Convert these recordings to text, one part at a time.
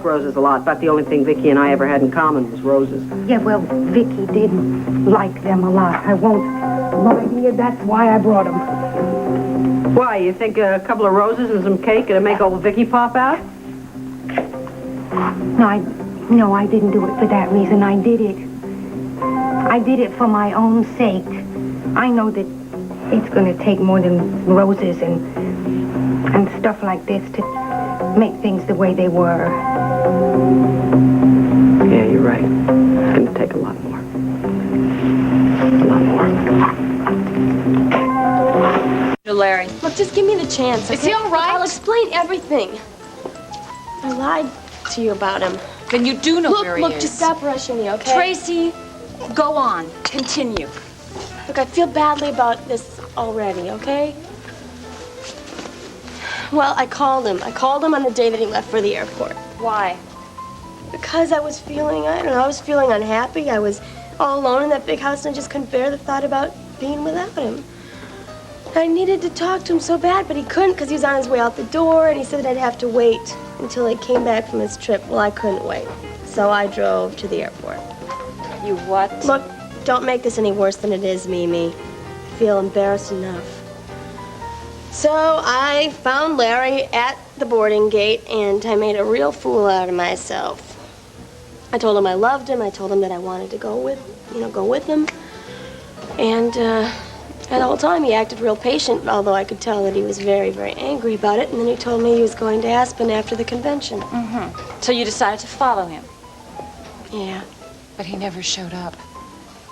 like roses a lot. In fact, the only thing Vicky and I ever had in common was roses. Yeah, well, Vicky didn't like them a lot. I won't lie to you. That's why I brought them. Why, you think a couple of roses and some cake would make old Vicky pop out? No, I didn't do it for that reason. I did it for my own sake. I know that it's going to take more than roses and stuff like this to make things the way they were. Yeah, you're right. It's going to take a lot more. A lot more. Larry. Look, just give me the chance, okay? Is he all right? I'll explain everything. I lied to you about him. Then you do know where he is. Look, just stop rushing me, okay? Tracy, go on. Continue. Look, I feel badly about this already, okay? Well, I called him. I called him on the day that he left for the airport. Why? Because I was feeling, I don't know, I was feeling unhappy. I was all alone in that big house and I just couldn't bear the thought about being without him. I needed to talk to him so bad, but he couldn't because he was on his way out the door and he said that I'd have to wait until he came back from his trip. Well, I couldn't wait. So I drove to the airport. You what? Look, don't make this any worse than it is, Mimi. I feel embarrassed enough. So I found Larry at the boarding gate and I made a real fool out of myself. I told him I loved him. I told him that I wanted to go with him. And the whole time he acted real patient, although I could tell that he was very, very angry about it. And then he told me he was going to Aspen after the convention. Mm-hmm. So you decided to follow him? Yeah. But he never showed up.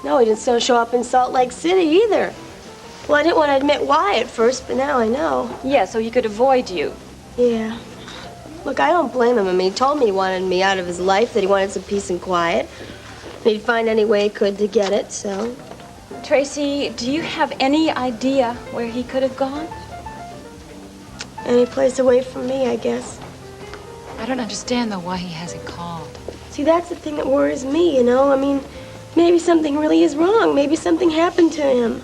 No, he didn't show up in Salt Lake City either. Well, I didn't want to admit why at first, but now I know. Yeah, so he could avoid you. Yeah. Look, I don't blame him. I mean, he told me he wanted me out of his life, that he wanted some peace and quiet. And he'd find any way he could to get it, so... Tracy, do you have any idea where he could have gone? Any place away from me, I guess. I don't understand, though, why he hasn't called. See, that's the thing that worries me, you know? I mean, maybe something really is wrong. Maybe something happened to him.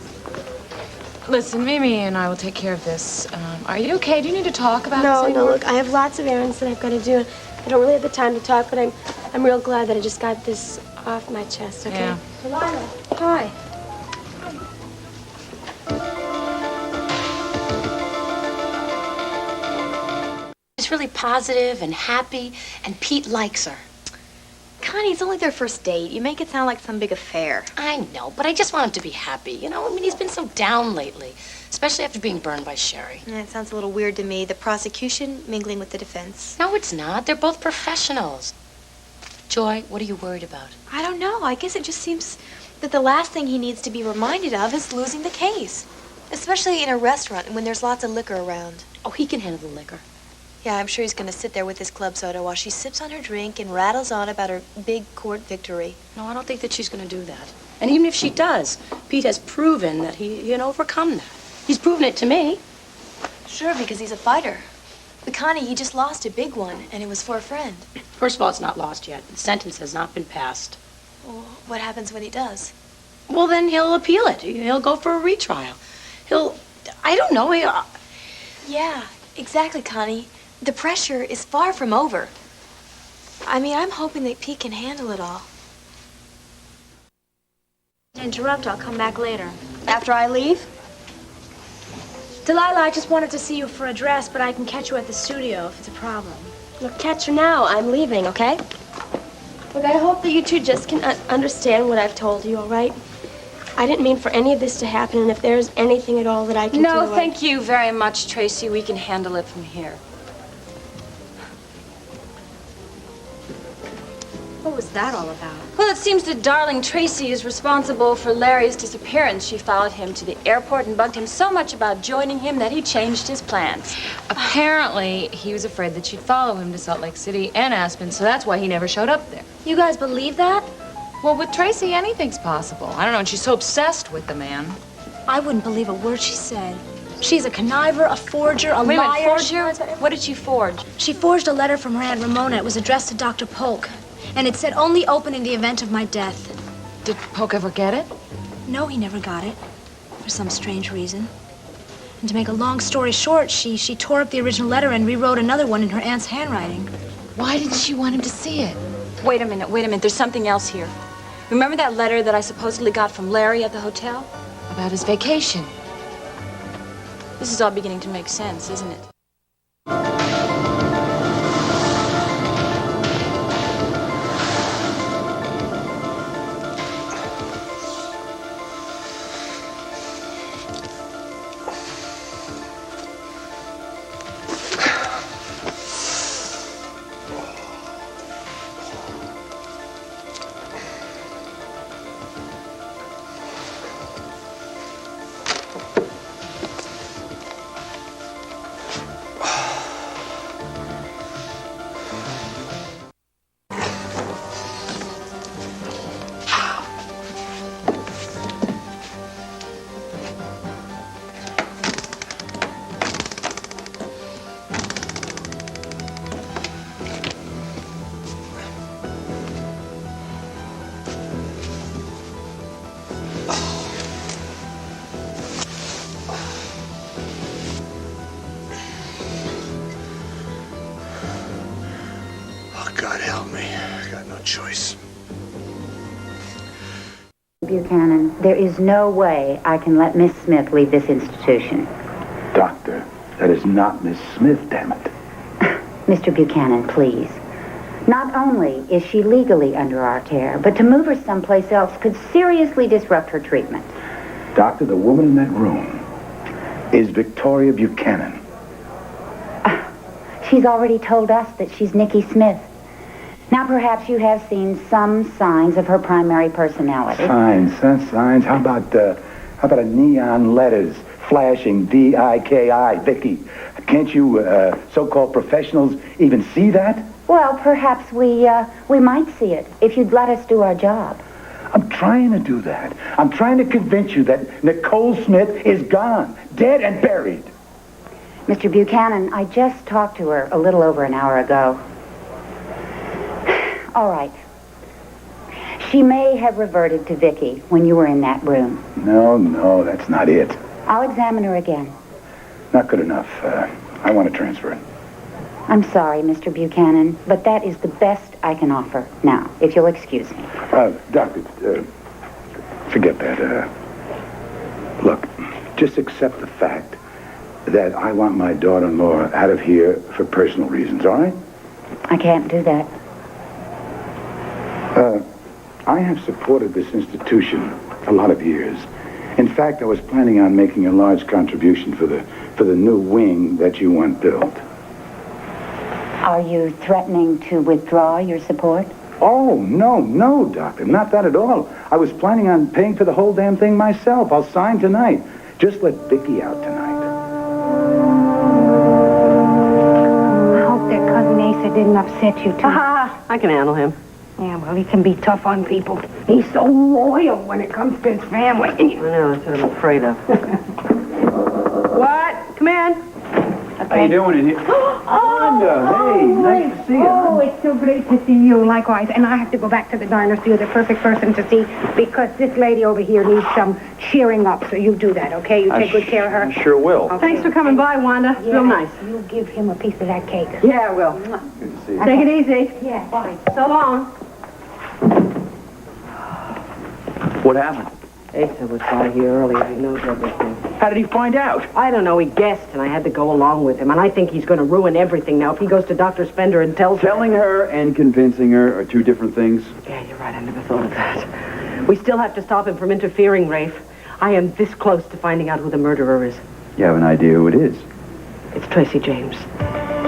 Listen, Mimi and I will take care of this. Are you okay? Do you need to talk about this? No, look, I have lots of errands that I've got to do. I don't really have the time to talk, but I'm real glad that I just got this off my chest, okay? Yeah. Delilah. Hi. She's really positive and happy, and Pete likes her. Connie, it's only their first date. You make it sound like some big affair. I know, but I just want him to be happy, you know? I mean, he's been so down lately, especially after being burned by Sherry. Yeah, it sounds a little weird to me. The prosecution mingling with the defense. No, it's not. They're both professionals. Joy, what are you worried about? I don't know. I guess it just seems that the last thing he needs to be reminded of is losing the case. Especially in a restaurant when there's lots of liquor around. Oh, he can handle the liquor. Yeah, I'm sure he's going to sit there with his club soda while she sips on her drink and rattles on about her big court victory. No, I don't think that she's going to do that. And even if she does, Pete has proven that he can overcome that. He's proven it to me. Sure, because he's a fighter. But Connie, he just lost a big one, and it was for a friend. First of all, it's not lost yet. The sentence has not been passed. Well, what happens when he does? Well, then he'll appeal it. He'll go for a retrial. I don't know. Yeah, exactly, Connie. The pressure is far from over. I mean, I'm hoping that Pete can handle it all. Interrupt, I'll come back later. After I leave? Delilah, I just wanted to see you for a dress, but I can catch you at the studio if it's a problem. Look, catch her now. I'm leaving, okay? Look, I hope that you two just can understand what I've told you, all right? I didn't mean for any of this to happen, and if there's anything at all that I can do... No, thank you very much, Tracy. We can handle it from here. What was that all about? Well, it seems that darling Tracy is responsible for Larry's disappearance. She followed him to the airport and bugged him so much about joining him that he changed his plans. Apparently, he was afraid that she'd follow him to Salt Lake City and Aspen, so that's why he never showed up there. You guys believe that? Well, with Tracy, anything's possible. I don't know, and she's so obsessed with the man. I wouldn't believe a word she said. She's a conniver, a forger, a Wait a minute, liar. forger? What did she forge? She forged a letter from her Aunt Ramona. It was addressed to Dr. Polk. And it said only open in the event of my death. Did Polk ever get it? No, he never got it. For some strange reason. And to make a long story short, she tore up the original letter and rewrote another one in her aunt's handwriting. Why didn't she want him to see it? Wait a minute. There's something else here. Remember that letter that I supposedly got from Larry at the hotel? About his vacation. This is all beginning to make sense, isn't it? God help me. I got no choice. Buchanan, there is no way I can let Miss Smith leave this institution. Doctor, that is not Miss Smith, damn it. Mr. Buchanan, please. Not only is she legally under our care, but to move her someplace else could seriously disrupt her treatment. Doctor, the woman in that room is Victoria Buchanan. She's already told us that she's Nikki Smith. Now, perhaps you have seen some signs of her primary personality. Signs, huh? Signs. How about a neon letters flashing V-I-K-I, Vicky? Can't you so-called professionals even see that? Well, perhaps we might see it if you'd let us do our job. I'm trying to do that. I'm trying to convince you that Nicole Smith is gone, dead and buried. Mr. Buchanan, I just talked to her a little over an hour ago. All right. She may have reverted to Vicky when you were in that room. No, that's not it. I'll examine her again. Not good enough. I want to transfer it. I'm sorry, Mr. Buchanan, but that is the best I can offer. Now, if you'll excuse me. Doctor, forget that. Look, just accept the fact that I want my daughter-in-law out of here for personal reasons, all right? I can't do that. I have supported this institution a lot of years. In fact, I was planning on making a large contribution for the new wing that you want built. Are you threatening to withdraw your support? Oh, no, Doctor. Not that at all. I was planning on paying for the whole damn thing myself. I'll sign tonight. Just let Vicky out tonight. I hope that Cousin Asa didn't upset you, too. I can handle him. Yeah, well, he can be tough on people. He's so loyal when it comes to his family. I know, that's what I'm afraid of. What? Come in. How you doing in here? Wanda, hey, nice to see you. Oh, it's so great to see you, likewise. And I have to go back to the diner, so you're the perfect person to see, because this lady over here needs some cheering up, so you do that, okay? You take good care of her. I sure will. Okay. Thanks for coming by, Wanda. Yeah, Real nice. You give him a piece of that cake. Yeah, I will. Good to see you. Take it easy. Yeah, bye. So long. What happened? Asa was by here earlier. He knows everything. How did he find out? I don't know. He guessed, and I had to go along with him. And I think he's going to ruin everything now if he goes to Dr. Spender and tells her. Telling her and convincing her are two different things. Yeah, you're right. I never thought of that. We still have to stop him from interfering, Rafe. I am this close to finding out who the murderer is. You have an idea who it is? It's Tracy James.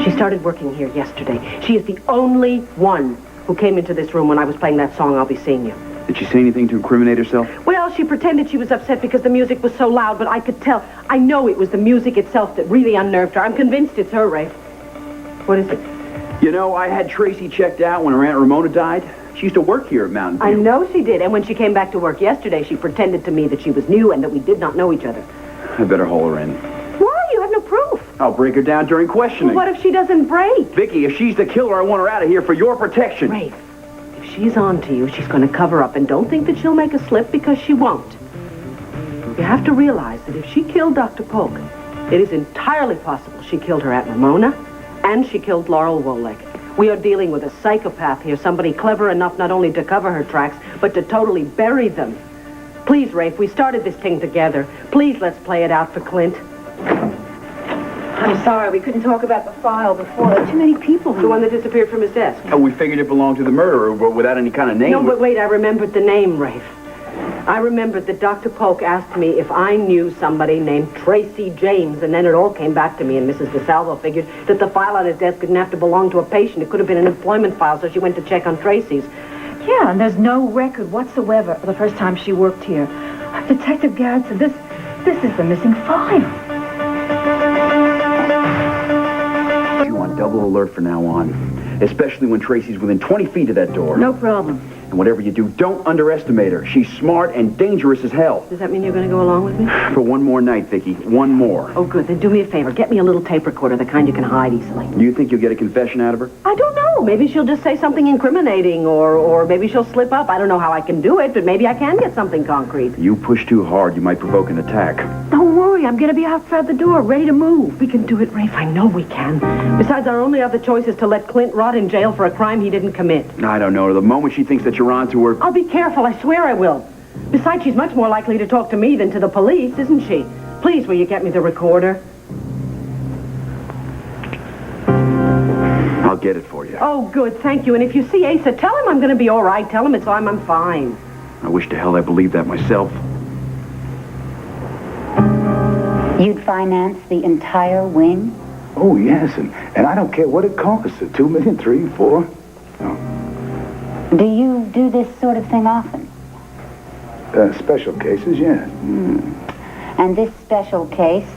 She started working here yesterday. She is the only one who came into this room when I was playing that song, I'll Be Seeing You. Did she say anything to incriminate herself? Well, she pretended she was upset because the music was so loud, but I could tell. I know it was the music itself that really unnerved her. I'm convinced it's her, Rafe. What is it? You know, I had Tracy checked out when her Aunt Ramona died. She used to work here at Mountain View. I know she did, and when she came back to work yesterday, she pretended to me that she was new and that we did not know each other. I better haul her in. Why? You have no proof. I'll break her down during questioning. Well, what if she doesn't break? Vicky, if she's the killer, I want her out of here for your protection. Rafe, if she's on to you, she's going to cover up, and don't think that she'll make a slip because she won't. You have to realize that if she killed Dr. Polk, it is entirely possible she killed her Aunt Ramona, and she killed Laurel Wolek. We are dealing with a psychopath here, somebody clever enough not only to cover her tracks, but to totally bury them. Please, Rafe, we started this thing together. Please, let's play it out for Clint. I'm sorry, we couldn't talk about the file before. There are too many people here. The one that disappeared from his desk. Oh, we figured it belonged to the murderer, but without any kind of name. No, but wait, I remembered the name, Rafe. I remembered that Dr. Polk asked me if I knew somebody named Tracy James, and then it all came back to me, and Mrs. DeSalvo figured that the file on his desk didn't have to belong to a patient. It could have been an employment file, so she went to check on Tracy's. Yeah, and there's no record whatsoever the first time she worked here. Detective Garrett said this is the missing file. You want double alert from now on, especially when Tracy's within 20 feet of that door. No problem. And whatever you do, don't underestimate her. She's smart and dangerous as hell. Does that mean you're going to go along with me? For one more night, Vicky. One more. Oh, good. Then do me a favor. Get me a little tape recorder, the kind you can hide easily. Do you think you'll get a confession out of her? I don't know. Maybe she'll just say something incriminating, or maybe she'll slip up. I don't know how I can do it, but maybe I can get something concrete. You push too hard, you might provoke an attack. Don't worry. I'm going to be outside the door, ready to move. We can do it, Rafe. I know we can. Besides, our only other choice is to let Clint rot in jail for a crime he didn't commit. I don't know. The moment she thinks that you're on to her... I'll be careful. I swear I will. Besides, she's much more likely to talk to me than to the police, isn't she? Please, will you get me the recorder? I'll get it for you. Oh, good. Thank you. And if you see Asa, tell him I'm going to be all right. Tell him I'm fine. I wish to hell I believed that myself. You'd finance the entire wing? Oh, yes, and I don't care what it costs. $2 million, $3 million, $4 million. No. Do you do this sort of thing often? Special cases, yeah. And this special case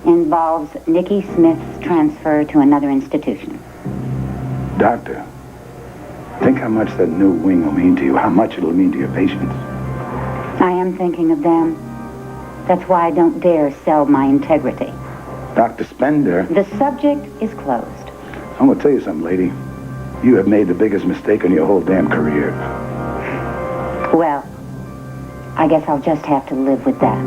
involves Nikki Smith's transfer to another institution. Doctor, think how much that new wing will mean to you, how much it'll mean to your patients. I am thinking of them. That's why I don't dare sell my integrity. Dr. Spender. The subject is closed. I'm going to tell you something, lady. You have made the biggest mistake in your whole damn career. Well, I guess I'll just have to live with that.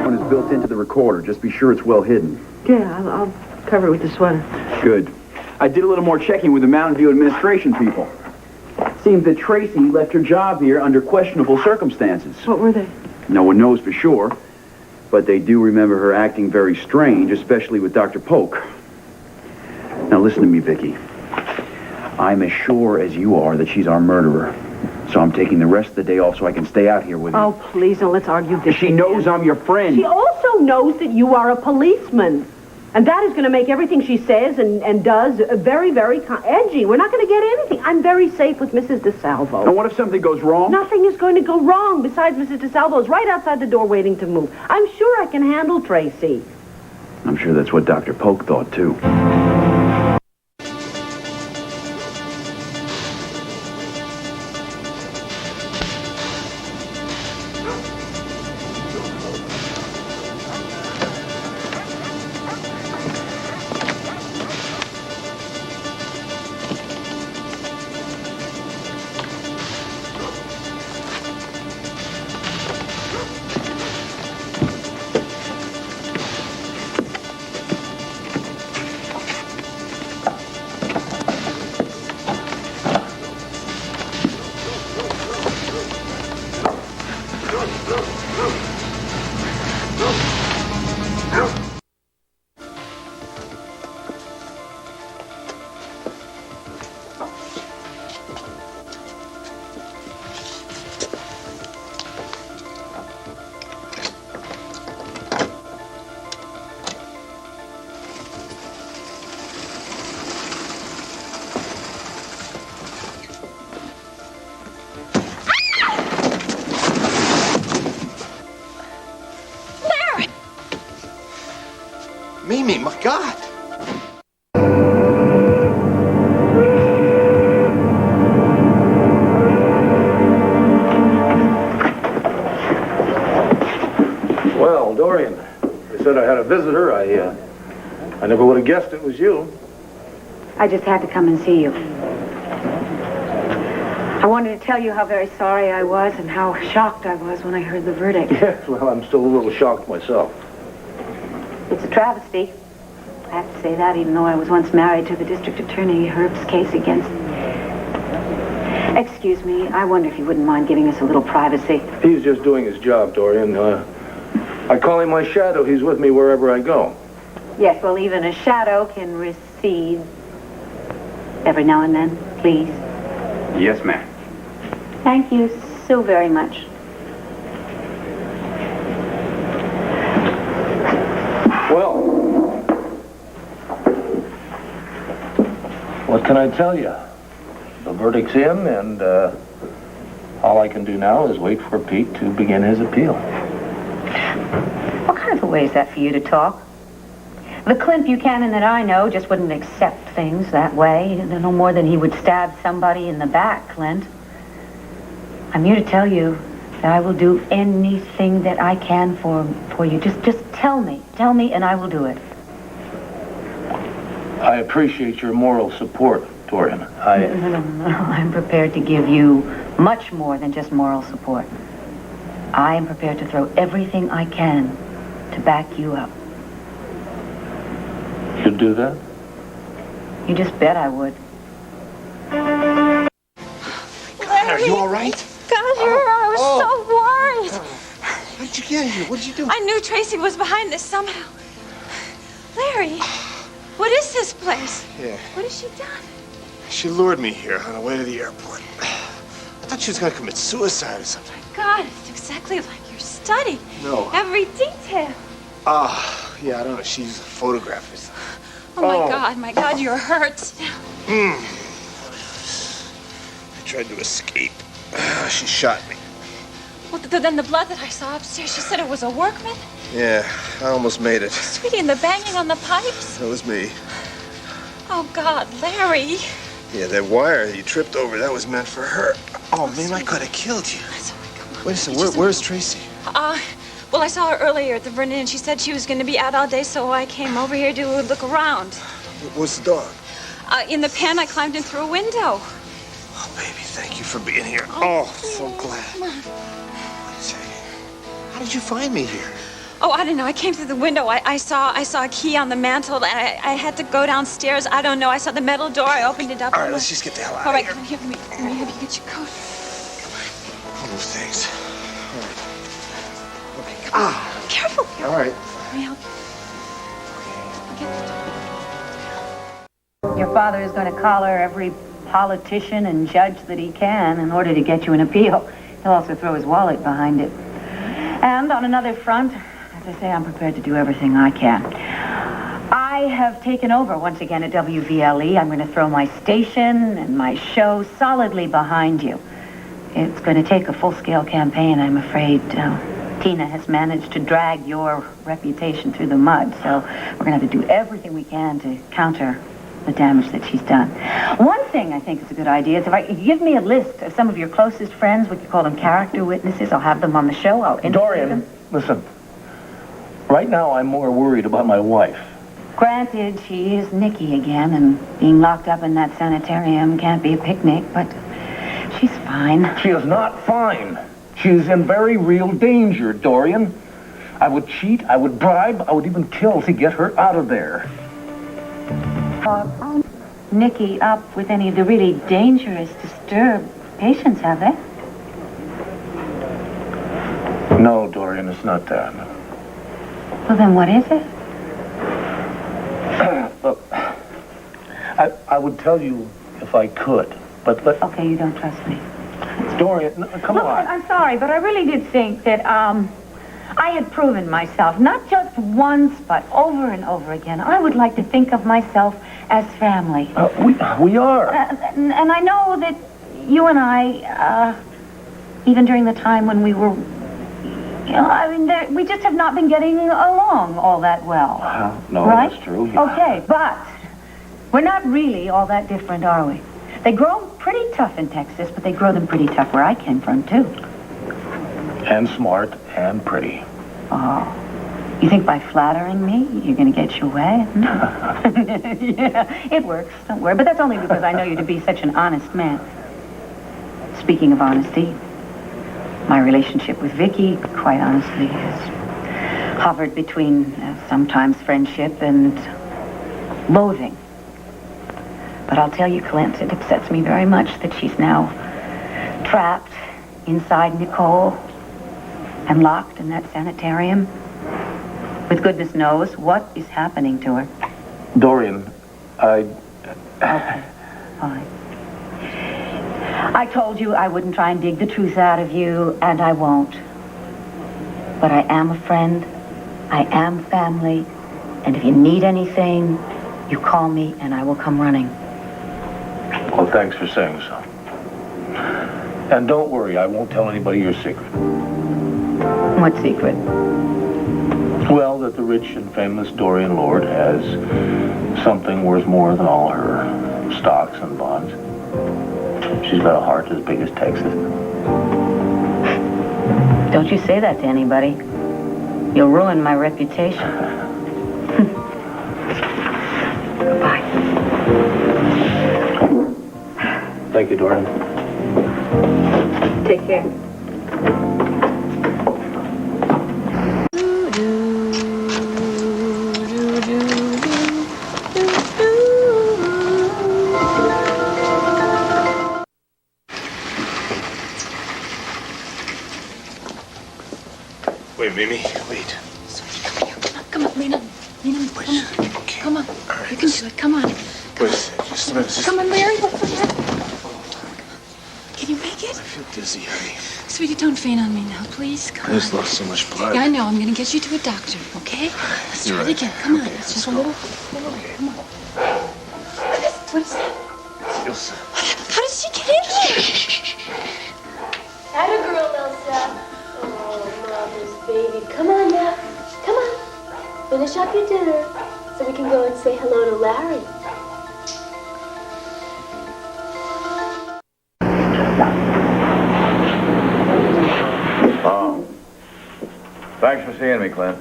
One is built into the recorder. Just be sure it's well hidden. Yeah, I'll cover it with the sweater. Good. I did a little more checking with the Mountain View administration people. Seems that Tracy left her job here under questionable circumstances. What were they? No one knows for sure, but they do remember her acting very strange, especially with Dr. Polk. Now listen to me, Vicky. I'm as sure as you are that she's our murderer. So I'm taking the rest of the day off so I can stay out here with you. Oh, please, don't let's argue this. She knows I'm your friend. She also knows that you are a policeman. And that is going to make everything she says and does very, very edgy. We're not going to get anything. I'm very safe with Mrs. DeSalvo. And what if something goes wrong? Nothing is going to go wrong. Besides, Mrs. DeSalvo is right outside the door waiting to move. I'm sure I can handle Tracy. I'm sure that's what Dr. Polk thought, too. Mimi, my God. Well, Dorian, they said I had a visitor. I never would have guessed it was you. I just had to come and see you. I wanted to tell you how very sorry I was and how shocked I was when I heard the verdict. Yes, well, I'm still a little shocked myself. It's a travesty. I have to say that, even though I was once married to the district attorney, Herb's case against... Excuse me, I wonder if you wouldn't mind giving us a little privacy. He's just doing his job, Dorian. I call him my shadow. He's with me wherever I go. Yes, well, even a shadow can recede every now and then, please. Yes, ma'am. Thank you so very much. Well, what can I tell you? The verdict's in, and all I can do now is wait for Pete to begin his appeal. What kind of a way is that for you to talk? The Clint Buchanan that I know just wouldn't accept things that way. No more than he would stab somebody in the back, Clint. I'm here to tell you that I will do anything that I can for you. Just tell me, and I will do it. I appreciate your moral support, Dorian. No. I'm prepared to give you much more than just moral support. I am prepared to throw everything I can to back you up. You'd do that? You just bet I would. Claire, are you all right? Got here. I was so worried. How did you get here? What did you do? I knew Tracy was behind this somehow. Larry, what is this place? Yeah. What has she done? She lured me here on the way to the airport. I thought she was going to commit suicide or something. God, it's exactly like your study. No. Every detail. Yeah, I don't know. She's a photographer. Oh, my God, you're hurt. I tried to escape. She shot me. Well, then the blood that I saw upstairs, she said it was a workman? Yeah, I almost made it. Sweetie, and the banging on the pipes? That was me. Oh, God, Larry. Yeah, that wire you tripped over, that was meant for her. Oh, man, I could have killed you. Wait a second, where's Tracy? Well, I saw her earlier at the Vernon, and she said she was going to be out all day, so I came over here to look around. Where's the dog? In the pen, I climbed in through a window. Oh, baby, thank you for being here. Oh, so glad. Come on. Wait a second. How did you find me here? Oh, I don't know. I came through the window. I saw a key on the mantle, and I had to go downstairs. I don't know. I saw the metal door. I opened it up. All right, let's just get the hell out All right, of here. come here. Let me have you get your coat. Come on. Oh, thanks. All right. Okay, Careful. All right. Let me help you. Your father is going to collar every politician and judge that he can in order to get you an appeal. He'll also throw his wallet behind it. And on another front, as I say, I'm prepared to do everything I can. I have taken over once again at WVLE. I'm going to throw my station and my show solidly behind you. It's going to take a full-scale campaign, I'm afraid. Tina has managed to drag your reputation through the mud, so we're going to have to do everything we can to counter the damage that she's done. One thing I think is a good idea is if you give me a list of some of your closest friends, we could call them character witnesses. I'll have them on the show. I'll interview Dorian, them. listen. Right now, I'm more worried about my wife. Granted, she is Nikki again, and being locked up in that sanitarium can't be a picnic, but she's fine. She is not fine. She is in very real danger, Dorian. I would cheat, I would bribe, I would even kill to get her out of there. Nikki up with any of the really dangerous, disturbed patients, have they? No, Dorian, it's not that. Well, then what is it? Look, I would tell you if I could, but let... Okay, you don't trust me. Dorian, come on. I'm sorry, but I really did think that, I had proven myself, not just once, but over and over again. I would like to think of myself as family. We are. And I know that you and I, even during the time when we were, we just have not been getting along all that well. No, right? That's true. Yeah. Okay, but we're not really all that different, are we? They grow pretty tough in Texas, but they grow them pretty tough where I came from, too. And smart and pretty. Oh. You think by flattering me, you're going to get your way? Yeah, it works. Don't worry. But that's only because I know you to be such an honest man. Speaking of honesty, my relationship with Vicky, quite honestly, has hovered between sometimes friendship and loathing. But I'll tell you, Clint, it upsets me very much that she's now trapped inside Nicole and locked in that sanitarium. With goodness knows what is happening to her. Dorian, Okay, fine. I told you I wouldn't try and dig the truth out of you, and I won't. But I am a friend. I am family. And if you need anything, you call me and I will come running. well, thanks for saying so. And don't worry, I won't tell anybody your secret. What secret? Well, that the rich and famous Dorian Lord has something worth more than all her stocks and bonds. She's got a heart as big as Texas. Don't you say that to anybody. You'll ruin my reputation. Goodbye. Thank you, Dorian. Take care. Wait, Mimi, wait. Come on, lean on. Lean on. Come on. Okay. Come on. Right, You can do it. Come on. Wait a second, just a minute. Come on, Larry. Look for that. Can you make it? I feel dizzy, honey. Sweetie, don't faint on me now, please. Come I just on. lost so much blood. Yeah, I know. I'm going to get you to a doctor, okay? Let's You're try right. it again. Come on. Okay, It's let's just a go. little. Come on. What is that? Ilsa. How did she get in here? Atta girl, Elsa. Oh, mama's baby. Come on now. Come on. Finish up your dinner so we can go and say hello to Larry. Oh. Thanks for seeing me, Clint.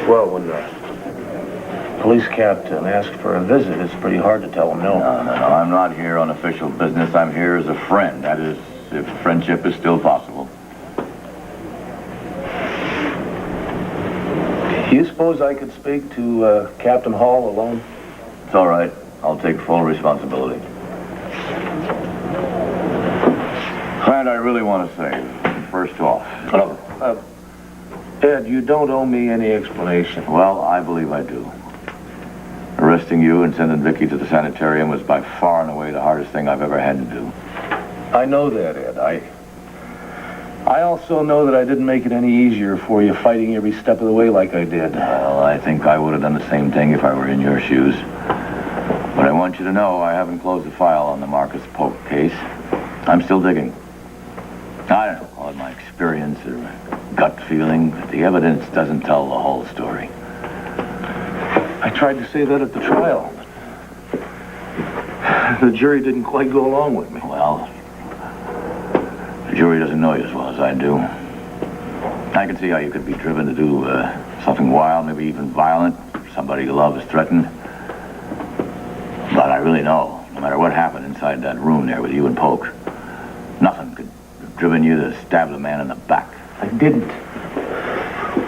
Well, when the police captain asks for a visit, it's pretty hard to tell him no. No, I'm not here on official business. I'm here as a friend. That is, if friendship is still possible. Do you suppose I could speak to Captain Hall alone? It's all right. I'll take full responsibility. Clint, I really want to say, first off... Ed, you don't owe me any explanation. Well, I believe I do. Arresting you and sending Vicky to the sanitarium was by far and away the hardest thing I've ever had to do. I know that, Ed. I also know that I didn't make it any easier for you fighting every step of the way like I did. Well, I think I would have done the same thing if I were in your shoes. But I want you to know I haven't closed the file on the Marcus Polk case. I'm still digging. I don't know, call it my experience or my gut feeling, but the evidence doesn't tell the whole story. I tried to say that at the trial. The jury didn't quite go along with me. Well, the jury doesn't know you as well as I do. I can see how you could be driven to do something wild, maybe even violent. Somebody you love is threatened. But I really know, no matter what happened inside that room there with you and Polk, nothing could have driven you to stab the man in the back. I didn't.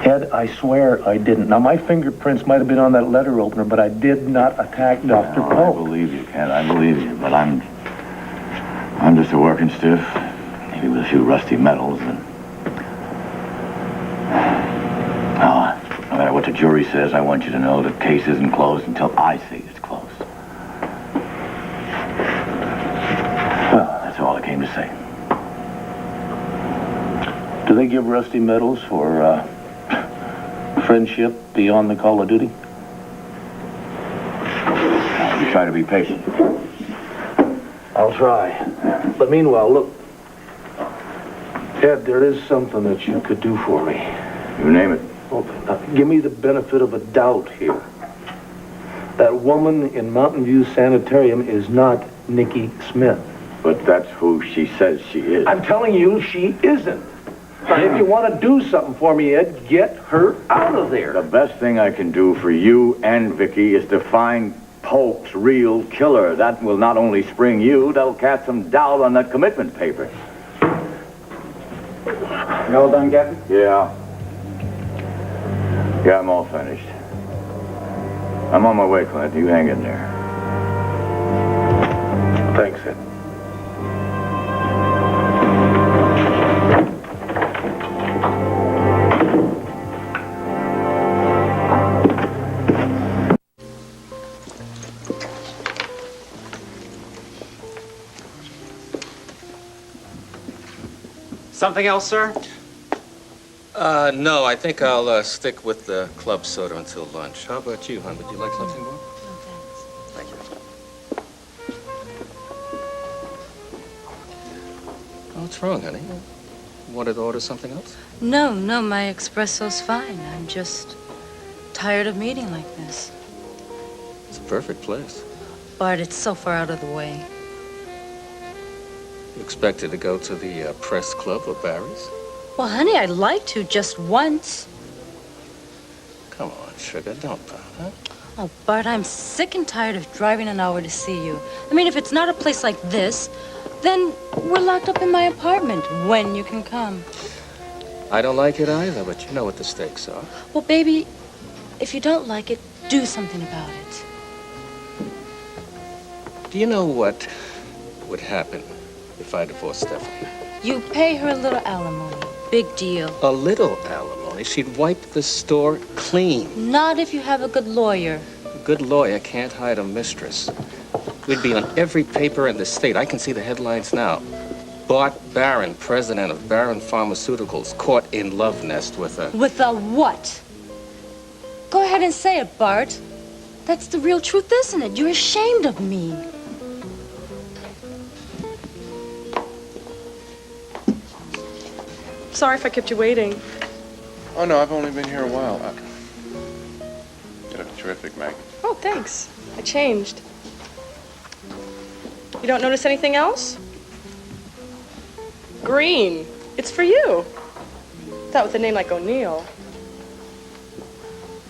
Ed, I swear I didn't. Now, my fingerprints might have been on that letter opener, but I did not attack Dr. No, Polk. I believe you, Kent. I believe you. But I'm just a working stiff. Maybe with a few rusty medals. And... No matter what the jury says, I want you to know the case isn't closed until I say it's closed. Well, that's all I came to say. Do they give rusty medals for friendship beyond the call of duty? You try to be patient. I'll try. But meanwhile, look. Ed, there is something that you could do for me. You name it. Well, give me the benefit of a doubt here. That woman in Mountain View Sanitarium is not Nikki Smith. But that's who she says she is. I'm telling you, she isn't. Now, if you want to do something for me, Ed, get her out of there. The best thing I can do for you and Vicky is to find Polk's real killer. That will not only spring you, that'll cast some doubt on that commitment paper. You all done, Captain? Yeah. Yeah, I'm all finished. I'm on my way, Clint. You hang in there. Thanks, Ed. Something else, sir? No, I think I'll stick with the club soda until lunch. How about you, hon? Would you like something more? Thank you. Oh, what's wrong, honey? Wanted to order something else? No, my espresso's fine. I'm just tired of meeting like this. It's a perfect place. Bart, it's so far out of the way. You expected to go to the press club or Barry's? Well, honey, I'd like to just once. Come on, sugar, don't pout, huh? Oh, Bart, I'm sick and tired of driving an hour to see you. I mean, if it's not a place like this, then we're locked up in my apartment when you can come. I don't like it either, but you know what the stakes are. Well, baby, if you don't like it, do something about it. Do you know what would happen if I divorced Stephanie? You pay her a little alimony. Big deal. A little alimony? She'd wipe the store clean. Not if you have a good lawyer. A good lawyer can't hide a mistress. We'd be on every paper in the state. I can see the headlines now. Bart Barron, president of Barron Pharmaceuticals, caught in love nest with a... With a what? Go ahead and say it, Bart. That's the real truth, isn't it? You're ashamed of me. Sorry if I kept you waiting. Oh, no, I've only been here a while. You look terrific, Meg. Oh, thanks. I changed. You don't notice anything else? Green. It's for you. That with a name like O'Neill.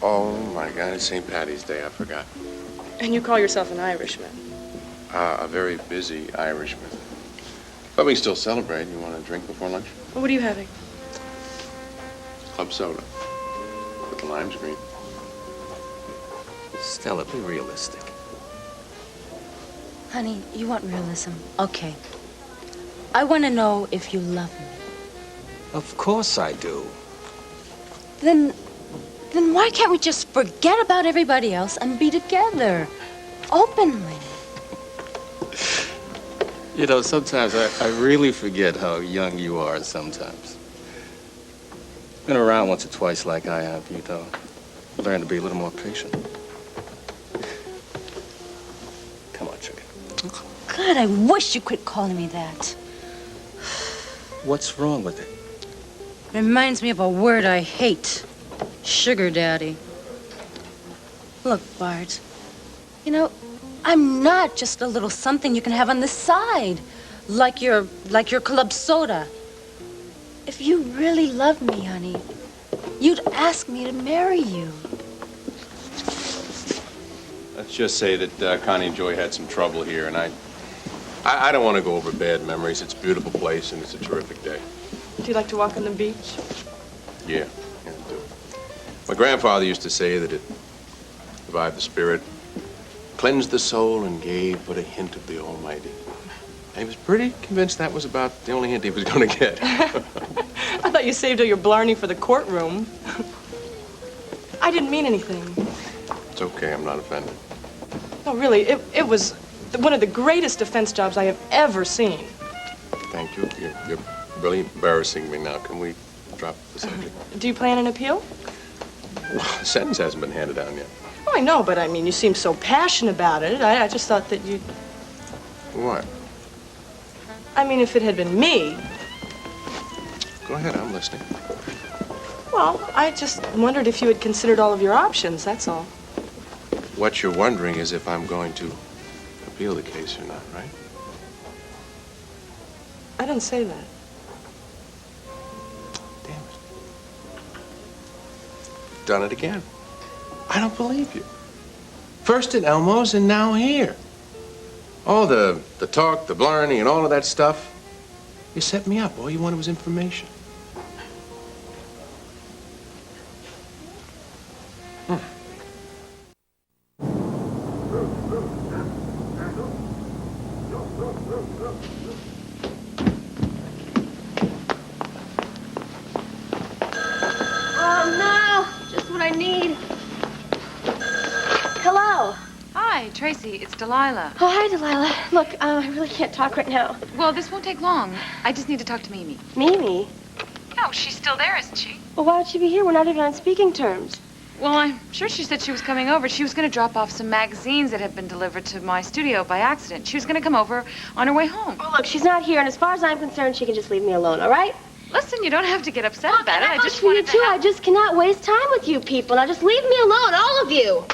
Oh, my God, it's St. Patty's Day. I forgot. And you call yourself an Irishman. A very busy Irishman. But we can still celebrate. You want a drink before lunch? Well, what are you having? Club soda. But the lime's green. Stella, be realistic. Honey, you want realism? Okay. I want to know if you love me. Of course I do. Then why can't we just forget about everybody else and be together? Openly. You know, sometimes I really forget how young you are sometimes. Been around once or twice like I have, you know. Learn to be a little more patient. Come on, sugar. God, I wish you quit calling me that. What's wrong with it? Reminds me of a word I hate. Sugar daddy. Look, Bart. You know, I'm not just a little something you can have on the side. Like your club soda. If you really love me, honey, you'd ask me to marry you. Let's just say that Connie and Joy had some trouble here, and I don't want to go over bad memories. It's a beautiful place, and it's a terrific day. Do you like to walk on the beach? Yeah, I do. My grandfather used to say that it revived the spirit, cleansed the soul, and gave but a hint of the Almighty. And he was pretty convinced that was about the only hint he was going to get. I thought you saved all your blarney for the courtroom. I didn't mean anything. It's okay, I'm not offended. No, really, it was one of the greatest defense jobs I have ever seen. Thank you. You're really embarrassing me now. Can we drop the subject? Do you plan an appeal? Well, the sentence hasn't been handed down yet. Oh, I know, but I mean, you seem so passionate about it. I just thought that you'd... What? I mean, if it had been me... Go ahead, I'm listening. Well, I just wondered if you had considered all of your options, that's all. What you're wondering is if I'm going to appeal the case or not, right? I didn't say that. You've done it again. I don't believe you. First at Elmo's and now here. All the talk, the blarney, and all of that stuff. You set me up. All you wanted was information. Oh, no. Just what I need. Hello. Hi, Tracy. It's Delilah. Oh, hi, Delilah. Look, I really can't talk right now. Well, this won't take long. I just need to talk to Mimi. Mimi? No, she's still there, isn't she? Well, why would she be here? We're not even on speaking terms. Well, I'm sure she said she was coming over. She was going to drop off some magazines that had been delivered to my studio by accident. She was going to come over on her way home. Well, look, she's not here, and as far as I'm concerned, she can just leave me alone, all right? Listen, you don't have to get upset Look, about it. I just for you, wanted to too. help. I just cannot waste time with you people. Now, just leave me alone, all of you.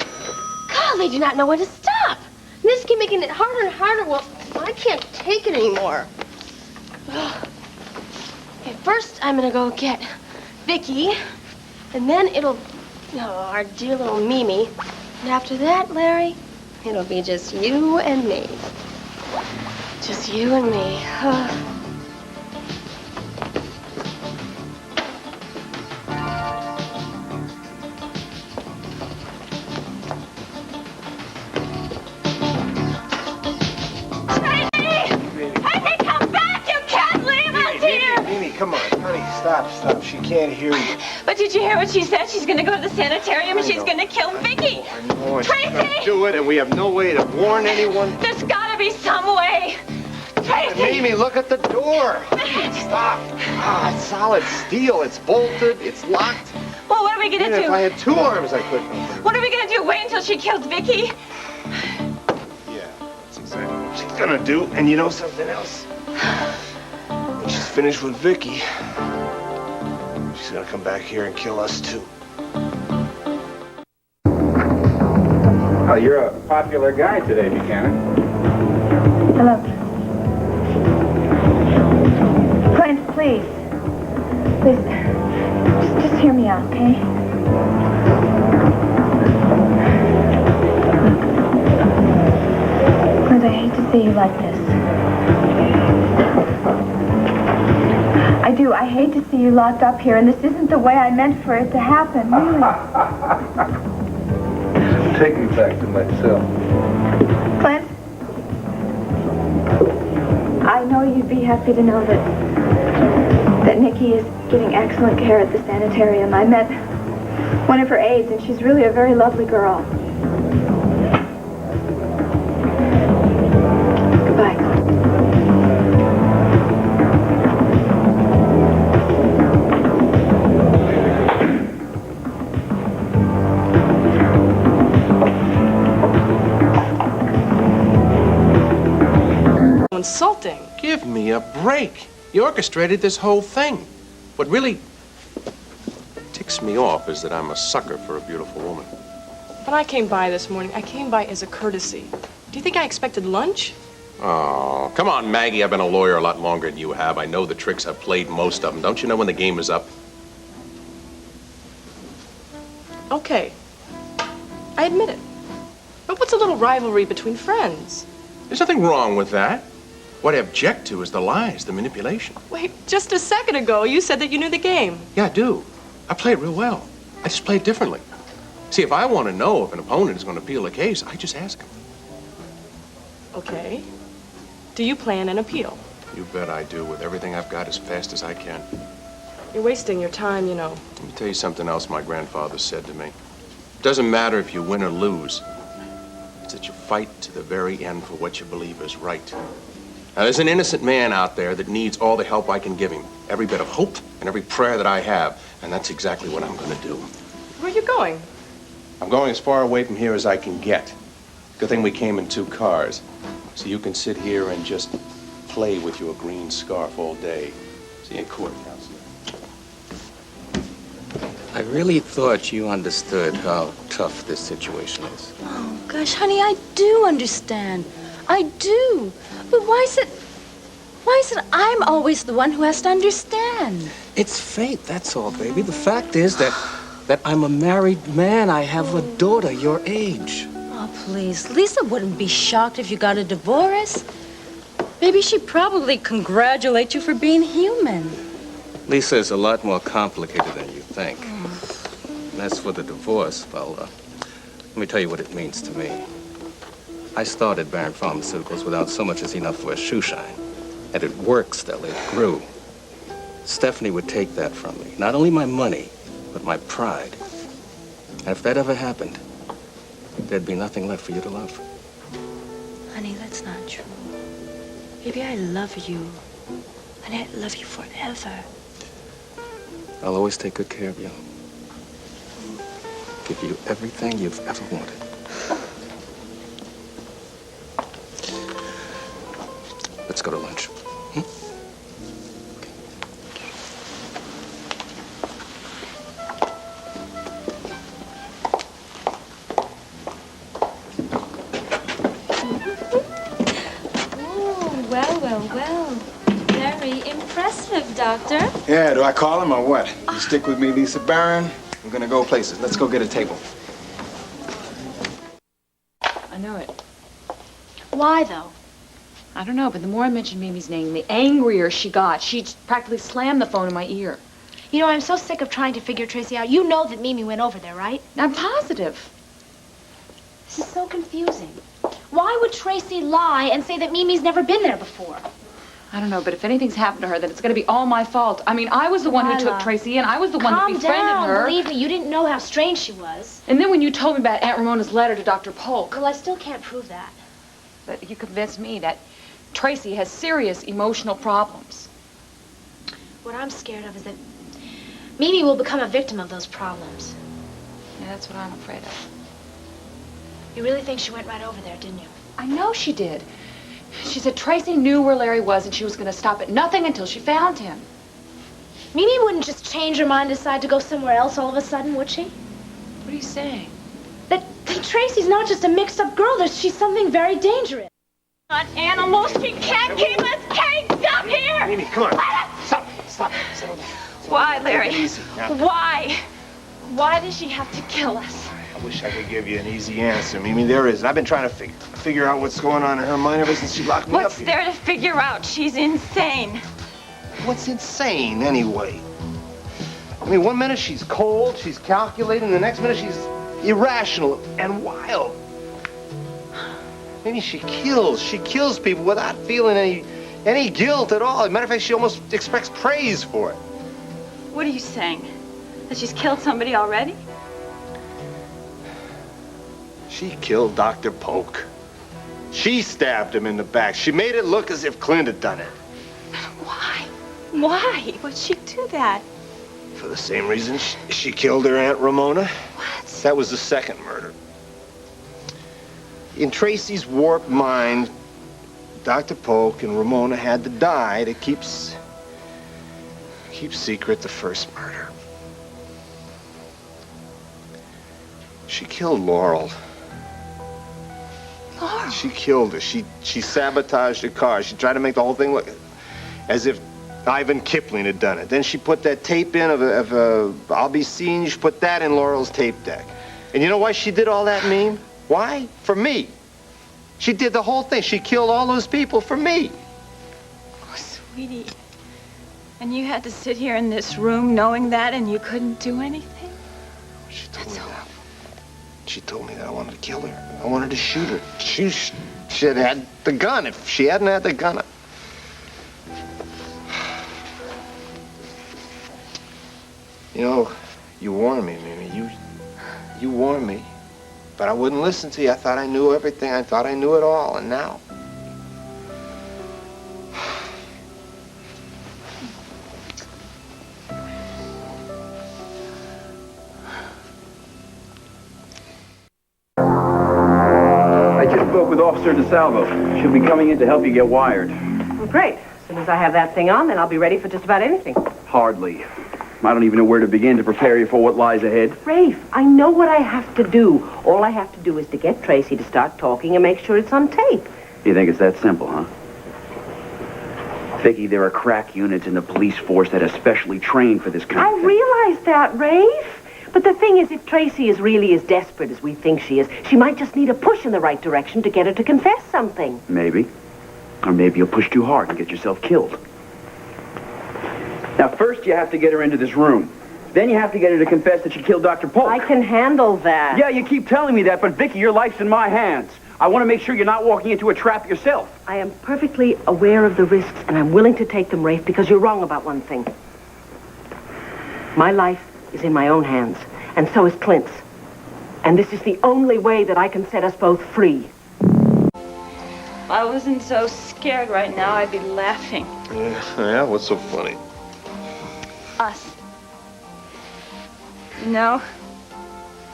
God, they do not know when to stop. And this keep making it harder and harder. Well, I can't take it anymore. Okay, first I'm going to go get Vicky, and then it'll... Oh, our dear little Mimi. And after that, Larry, it'll be just you and me. Just you and me. Come on, honey, stop. She can't hear you. But did you hear what she said? She's going to go to the sanitarium and she's going to kill Vicky. I know she's Tracy! gonna do it, and we have no way to warn anyone. There's got to be some way. Tracy! Mimi, look at the door. Stop. It's solid steel. It's bolted. It's locked. Well, what are we going to Even do? if I had 2 arms, I couldn't open it. What are we going to do? Wait until she kills Vicky? Yeah, that's exactly what she's gonna do. And you know something else? When she's finished with Vicky, she's gonna come back here and kill us too. Oh, you're a popular guy today, Buchanan. Hello. Clint, please. Please, just hear me out, okay? Clint, I hate to see you like this. I do. I hate to see you locked up here, and this isn't the way I meant for it to happen, really. Take me back to myself. Clint, I know you'd be happy to know that Nikki is getting excellent care at the sanitarium. I met one of her aides, and she's really a very lovely girl. Goodbye, Clint. Insulting. Give me a break. You orchestrated this whole thing. What really ticks me off is that I'm a sucker for a beautiful woman. When I came by this morning, I came by as a courtesy. Do you think I expected lunch? Oh, come on, Maggie. I've been a lawyer a lot longer than you have. I know the tricks. I've played most of them. Don't you know when the game is up? Okay. I admit it. But what's a little rivalry between friends? There's nothing wrong with that. What I object to is the lies, the manipulation. Wait, just a second ago, you said that you knew the game. Yeah, I do. I play it real well. I just play it differently. See, if I want to know if an opponent is going to appeal a case, I just ask him. Okay. Do you plan an appeal? You bet I do, with everything I've got as fast as I can. You're wasting your time, you know. Let me tell you something else my grandfather said to me. It doesn't matter if you win or lose. It's that you fight to the very end for what you believe is right. Now, there's an innocent man out there that needs all the help I can give him. Every bit of hope and every prayer that I have. And that's exactly what I'm going to do. Where are you going? I'm going as far away from here as I can get. Good thing we came in 2 cars. So you can sit here and just play with your green scarf all day. See you in court, Counselor. I really thought you understood how tough this situation is. Oh, gosh, honey, I do understand. I do. But why is it I'm always the one who has to understand? It's fate, that's all, baby. The fact is that I'm a married man. I have a daughter your age. Oh, please. Lisa wouldn't be shocked if you got a divorce. Maybe she'd probably congratulate you for being human. Lisa is a lot more complicated than you think. And as for the divorce, well, let me tell you what it means to me. I started Baron Pharmaceuticals without so much as enough for a shoe shine. And it worked, Stella. It grew. Stephanie would take that from me. Not only my money, but my pride. And if that ever happened, there'd be nothing left for you to love. Honey, that's not true. Baby, I love you. And I love you forever. I'll always take good care of you. Give you everything you've ever wanted. Let's go to lunch. Oh, well. Very impressive, Doctor. Yeah, do I call him or what? You stick with me, Lisa Barron? We're gonna go places. Let's go get a table. I know it. Why, though? I don't know, but the more I mentioned Mimi's name, the angrier she got. She practically slammed the phone in my ear. You know, I'm so sick of trying to figure Tracy out. You know that Mimi went over there, right? I'm positive. This is so confusing. Why would Tracy lie and say that Mimi's never been there before? I don't know, but if anything's happened to her, then it's going to be all my fault. I mean, I was the one who took Tracy in. I was the one that befriended Calm down. her. Believe me, you didn't know how strange she was. And then when you told me about Aunt Ramona's letter to Dr. Polk. Well, I still can't prove that. But you convinced me that Tracy has serious emotional problems. What I'm scared of is that Mimi will become a victim of those problems. Yeah, that's what I'm afraid of. You really think she went right over there, didn't you? I know she did. She said Tracy knew where Larry was and she was going to stop at nothing until she found him. Mimi wouldn't just change her mind and decide to go somewhere else all of a sudden, would she? What are you saying? That Tracy's not just a mixed-up girl. She's something very dangerous. Not animals. She can't keep us caged up here. Mimi, come on. Stop. Settle down. Why, Larry? Easy. Now. Why? Why does she have to kill us? I wish I could give you an easy answer, Mimi. There isn't. I've been trying to figure out what's going on in her mind ever since she locked me up What's here. there to figure out? She's insane. What's insane, anyway? I mean, one minute she's cold, she's calculating, the next minute she's irrational and wild. Maybe she kills people without feeling any guilt at all. As a matter of fact, she almost expects praise for it. What are you saying? That she's killed somebody already? She killed Dr. Polk. She stabbed him in the back. She made it look as if Clint had done it. Why? Why would she do that? For the same reason she killed her Aunt Ramona. What? That was the second murder. In Tracy's warped mind, Dr. Polk and Ramona had to die to keep secret the first murder. She killed Laurel. Laurel? She killed her. She sabotaged her car. She tried to make the whole thing look as if Ivan Kipling had done it. Then she put that tape in of I'll Be Seen. She put that in Laurel's tape deck. And you know why she did all that, Meme? Why? For me. She did the whole thing. She killed all those people for me. Oh, sweetie. And you had to sit here in this room knowing that and you couldn't do anything? She told me that. She told me that I wanted to kill her. I wanted to shoot her. She had had the gun. If she hadn't had the gun, You know, you warned me, Mimi. You warned me. But I wouldn't listen to you. I thought I knew everything. I thought I knew it all. And now... I just spoke with Officer DeSalvo. She'll be coming in to help you get wired. Well, great. As soon as I have that thing on, then I'll be ready for just about anything. Hardly. I don't even know where to begin to prepare you for what lies ahead. Rafe, I know what I have to do. All I have to do is to get Tracy to start talking and make sure it's on tape. You think it's that simple, huh? Vicki, there are crack units in the police force that are specially trained for this kind of I thing. realize that, Rafe. But the thing is, if Tracy is really as desperate as we think she is, she might just need a push in the right direction to get her to confess something. Maybe. Or maybe you'll push too hard and get yourself killed. Now, first you have to get her into this room. Then you have to get her to confess that she killed Dr. Polk. I can handle that. Yeah, you keep telling me that, but Vicki, your life's in my hands. I want to make sure you're not walking into a trap yourself. I am perfectly aware of the risks, and I'm willing to take them, Rafe, because you're wrong about one thing. My life is in my own hands, and so is Clint's. And this is the only way that I can set us both free. If I wasn't so scared right now, I'd be laughing. Yeah, what's so funny? Us. You know,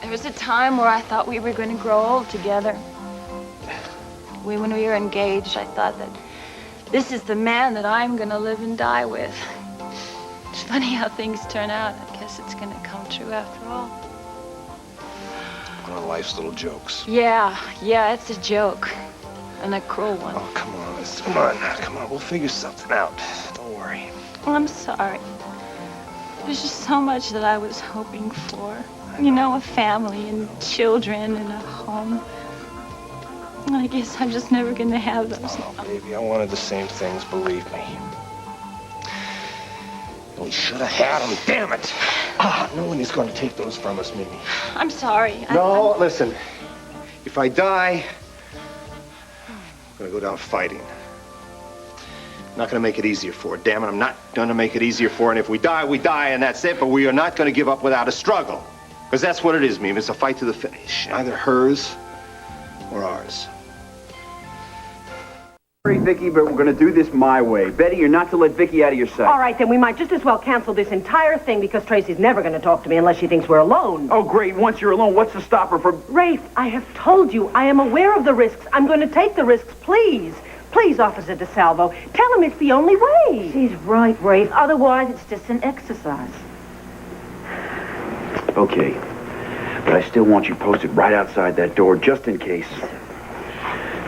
there was a time where I thought we were going to grow old together. When we were engaged, I thought that this is the man that I'm going to live and die with. It's funny how things turn out. I guess it's going to come true after all. One of life's little jokes. Yeah, it's a joke. And a cruel one. Oh, come on. We'll figure something out. Don't worry. I'm sorry. There's just so much that I was hoping for. You know, a family and children and a home. I guess I'm just never going to have those. Oh, baby, I wanted the same things, believe me. We should have had them, damn it. No one is going to take those from us, Mimi. I'm sorry. No, listen. If I die, I'm going to go down fighting. I'm not going to make it easier for her. Damn it, I'm not going to make it easier for her. And if we die, we die, and that's it. But we are not going to give up without a struggle. Because that's what it is, Mimi. It's a fight to the finish. Either hers or ours. Sorry, Vicky, but we're going to do this my way. Betty, you're not to let Vicky out of your sight. All right, then we might just as well cancel this entire thing because Tracy's never going to talk to me unless she thinks we're alone. Oh, great. Once you're alone, what's to stop her from... Rafe, I have told you, I am aware of the risks. I'm going to take the risks, please. Please, Officer DeSalvo, tell him it's the only way. She's right, Rafe. Otherwise, it's just an exercise. Okay. But I still want you posted right outside that door, just in case.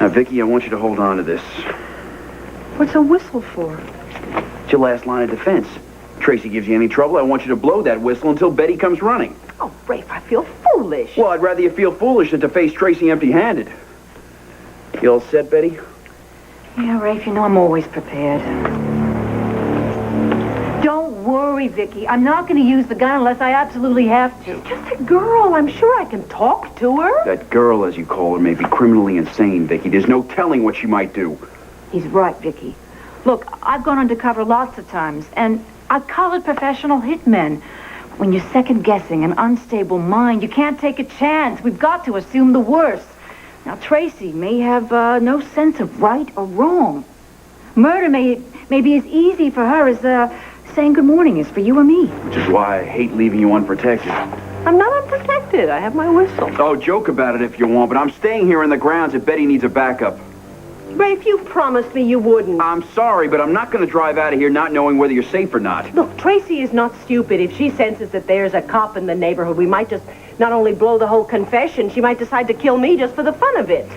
Now, Vicky, I want you to hold on to this. What's a whistle for? It's your last line of defense. Tracy gives you any trouble, I want you to blow that whistle until Betty comes running. Oh, Rafe, I feel foolish. Well, I'd rather you feel foolish than to face Tracy empty-handed. You all set, Betty? Yeah, Rafe, you know I'm always prepared. Don't worry, Vicky. I'm not going to use the gun unless I absolutely have to. She's just a girl. I'm sure I can talk to her. That girl, as you call her, may be criminally insane, Vicky. There's no telling what she might do. He's right, Vicky. Look, I've gone undercover lots of times, and I've collared professional hitmen. When you're second-guessing an unstable mind, you can't take a chance. We've got to assume the worst. Now, Tracy may have no sense of right or wrong. Murder may be as easy for her as saying good morning is for you or me. Which is why I hate leaving you unprotected. I'm not unprotected. I have my whistle. Oh, joke about it if you want, but I'm staying here in the grounds if Betty needs a backup. Rafe, you promised me you wouldn't. I'm sorry, but I'm not going to drive out of here not knowing whether you're safe or not. Look, Tracy is not stupid. If she senses that there's a cop in the neighborhood, we might just not only blow the whole confession, she might decide to kill me just for the fun of it.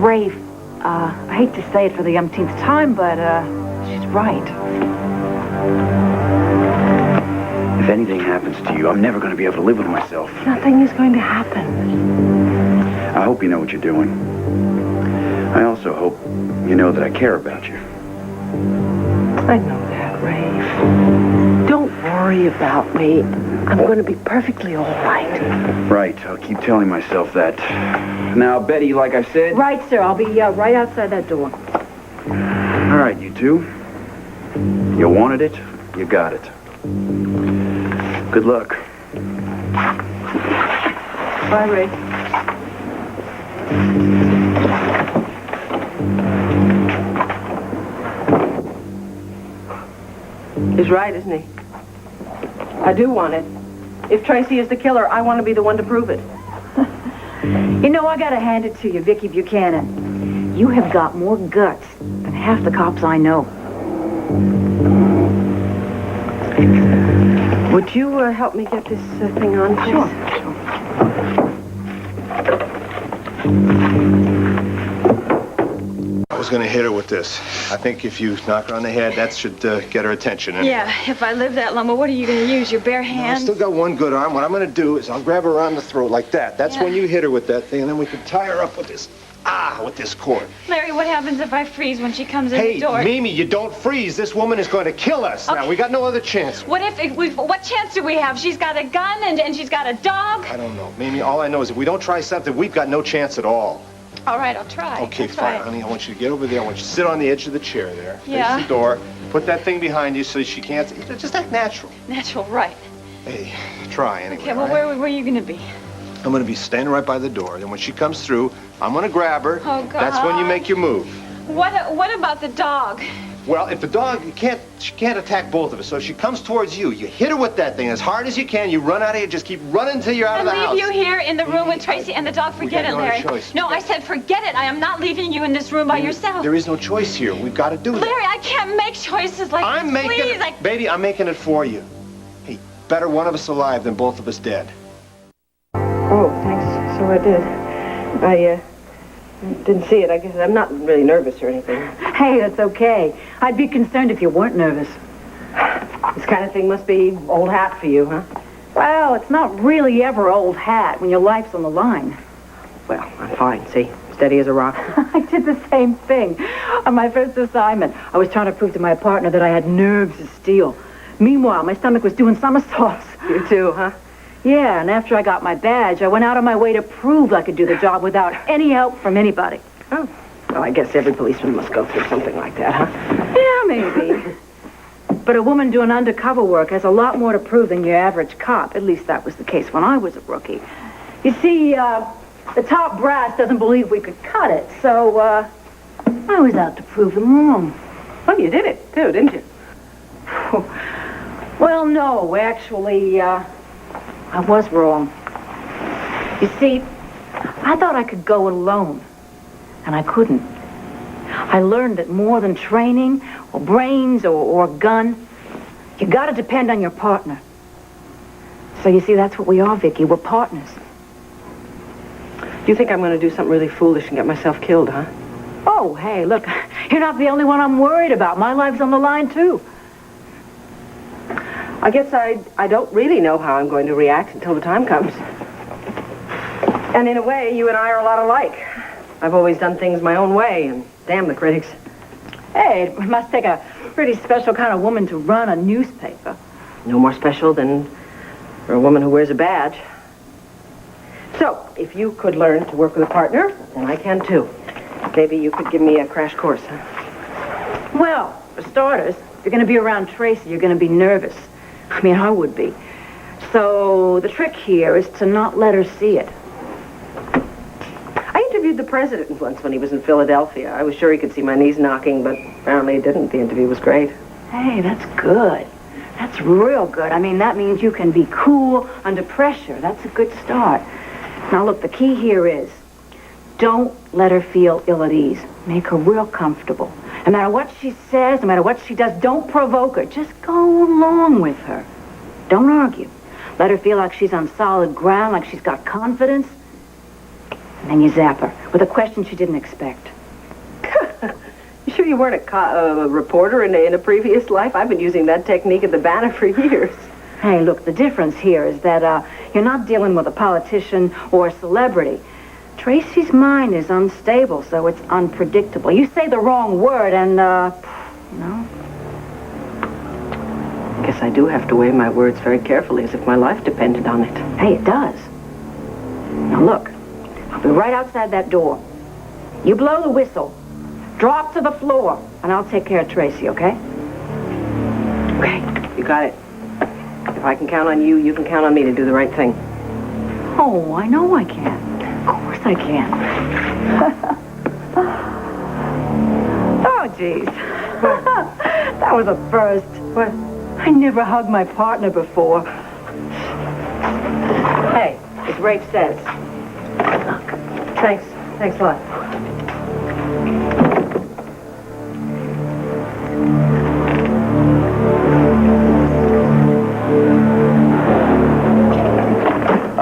Rafe, I hate to say it for the umpteenth time, but she's right. If anything happens to you, I'm never going to be able to live with myself. Nothing is going to happen. I hope you know what you're doing. I also hope you know that I care about you. I know that, Rafe. Don't worry about me. I'm going to be perfectly all right. Right, I'll keep telling myself that. Now, Betty, like I said... Right, sir. I'll be right outside that door. All right, you two. You wanted it, you got it. Good luck. Bye, Rafe. He's right, isn't he? I do want it. If Tracy is the killer, I want to be the one to prove it. You know, I gotta hand it to you, Vicky Buchanan. You have got more guts than half the cops I know. Would you help me get this thing on, please? I was going to hit her with this. I think if you knock her on the head, that should get her attention. And Yeah, if I live that long, but what are you going to use, your bare I hands? still got one good arm. What I'm going to do is I'll grab her around the throat like that. That's when you hit her with that thing, and then we can tie her up with this with this cord. Larry, what happens if I freeze when she comes in the door? Hey, Mimi, you don't freeze. This woman is going to kill us. Now, we got no other chance. What chance do we have? She's got a gun and she's got a dog. I don't know. Mimi, all I know is if we don't try something, we've got no chance at all. All right, I'll try. Okay, I'll fine, try. honey. I want you to get over there. I want you to sit on the edge of the chair there. Yeah. Face the door. Put that thing behind you so she can't... Just act natural. Natural, right. Hey, try anyway. Okay, well, all right? where are you going to be? I'm going to be standing right by the door. Then when she comes through, I'm going to grab her. Oh, God. That's when you make your move. What about the dog? Well, if the dog, she can't attack both of us. So if she comes towards you, you hit her with that thing as hard as you can. You run out of here. Just keep running until you're out of the house. And leave you here in the room with Tracy and the dog. Forget it, Larry. No, I said forget it. I am not leaving you in this room by yourself. There is no choice here. We've got to do that. Larry, I can't make choices like I'm this. making Please, it. Baby, I'm making it for you. Hey, better one of us alive than both of us dead. Oh, thanks. So I did. I didn't see it. I guess I'm not really nervous or anything. Hey, that's okay. I'd be concerned if you weren't nervous. This kind of thing must be old hat for you, huh? Well, it's not really ever old hat when your life's on the line. Well, I'm fine, see? Steady as a rock. I did the same thing on my first assignment. I was trying to prove to my partner that I had nerves of steel. Meanwhile, my stomach was doing somersaults. You too, huh? Yeah, and after I got my badge, I went out of my way to prove I could do the job without any help from anybody. Oh. Well, I guess every policeman must go through something like that, huh? Yeah, maybe. But a woman doing undercover work has a lot more to prove than your average cop. At least that was the case when I was a rookie. You see, the top brass doesn't believe we could cut it, so, I was out to prove them wrong. Well, you did it, too, didn't you? Well, no, actually, I was wrong. You see, I thought I could go alone, and I couldn't. I learned that more than training or brains or a gun, you gotta depend on your partner. So you see, that's what we are, Vicky. We're partners. You think I'm going to do something really foolish and get myself killed, huh? Oh, hey, look, you're not the only one I'm worried about. My life's on the line, too. I guess I don't really know how I'm going to react until the time comes. And in a way, you and I are a lot alike. I've always done things my own way, and damn the critics. Hey, it must take a pretty special kind of woman to run a newspaper. No more special than for a woman who wears a badge. So, if you could learn to work with a partner, then I can too. Maybe you could give me a crash course, huh? Well, for starters, if you're going to be around Tracy, you're going to be nervous. I mean, I would be. So the trick here is to not let her see it. I interviewed the president once when he was in Philadelphia. I was sure he could see my knees knocking, but apparently he didn't. The interview was great. Hey, that's good. That's real good. I mean, that means you can be cool under pressure. That's a good start. Now, look, the key here is don't let her feel ill at ease. Make her real comfortable. No matter what she says, no matter what she does, don't provoke her. Just go along with her. Don't argue. Let her feel like she's on solid ground, like she's got confidence. And then you zap her with a question she didn't expect. You sure you weren't a reporter in a previous life? I've been using that technique at the Banner for years. Hey, look, the difference here is that you're not dealing with a politician or a celebrity. Tracy's mind is unstable, so it's unpredictable. You say the wrong word and, you know. I guess I do have to weigh my words very carefully, as if my life depended on it. Hey, it does. Now, look, I'll be right outside that door. You blow the whistle, drop to the floor, and I'll take care of Tracy, okay? Okay, you got it. If I can count on you, you can count on me to do the right thing. Oh, I know I can. Of course I can. Oh, geez. That was a first. What? I never hugged my partner before. Hey, as Rafe says. Thanks. Thanks a lot.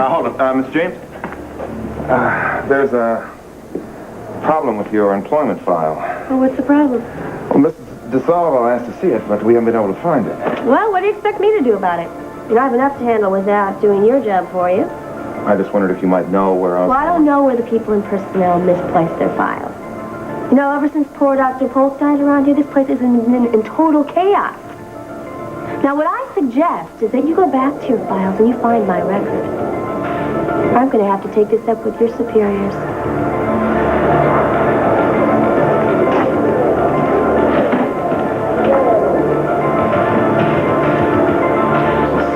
Hold on. Miss James? There's a problem with your employment file. Well, what's the problem? Well, Mrs. DeSalvo asked to see it, but we haven't been able to find it. Well, what do you expect me to do about it? You know, I have enough to handle without doing your job for you. I just wondered if you might know where Well, I don't know where the people in personnel misplace their files. You know, ever since poor Dr. Polk died around here, this place is in total chaos. Now, what I suggest is that you go back to your files and you find my record. I'm going to have to take this up with your superiors.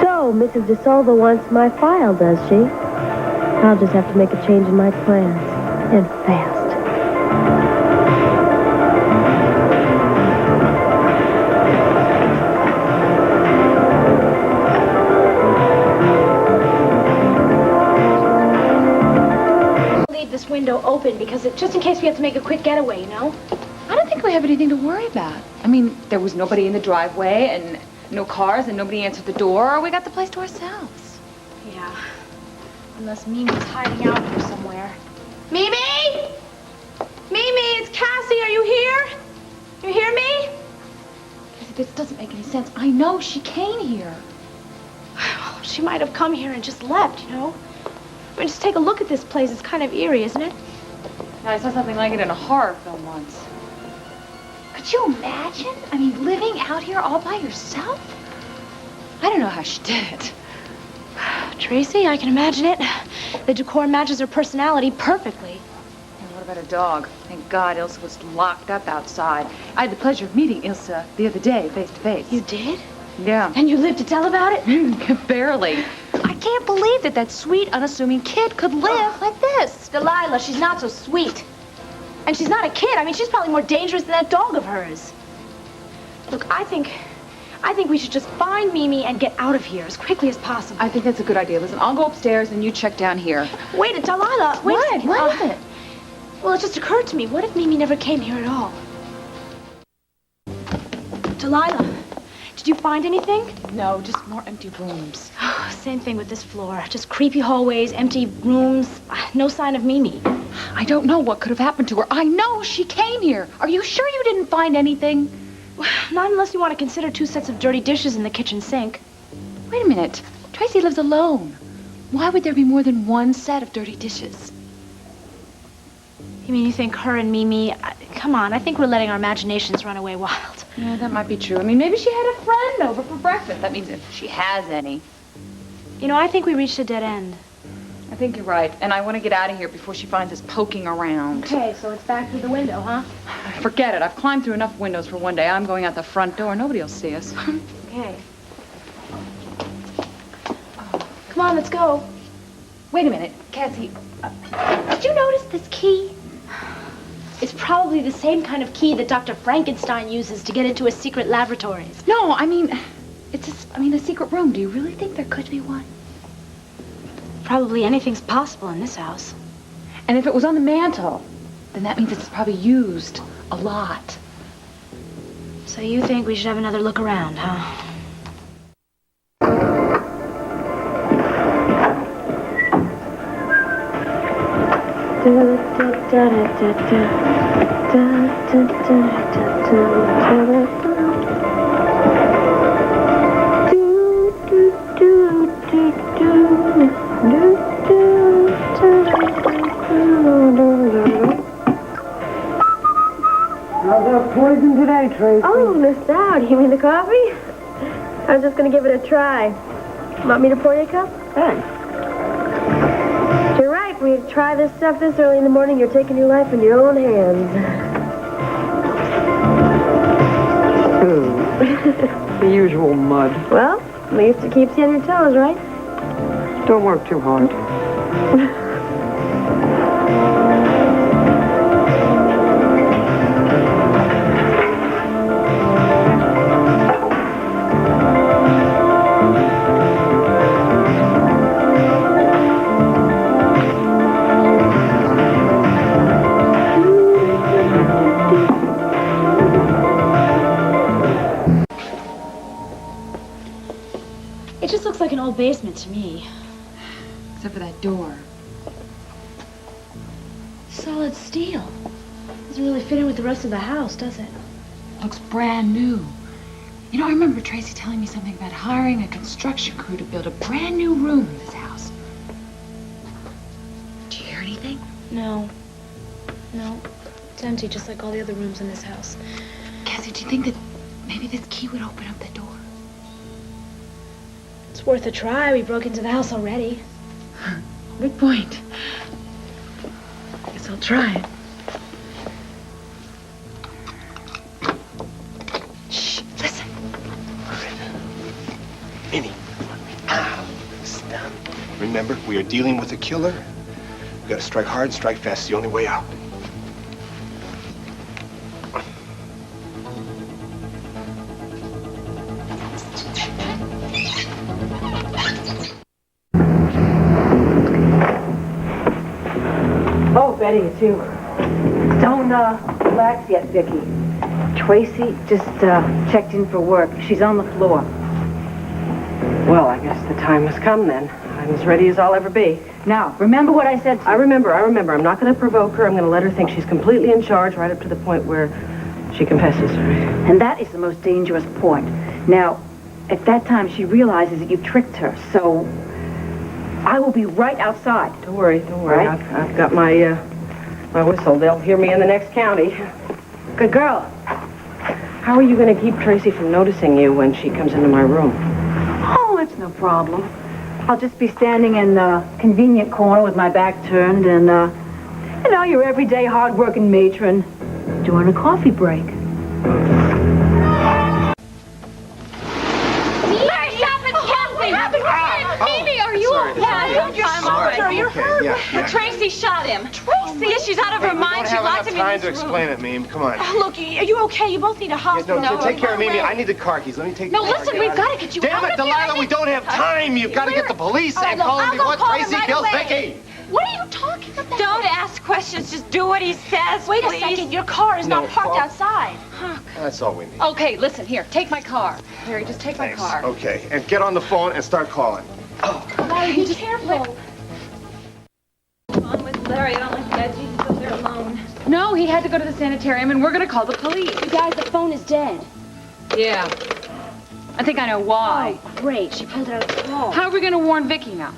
So, Mrs. DeSalvo wants my file, does she? I'll just have to make a change in my plans. And fast. Leave this window open because just in case we have to make a quick getaway, you know? I don't think we have anything to worry about. I mean, there was nobody in the driveway and no cars and nobody answered the door. We got the place to ourselves. Yeah. Unless Mimi's hiding out here somewhere. Mimi! Mimi, it's Cassie. Are you here? You hear me? This doesn't make any sense. I know she came here. She might have come here and just left, you know? I mean, just take a look at this place. It's kind of eerie, isn't it? Yeah, I saw something like it in a horror film once. Could you imagine? I mean, living out here all by yourself? I don't know how she did it. Tracy, I can imagine it. The decor matches her personality perfectly. And what about a dog? Thank God Ilsa was locked up outside. I had the pleasure of meeting Ilsa the other day, face to face. You did? Yeah. And you lived to tell about it? Barely. I can't believe that sweet, unassuming kid could live like this. Delilah, she's not so sweet. And she's not a kid. I mean, she's probably more dangerous than that dog of hers. Look, I think we should just find Mimi and get out of here as quickly as possible. I think that's a good idea. Listen, I'll go upstairs and you check down here. Wait, Delilah, wait a second. What is it? Well, it just occurred to me. What if Mimi never came here at all? Delilah, did you find anything? No, just more empty rooms. Same thing with this floor. Just creepy hallways, empty rooms. No sign of Mimi. I don't know what could have happened to her. I know she came here. Are you sure you didn't find anything? Not unless you want to consider 2 sets of dirty dishes in the kitchen sink. Wait a minute. Tracy lives alone. Why would there be more than 1 set of dirty dishes? You mean you think her and Mimi... come on, I think we're letting our imaginations run away wild. Yeah, that might be true. I mean, maybe she had a friend over for breakfast. That means if she has any. You know, I think we reached a dead end. I think you're right. And I want to get out of here before she finds us poking around. Okay, so it's back through the window, huh? Forget it. I've climbed through enough windows for one day. I'm going out the front door. Nobody will see us. Okay. Come on, let's go. Wait a minute. Cassie, did you notice this key? It's probably the same kind of key that Dr. Frankenstein uses to get into his secret laboratories. No, I mean, it's a secret room. Do you really think there could be one? Probably anything's possible in this house. And if it was on the mantle, then that means it's probably used a lot. So you think we should have another look around, huh? How's that poison today, Tracy? Oh, Miss Dowd, you mean the coffee? I was just going to give it a try. Want me to pour you a cup? Thanks. You're right. We try this stuff this early in the morning. You're taking your life in your own hands. The usual mud. Well, at least it keeps you on your toes, right? Don't work too hard. It just looks like an old basement to me. Except for that door. Solid steel. Doesn't really fit in with the rest of the house, does it? Looks brand new. You know, I remember Tracy telling me something about hiring a construction crew to build a brand new room in this house. anything? No. No. It's empty, just like all the other rooms in this house. Cassie, do you think that maybe this key would open up the door? It's worth a try. We broke into the house already. Good point. Guess I'll try it. Shh, listen. Minnie. Sit down. Remember, we are dealing with a killer. We gotta strike hard, strike fast. It's the only way out. Oh, Betty, it's you. Don't relax yet, Vicky. Tracy just checked in for work. She's on the floor. Well, I guess the time has come then. I'm as ready as I'll ever be. Now, remember what I said to you? I remember. I'm not going to provoke her. I'm going to let her think she's completely in charge right up to the point where she confesses. And that is the most dangerous point. Now, at that time, she realizes that you tricked her, so I will be right outside. Don't worry. Right? I've got my whistle. They'll hear me in the next county. Good girl. How are you going to keep Tracy from noticing you when she comes into my room? Oh, it's no problem. I'll just be standing in the convenient corner with my back turned and, your everyday hard-working matron during a coffee break. Mimi, are you okay? I'm all right. You're hurt. Yeah. Tracy shot him. Tracy? She's out of her mind. She locked him in time this to room. explain it, Mimi. Come on. Look, are you okay? You both need a hospital. No, take care of Mimi. I need the car keys. Let me take No, the car. listen, we've got to get you Damn out it, of here. Delilah, we don't have time. You've got to get the police All right, and look, call them I'll go before call them Tracy right kills away. Vicky. What are you talking about? Don't ask questions. Just do what he says, Wait please. a second. Your car is No, not parked Paul. outside. That's all we need. Okay, listen, here, take my car. Harry, just take Thanks. my car. Okay, and get on the phone and start calling. Larry, be careful. On with Larry. I don't like that. Jesus up there alone. No, he had to go to the sanitarium, and we're going to call the police. You guys, the phone is dead. Yeah. I think I know why. Oh, great. She pulled it out of the phone. How are we going to warn Vicky now?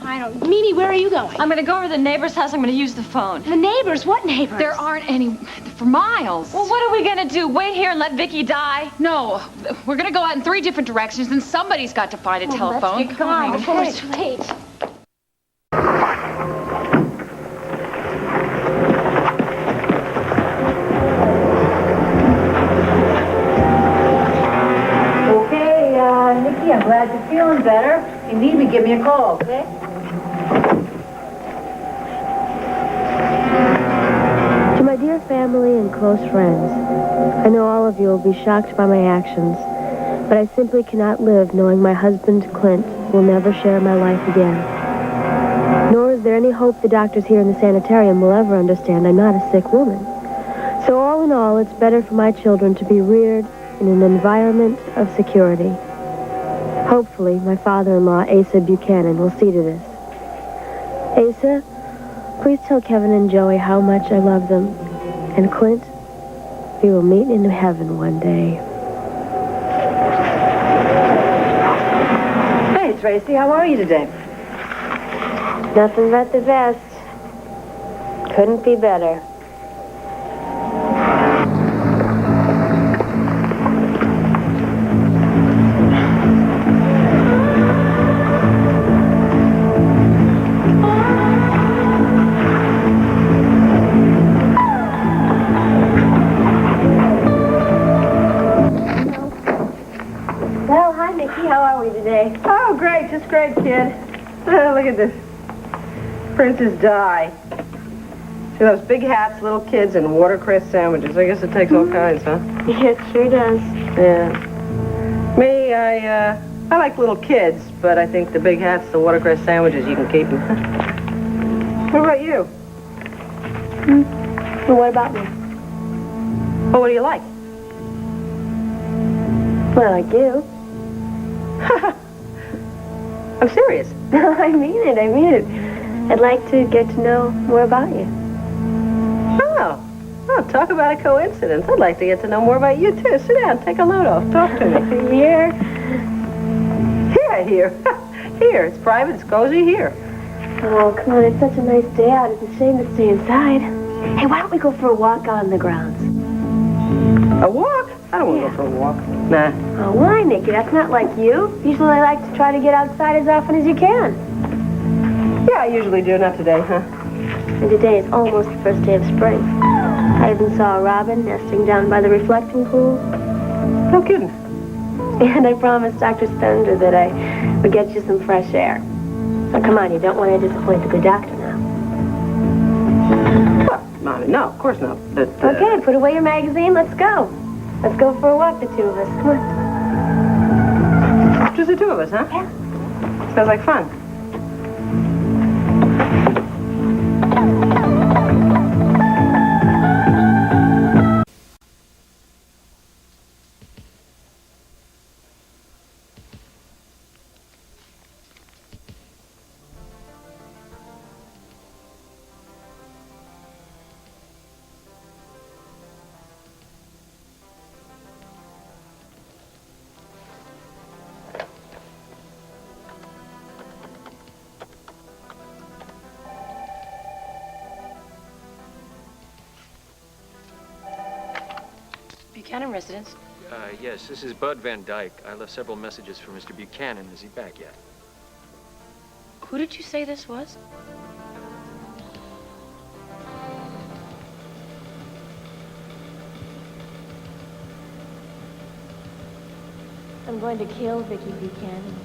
I don't... Mimi, where are you going? I'm going to go over to the neighbor's house. I'm going to use the phone. The neighbors? What neighbors? There aren't any for miles. Well, what are we going to do? Wait here and let Vicky die? No, we're going to go out in 3 different directions, and somebody's got to find a telephone. Let's get going before it's too late. Okay, Nikki, I'm glad you're feeling better. If you need me, give me a call, okay? To my dear family and close friends, I know all of you will be shocked by my actions, but I simply cannot live knowing my husband, Clint, will never share my life again. Nor is there any hope the doctors here in the sanitarium will ever understand I'm not a sick woman. So all in all, it's better for my children to be reared in an environment of security. Hopefully, my father-in-law, Asa Buchanan, will see to this. Asa, please tell Kevin and Joey how much I love them. And Clint, we will meet in heaven one day. Hey, Tracy, how are you today? Nothing but the best. Couldn't be better. Well, hi, Nikki. How are we today? Oh, great. Just great, kid. Look at this. Princess Di. See those big hats, little kids, and watercress sandwiches. I guess it takes all kinds, huh? Yeah, it sure does. Yeah. Me, I like little kids, but I think the big hats, the watercress sandwiches, you can keep them. What about you? Well, what about me? Well, what do you like? Well, I do. I'm serious. I mean it. I'd like to get to know more about you. Oh, talk about a coincidence. I'd like to get to know more about you, too. Sit down. Take a load off. Talk to me. Here? Yeah, here. Here. It's private. It's cozy. Here. Oh, come on, it's such a nice day out. It's a shame to stay inside. Hey, why don't we go for a walk out on the grounds? A walk? I don't want to go for a walk. Nah. Oh, why, Nikki? That's not like you. Usually like to try to get outside as often as you can. Yeah, I usually do. Not today, huh? And today is almost the first day of spring. I even saw a robin nesting down by the reflecting pool. No kidding. And I promised Dr. Spender that I would get you some fresh air. Now, come on, you don't want to disappoint the good doctor now. Well, Mommy, no, of course not. But, Okay, put away your magazine. Let's go. Let's go for a walk, the two of us. Come on. Just the two of us, huh? Yeah. Sounds like fun. Buchanan residence. Yes, this is Bud Van Dyke. I left several messages for Mr. Buchanan. Is he back yet? Who did you say this was? I'm going to kill Vicky Buchanan.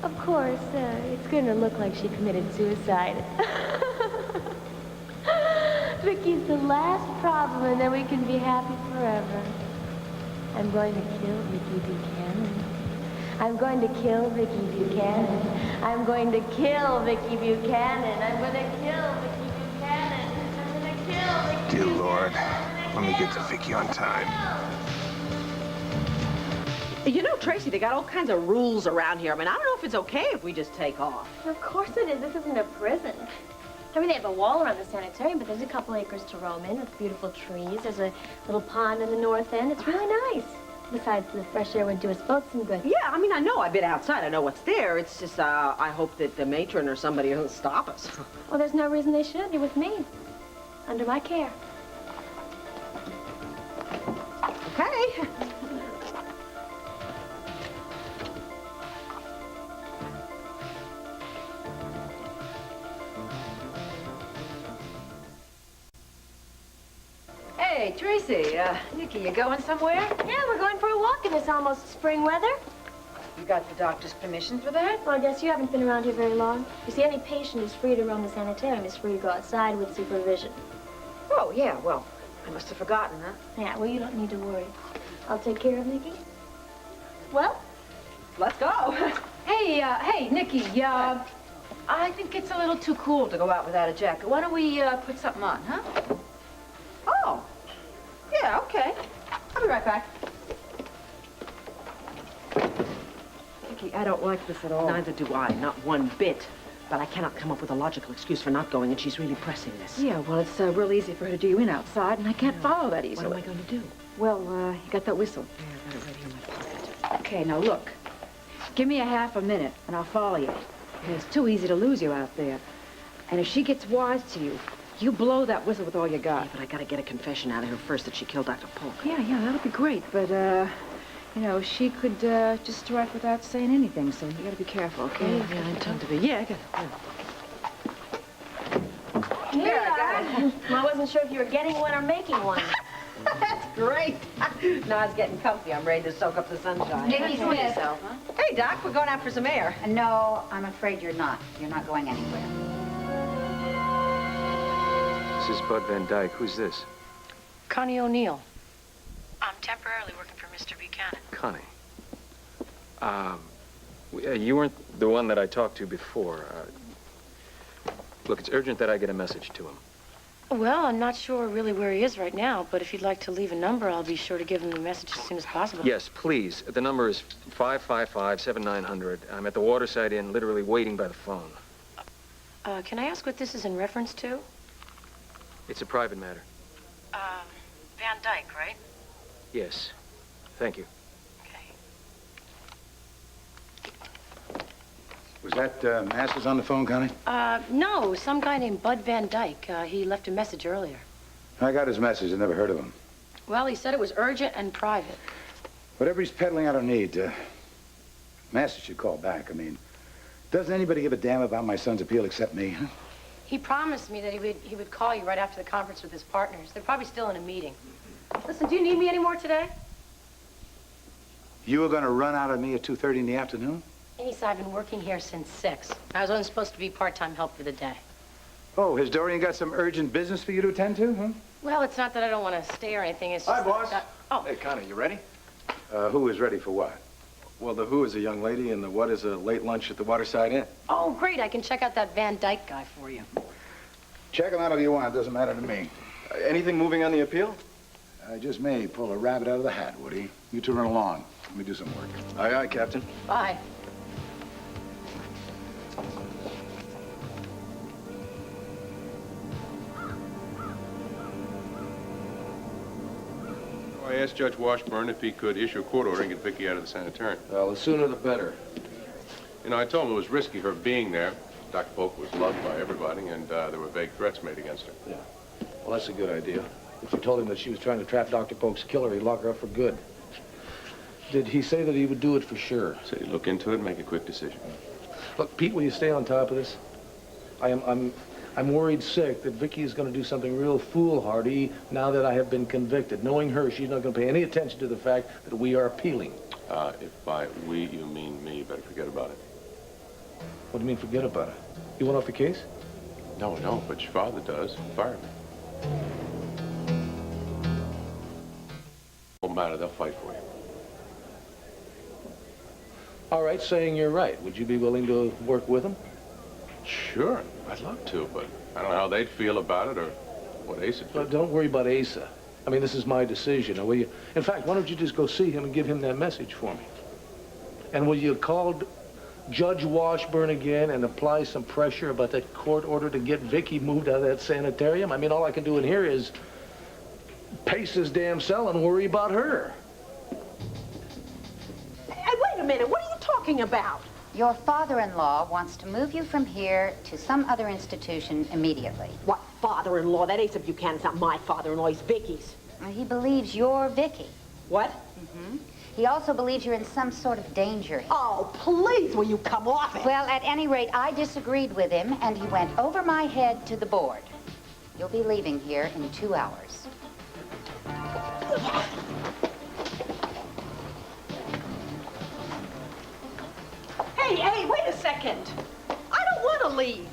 Of course, it's going to look like she committed suicide. Vicky's the last problem, and then we can be happy forever. I'm going to kill Vicky Buchanan. I'm going to kill Vicky Buchanan. I'm going to kill Vicky Buchanan. I'm going to kill Vicky Buchanan. I'm going to kill Vicky Dear Lord, let me get to Vicky on time. You know, Tracy, they got all kinds of rules around here. I mean, I don't know if it's okay if we just take off. Of course it is. This isn't a prison. I mean, they have a wall around the sanitarium, but there's a couple acres to roam in with beautiful trees. There's a little pond in the north end. It's really nice. Besides, the fresh air would do us both some good. Yeah, I mean, I know I've been outside. I know what's there. It's just, I hope that the matron or somebody will stop us. Well, there's no reason they should. You're with me. Under my care. Okay. Hey, Tracy, Nikki, you going somewhere? Yeah, we're going for a walk in this almost spring weather. You got the doctor's permission for that? Well, I guess you haven't been around here very long. You see, any patient is free to roam the sanitarium, is free to go outside with supervision. Oh, yeah, well, I must have forgotten, huh? Yeah, well, you don't need to worry. I'll take care of Nikki. Well, let's go. Hey, Nikki, I think it's a little too cool to go out without a jacket. Why don't we put something on, huh? Oh, yeah, okay. I'll be right back. Vicky, I don't like this at all. Neither do I, not one bit. But I cannot come up with a logical excuse for not going, and she's really pressing this. Yeah, well, it's real easy for her to do you in outside, and I can't follow that easily. What am I going to do? Well, you got that whistle. Yeah, I got it right here in my pocket. Okay, now look. Give me a half a minute, and I'll follow you. And it's too easy to lose you out there. And if she gets wise to you, you blow that whistle with all you got. Yeah, but I got to get a confession out of her first that she killed Dr. Polk. Yeah, that'll be great. But, you know, she could just strike without saying anything, so you got to be careful, okay? Yeah, I intend to be. Yeah, I got it. yeah. I wasn't sure if you were getting one or making one. That's great. Now I was getting comfy. I'm ready to soak up the sunshine. Nikki Smith. Yourself, huh? Hey, Doc, we're going out for some air. No, I'm afraid you're not. You're not going anywhere. This is Bud Van Dyke. Who's this? Connie O'Neill. I'm temporarily working for Mr. Buchanan. Connie. You weren't the one that I talked to before. Look, it's urgent that I get a message to him. Well, I'm not sure really where he is right now, but if you'd like to leave a number, I'll be sure to give him the message as soon as possible. Yes, please. The number is 555-7900. I'm at the Waterside Inn, literally waiting by the phone. Can I ask what this is in reference to? It's a private matter. Van Dyke, right? Yes. Thank you. Okay. Was that Masters on the phone, Connie? No, some guy named Bud Van Dyke. He left a message earlier. I got his message. I never heard of him. Well, he said it was urgent and private. Whatever he's peddling, I don't need. Masters should call back. I mean, doesn't anybody give a damn about my son's appeal except me? Huh? He promised me that he would call you right after the conference with his partners. They're probably still in a meeting. Listen, do you need me anymore today? You were going to run out of me at 2:30 in the afternoon? Ace, I've been working here since 6. I was only supposed to be part-time help for the day. Oh, has Dorian got some urgent business for you to attend to, huh? Well, it's not that I don't want to stay or anything. It's Hi, just boss. Oh. Hey, Connie, you ready? Who is ready for what? Well, the who is a young lady, and the what is a late lunch at the Waterside Inn. Oh, great. I can check out that Van Dyke guy for you. Check him out if you want. Doesn't matter to me. Anything moving on the appeal? I just may pull a rabbit out of the hat, Woody. You two run along. Let me do some work. Aye, aye, Captain. Bye. I asked Judge Washburn if he could issue a court order and get Vicky out of the sanitarium. Well, the sooner the better. You know, I told him it was risky her being there. Dr. Polk was loved by everybody, and there were vague threats made against her. Yeah. Well, that's a good idea. If you told him that she was trying to trap Dr. Polk's killer, he'd lock her up for good. Did he say that he would do it for sure? So he'd look into it and make a quick decision. Look, Pete, will you stay on top of this? I'm worried sick that Vicky is going to do something real foolhardy now that I have been convicted. Knowing her, she's not going to pay any attention to the fact that we are appealing. If by we you mean me, you better forget about it. What do you mean, forget about it? You want off the case? No, but your father does. Fire me. Won't matter, they'll fight for you. All right, saying you're right. Would you be willing to work with them? Sure, I'd love to, but I don't know how they'd feel about it or what Asa would. Well, don't worry about Asa. I mean, this is my decision. Will you? In fact, why don't you just go see him and give him that message for me? And will you call Judge Washburn again and apply some pressure about that court order to get Vicky moved out of that sanitarium? I mean, all I can do in here is pace his damn cell and worry about her. Hey, wait a minute. What are you talking about? Your father-in-law wants to move you from here to some other institution immediately. What father-in-law? That Asa Buchanan's not my father-in-law. He's Vicky's. He believes you're Vicky. What? Mm-hmm. He also believes you're in some sort of danger. Oh, please, will you come off it? Well, at any rate, I disagreed with him, and he went over my head to the board. You'll be leaving here in 2 hours. Hey, wait a second. I don't want to leave.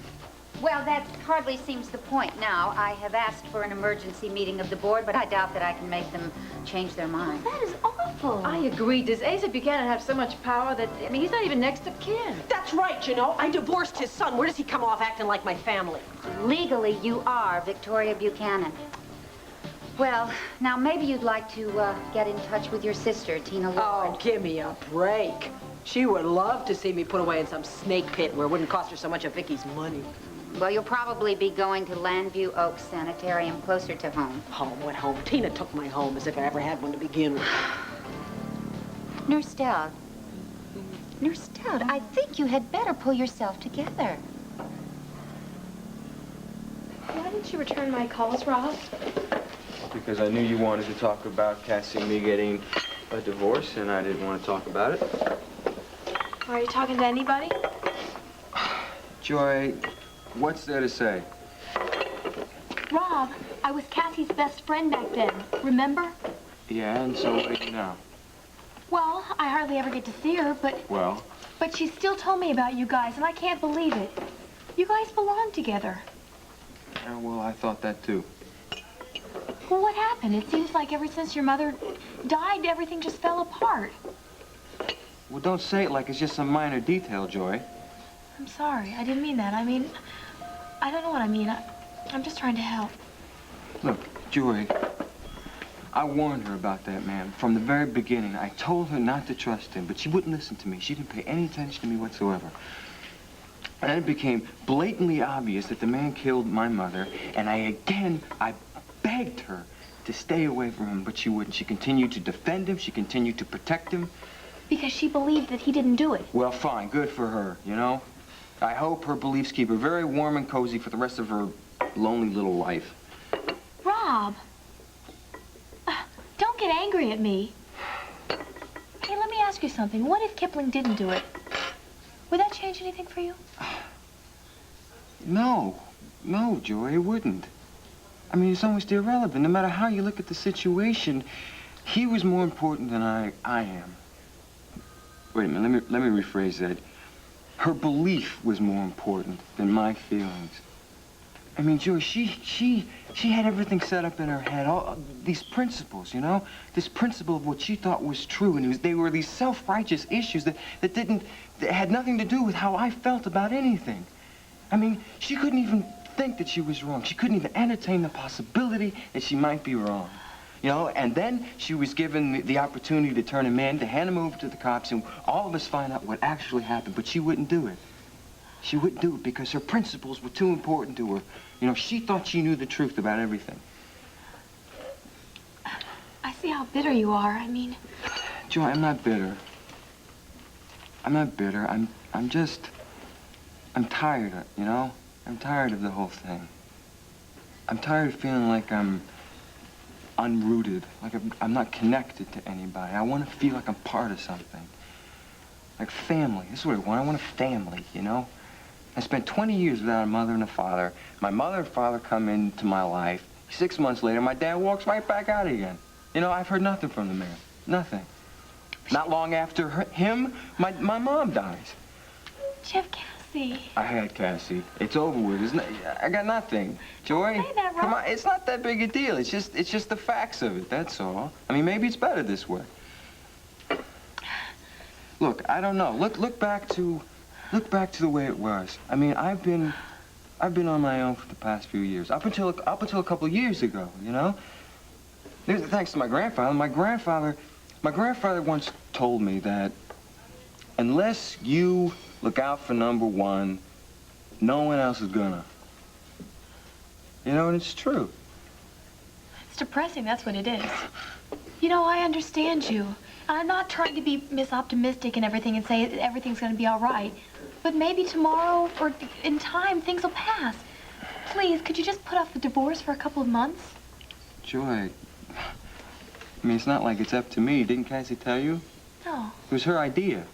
Well, that hardly seems the point now. I have asked for an emergency meeting of the board, but I doubt that I can make them change their mind. That is awful. I agree. Does Asa Buchanan have so much power that, I mean, he's not even next of kin. That's right, you know. I divorced his son. Where does he come off acting like my family? Legally, you are Victoria Buchanan. Well, now maybe you'd like to get in touch with your sister, Tina Lord. Oh, give me a break. She would love to see me put away in some snake pit where it wouldn't cost her so much of Vicky's money. Well, you'll probably be going to Landview Oaks Sanitarium, closer to home. Home? What home? Tina took my home as if I ever had one to begin with. Nurse Dowd. Nurse Dowd, I think you had better pull yourself together. Why didn't you return my calls, Rob? Because I knew you wanted to talk about Cassie and me getting a divorce, and I didn't want to talk about it. Are you talking to anybody? Joy, what's there to say? Rob, I was Cassie's best friend back then. Remember? Yeah, and so what do you know? Well, I hardly ever get to see her, but Well, she still told me about you guys, and I can't believe it. You guys belong together. well, I thought that too. Well, what happened? It seems like ever since your mother died, everything just fell apart. Well, don't say it like it's just some minor detail, Joy. I'm sorry. I didn't mean that. I mean, I don't know what I mean. I'm just trying to help. Look, Joy, I warned her about that man. From the very beginning, I told her not to trust him, but she wouldn't listen to me. She didn't pay any attention to me whatsoever. And then it became blatantly obvious that the man killed my mother, and I begged her to stay away from him, but she wouldn't. She continued to defend him. She continued to protect him. Because she believed that he didn't do it. Well, fine. Good for her, you know? I hope her beliefs keep her very warm and cozy for the rest of her lonely little life. Rob, don't get angry at me. Hey, let me ask you something. What if Kipling didn't do it? Would that change anything for you? No, Joy, it wouldn't. I mean, it's almost irrelevant. No matter how you look at the situation, he was more important than I am. Wait a minute, let me rephrase that. Her belief was more important than my feelings. I mean, Joy, she had everything set up in her head, all these principles, you know? This principle of what she thought was true, and they were these self-righteous issues that had nothing to do with how I felt about anything. I mean, she couldn't even think that she was wrong. She couldn't even entertain the possibility that she might be wrong. You know, and then she was given the opportunity to turn him in, to hand him over to the cops, and all of us find out what actually happened, but she wouldn't do it. She wouldn't do it because her principles were too important to her. You know, she thought she knew the truth about everything. I see how bitter you are. I mean... Joy, I'm not bitter. I'm not bitter. I'm tired, you know? I'm tired of the whole thing. I'm tired of feeling like I'm unrooted, like I'm not connected to anybody. I want to feel like I'm part of something. Like family. This is what I want. I want a family, you know? I spent 20 years without a mother and a father. My mother and father come into my life. 6 months later, my dad walks right back out again. You know, I've heard nothing from the man. Nothing. Not long after him, my mom dies. Jeff, Cassie. I had Cassie. It's over with. I got nothing. Joy, Don't say that, Rob. come on. It's not that big a deal. It's just the facts of it. That's all. I mean, maybe it's better this way. Look, I don't know. Look back to the way it was. I mean, I've been on my own for the past few years. Up until a couple of years ago, you know. Thanks to my grandfather. My grandfather once told me that unless you look out for number one, no one else is gonna. You know, and it's true. It's depressing, that's what it is. You know, I understand you. I'm not trying to be optimistic and everything and say everything's gonna be all right. But maybe tomorrow or in time, things will pass. Please, could you just put off the divorce for a couple of months? Joy, I mean, it's not like it's up to me. Didn't Cassie tell you? No. It was her idea.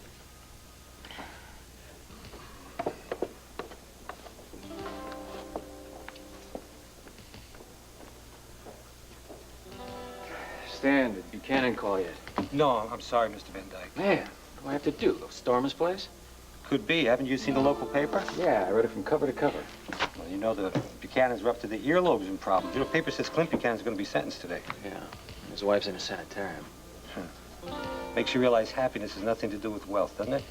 Stan, did Buchanan call yet? No, I'm sorry, Mr. Van Dyke. Man, what do I have to do? Go storm his place? Could be. Haven't you seen the local paper? Yeah, I read it from cover to cover. Well, you know the Buchanans are up to the earlobes in problems. You know, the paper says Clint Buchanan's going to be sentenced today. Yeah. His wife's in a sanitarium. Makes you realize happiness has nothing to do with wealth, doesn't it?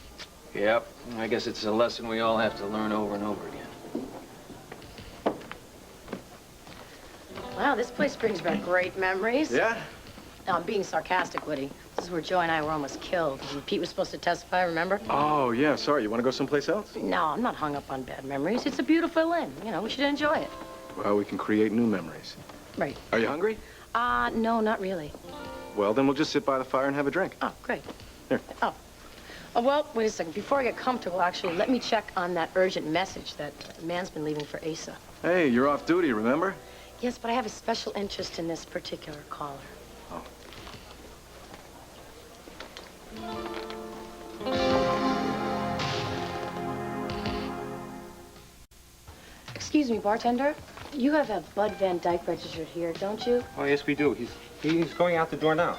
Yep. I guess it's a lesson we all have to learn over and over again. Wow, this place brings back great memories. Yeah? No, I'm being sarcastic, Woody. This is where Joe and I were almost killed. And Pete was supposed to testify, remember? Oh, yeah, sorry. You want to go someplace else? No, I'm not hung up on bad memories. It's a beautiful inn. You know, we should enjoy it. Well, we can create new memories. Right. Are you hungry? No, not really. Well, then we'll just sit by the fire and have a drink. Oh, great. Here. Oh, well, wait a second. Before I get comfortable, actually, let me check on that urgent message that man's been leaving for Asa. Hey, you're off duty, remember? Yes, but I have a special interest in this particular caller. Oh. Excuse me, bartender. You have a Bud Van Dyke registered here, don't you? Oh, yes, we do. He's going out the door now.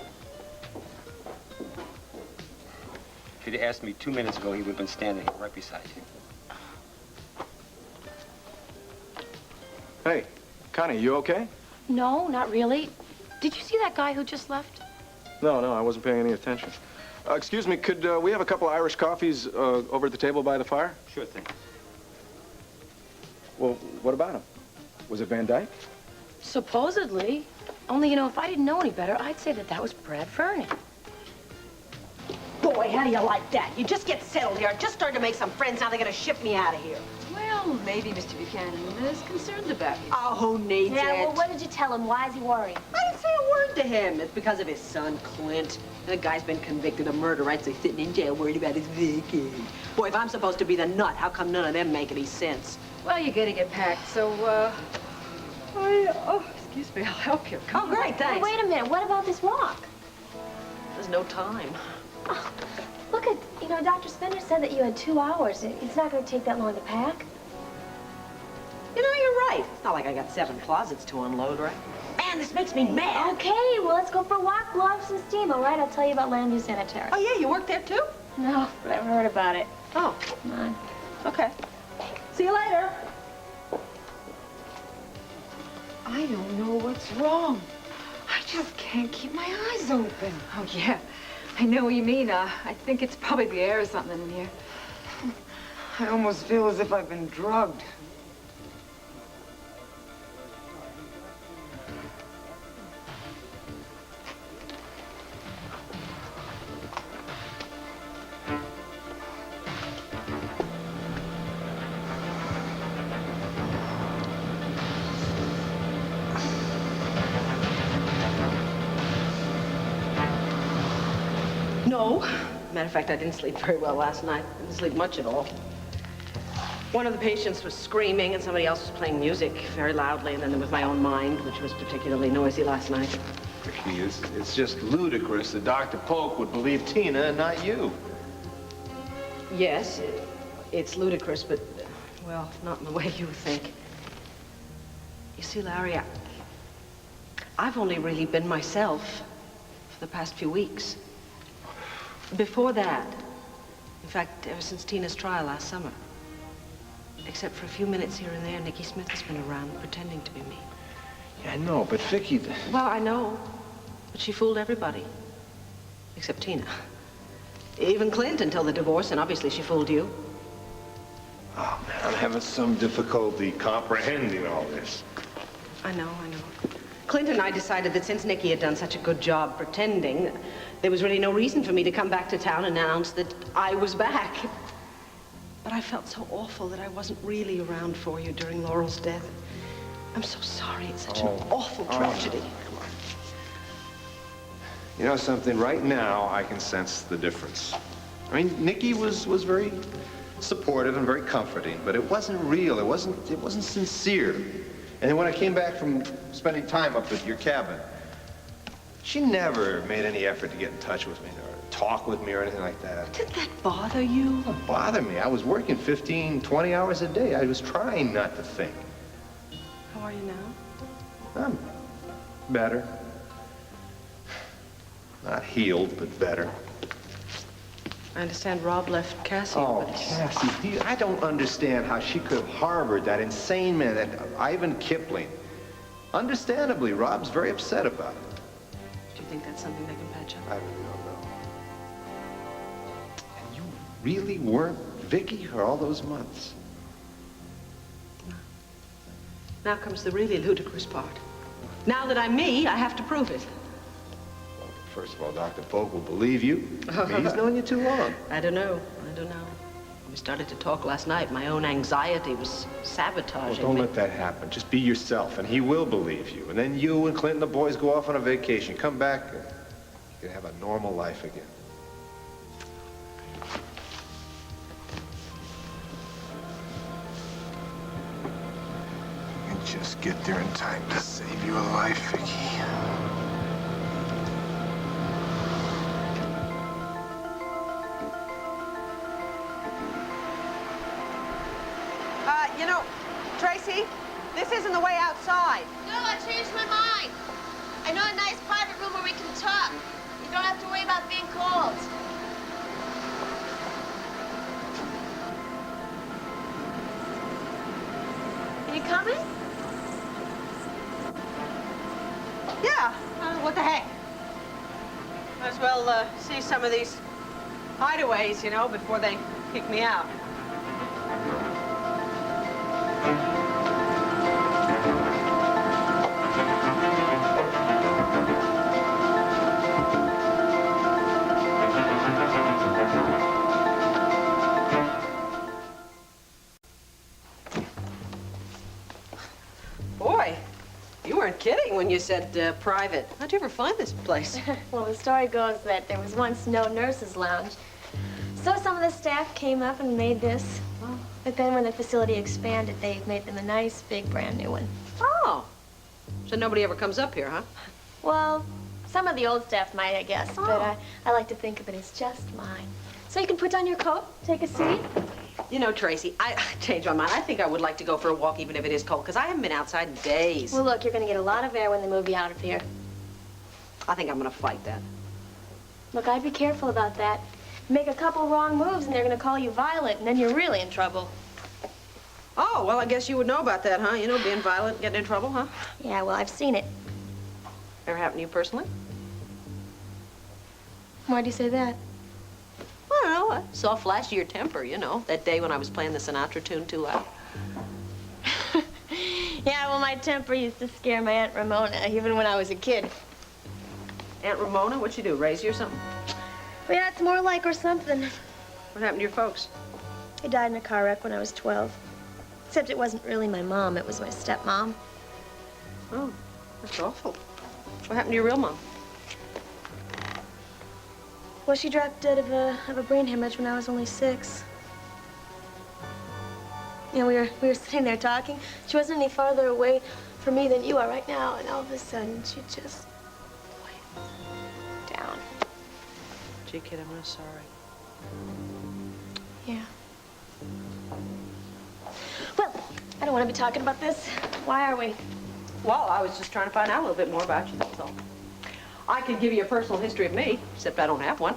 If you'd asked me 2 minutes ago, he would have been standing right beside you. Hey, Connie, you okay? No, not really. Did you see that guy who just left? No, I wasn't paying any attention. Excuse me, could we have a couple of Irish coffees over at the table by the fire? Sure thing. Well, what about him? Was it Van Dyke? Supposedly. Only, you know, if I didn't know any better, I'd say that was Brad Fernie. Boy, how do you like that? You just get settled here. I just started to make some friends. Now they're going to ship me out of here. Well, maybe Mr. Buchanan is concerned about you. Oh, who needs it? Yeah, well, what did you tell him? Why is he worried? I didn't say a word to him. It's because of his son, Clint. The guy's been convicted of murder, right? So he's sitting in jail worried about his Vicky. Boy, if I'm supposed to be the nut, how come none of them make any sense? Well, you're getting it packed, so, excuse me, I'll help you. Come on. Great, thanks. Wait a minute, what about this walk? There's no time. Oh, look at, Dr. Spender said that you had 2 hours. It's not going to take that long to pack. You're right. It's not like I got 7 closets to unload, right? Man, this makes me mad. Okay, well, let's go for a walk, blow off some steam, all right? I'll tell you about Landview Sanitary. Oh, yeah, you work there, too? No, but I've heard about it. Oh. Come on. Okay. See you later. I don't know what's wrong. I just can't keep my eyes open. Oh, yeah. I know what you mean. I think it's probably the air or something in here. I almost feel as if I've been drugged. No. Matter of fact, I didn't sleep very well last night. I didn't sleep much at all. One of the patients was screaming, and somebody else was playing music very loudly, and then there was my own mind, which was particularly noisy last night. Vicky, it's just ludicrous that Dr. Polk would believe Tina and not you. Yes, it's ludicrous, but, well, not in the way you think. You see, Larry, I've only really been myself for the past few weeks. Before that, in fact, ever since Tina's trial last summer, except for a few minutes here and there, Nicky Smith has been around pretending to be me. Yeah, I know, but Vicky... Well, I know, but she fooled everybody, except Tina. Even Clint until the divorce, and obviously she fooled you. Oh, man, I'm having some difficulty comprehending all this. I know. Clint and I decided that since Nicky had done such a good job pretending, there was really no reason for me to come back to town and announce that I was back. But I felt so awful that I wasn't really around for you during Laurel's death. I'm so sorry. It's such an awful tragedy. Come on. You know something? Right now, I can sense the difference. I mean, Nicky was very supportive and very comforting, but it wasn't real. It wasn't sincere. And then when I came back from spending time up at your cabin, she never made any effort to get in touch with me or talk with me or anything like that. Did that bother you? It bothered me. I was working 15, 20 hours a day. I was trying not to think. How are you now? I'm better. Not healed, but better. I understand Rob left Cassie. Oh, but Cassie, I don't understand how she could have harbored that insane man, that Ivan Kipling. Understandably, Rob's very upset about it. Do you think that's something they can patch up? I really don't know. And you really weren't Vicky for all those months? Now comes the really ludicrous part. Now that I'm me, I have to prove it. Well, first of all, Dr. Polk will believe you. He's known you too long. I don't know. We started to talk last night. My own anxiety was sabotaging Well, don't me. let that happen. Just be yourself, and he will believe you. And then you and Clint and the boys go off on a vacation. Come back, and you can have a normal life again. You just get there in time to save your life, Vicky. Tracy, this isn't the way outside. No, I changed my mind. I know a nice private room where we can talk. You don't have to worry about being cold. Are you coming? Yeah, what the heck? Might as well see some of these hideaways, before they kick me out. Boy, You weren't kidding when you said private. How'd you ever find this place? Well, the story goes that there was once no nurses' lounge. So some of the staff came up and made this. But then when the facility expanded, they made them a nice, big, brand new one. Oh. So nobody ever comes up here, huh? Well, some of the old staff might, I guess. Oh. But I like to think of it as just mine. So you can put on your coat, take a seat. You know, Tracy, I changed my mind. I think I would like to go for a walk, even if it is cold, because I haven't been outside in days. Well, look, you're going to get a lot of air when they move you out of here. I think I'm going to fight that. Look, I'd be careful about that. Make a couple wrong moves and they're going to call you violent, and then you're really in trouble. Oh, well, I guess you would know about that, huh? You know, being violent and getting in trouble, huh? Yeah, well, I've seen it. Ever happened to you personally? Why'd you say that? I don't know. I saw a flash of your temper, you know, that day when I was playing the Sinatra tune too loud. Yeah, well, my temper used to scare my Aunt Ramona, even when I was a kid. Aunt Ramona? What'd she do, raise you or something? Well, yeah, it's more like or something. What happened to your folks? They died in a car wreck when I was 12. Except it wasn't really my mom, it was my stepmom. Oh, that's awful. What happened to your real mom? Well, she dropped dead of a brain hemorrhage when I was only 6. You know, we were sitting there talking. She wasn't any farther away from me than you are right now, and all of a sudden, she just went down. Gee, kid, I'm real sorry. Yeah. Well, I don't want to be talking about this. Why are we? Well, I was just trying to find out a little bit more about you, that's all. I could give you a personal history of me, except I don't have one.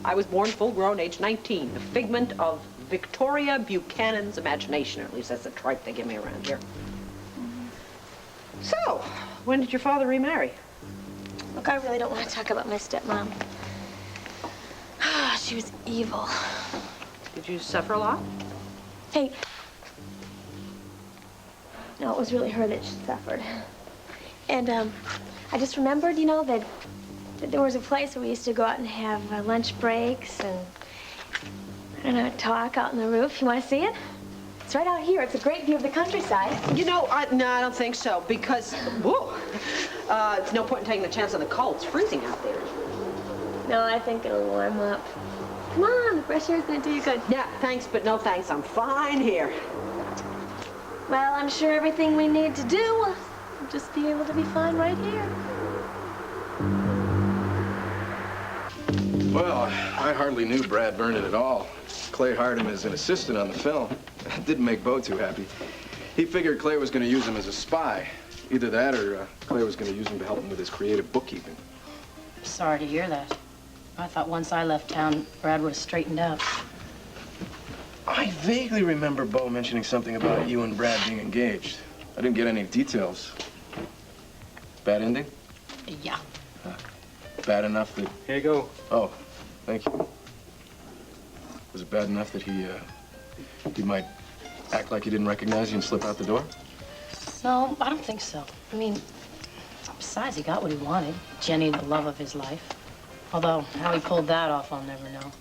I was born full-grown, age 19, the figment of Victoria Buchanan's imagination, or at least that's the tripe they give me around here. So, when did your father remarry? Look, I really don't want to talk about my stepmom. She was evil. Did you suffer a lot? Hey. No, it was really her that she suffered. And, I just remembered, you know, that there was a place where we used to go out and have lunch breaks and, I don't know, talk out on the roof. You want to see it? It's right out here. It's a great view of the countryside. You know, no, I don't think so, because, whoa, it's no point in taking the chance on the cold. It's freezing out there. No, I think it'll warm up. Come on, the fresh air's gonna do you good. Yeah, thanks, but no thanks. I'm fine here. Well, I'm sure everything we need to do will just be able to be fine right here. Well, I hardly knew Brad Vernon at all. Clay hired him as an assistant on the film. That didn't make Bo too happy. He figured Clay was going to use him as a spy. Either that or Clay was going to use him to help him with his creative bookkeeping. Sorry to hear that. I thought once I left town, Brad would have straightened out. I vaguely remember Bo mentioning something about you and Brad being engaged. I didn't get any details. Bad ending? Yeah. Bad enough that... Here you go. Oh, thank you. Was it bad enough that he might act like he didn't recognize you and slip out the door? No, I don't think so. I mean, besides, he got what he wanted. Jenny, the love of his life. Although, how he pulled that off, I'll never know.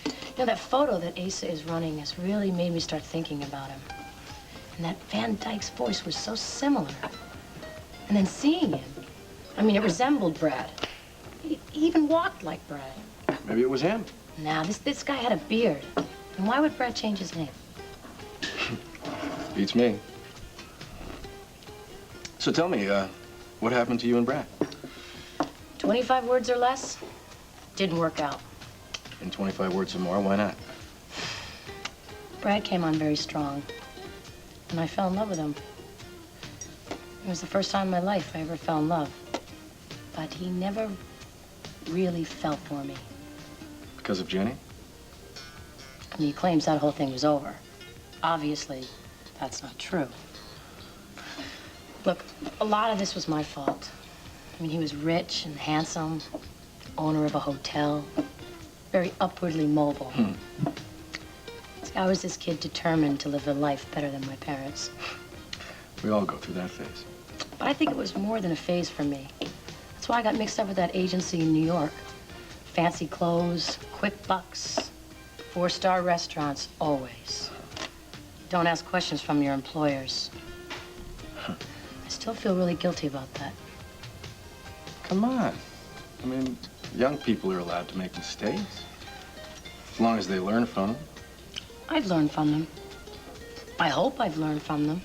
You know, that photo that Asa is running has really made me start thinking about him. And that Van Dyke's voice was so similar. And then seeing him, I mean, it resembled Brad. He even walked like Brad. Maybe it was him. Now, this guy had a beard. And why would Brad change his name? Beats me. So tell me, what happened to you and Brad? 25 words or less? Didn't work out. In 25 words or more, why not? Brad came on very strong. And I fell in love with him. It was the first time in my life I ever fell in love. But he never really fell for me. Because of Jenny? And he claims that whole thing was over. Obviously, that's not true. Look, a lot of this was my fault. I mean, he was rich and handsome, owner of a hotel, very upwardly mobile. See, I was this kid determined to live a life better than my parents. We all go through that phase. But I think it was more than a phase for me. That's why I got mixed up with that agency in New York. Fancy clothes, quick bucks, 4-star restaurants, always. Don't ask questions from your employers. I still feel really guilty about that. Come on. I mean, young people are allowed to make mistakes. As long as they learn from them. I've learned from them. I hope I've learned from them.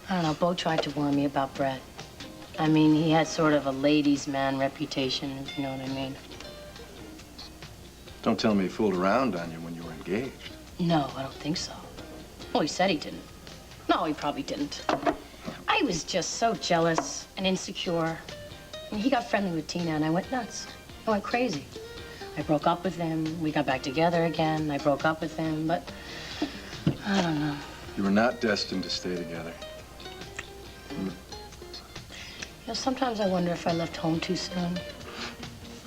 I don't know, Bo tried to warn me about Brad. I mean, he had sort of a ladies' man reputation, if you know what I mean. Don't tell me he fooled around on you when you were engaged. No, I don't think so. Well, he said he didn't. No, he probably didn't. I was just so jealous and insecure. And he got friendly with Tina, and I went nuts. I went crazy. I broke up with him. We got back together again. I broke up with him, but I don't know. You were not destined to stay together. You know, sometimes I wonder if I left home too soon.